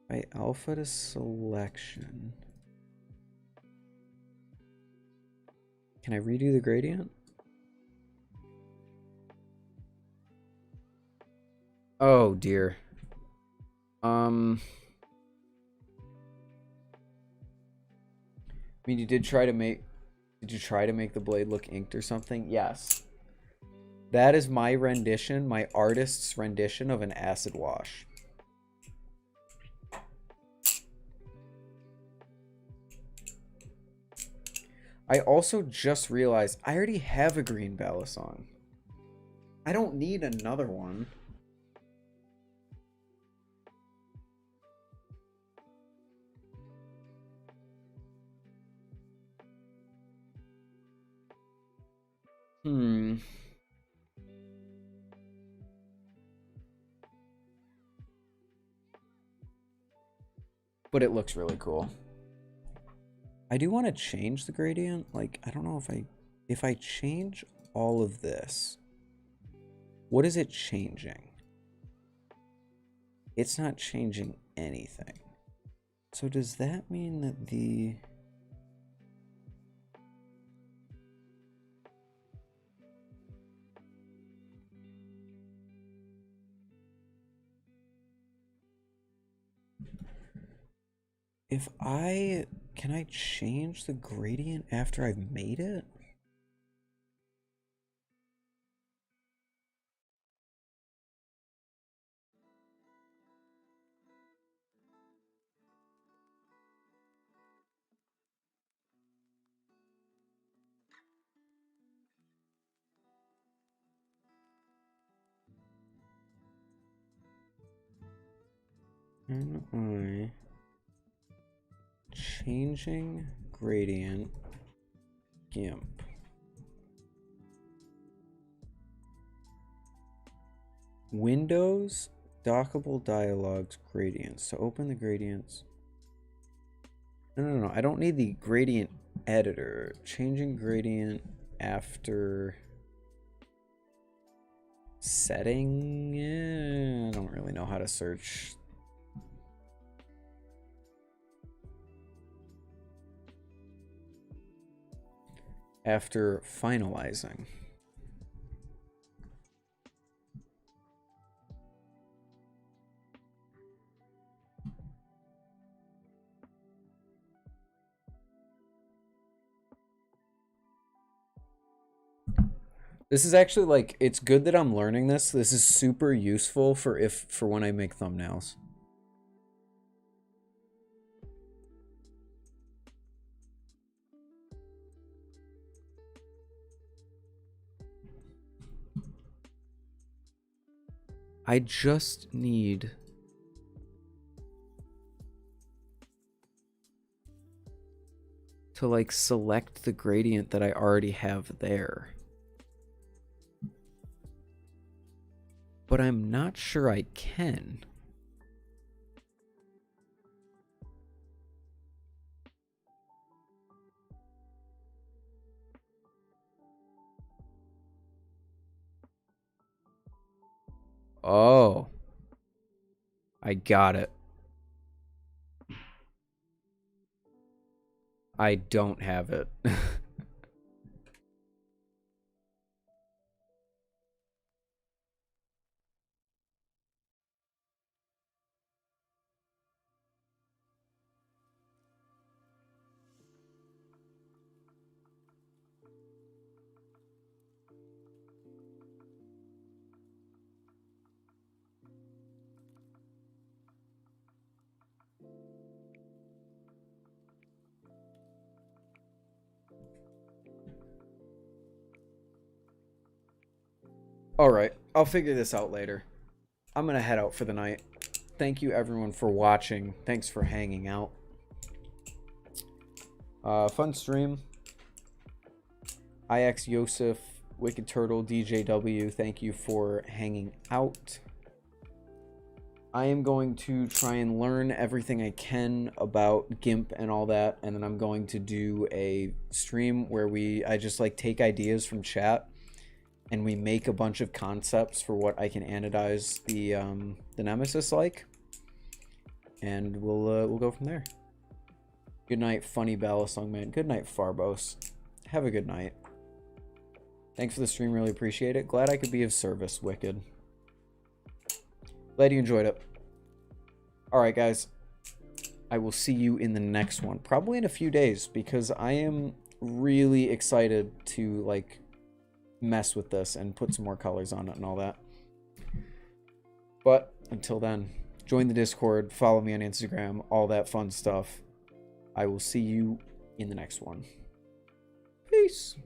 by alpha to selection, can I redo the gradient? Oh dear. I mean, you did try to make, did you try to make the blade look inked or something? Yes. That is my rendition, my artist's rendition of an acid wash. I also just realized I already have a green balisong. I don't need another one. But it looks really cool. I do want to change the gradient. Like, I don't know if I change all of this, what is it changing? It's not changing anything. So does that mean that the... If I... Can I change the gradient after I've made it? Am I changing gradient GIMP? Windows, dockable dialogues, gradients. To open the gradients. No. I don't need the gradient editor. Changing gradient after setting. I don't really know how to search. After finalizing. This is actually like, it's good that I'm learning this. This is super useful for when I make thumbnails. I just need to like select the gradient that I already have there. But I'm not sure I can. Oh. I got it. I don't have it. All right, I'll figure this out later. I'm gonna head out for the night. thank you everyone for watching. Thanks for hanging out. Fun stream. IX Yosef, Wicked Turtle, DJW, thank you for hanging out. I am going to try and learn everything I can about GIMP and all that, and then I'm going to do a stream where I just like take ideas from chat and we make a bunch of concepts for what I can anodize the Nemesis like, and we'll go from there. Good night, funny Balisong man. Good night, Farbos. Have a good night. Thanks for the stream, really appreciate it. Glad I could be of service, Wicked. Glad you enjoyed it. Alright, guys. I will see you in the next one. Probably in a few days, because I am really excited to, like, mess with this and put some more colors on it and all that. But, until then, join the Discord, follow me on Instagram, all that fun stuff. I will see you in the next one. Peace.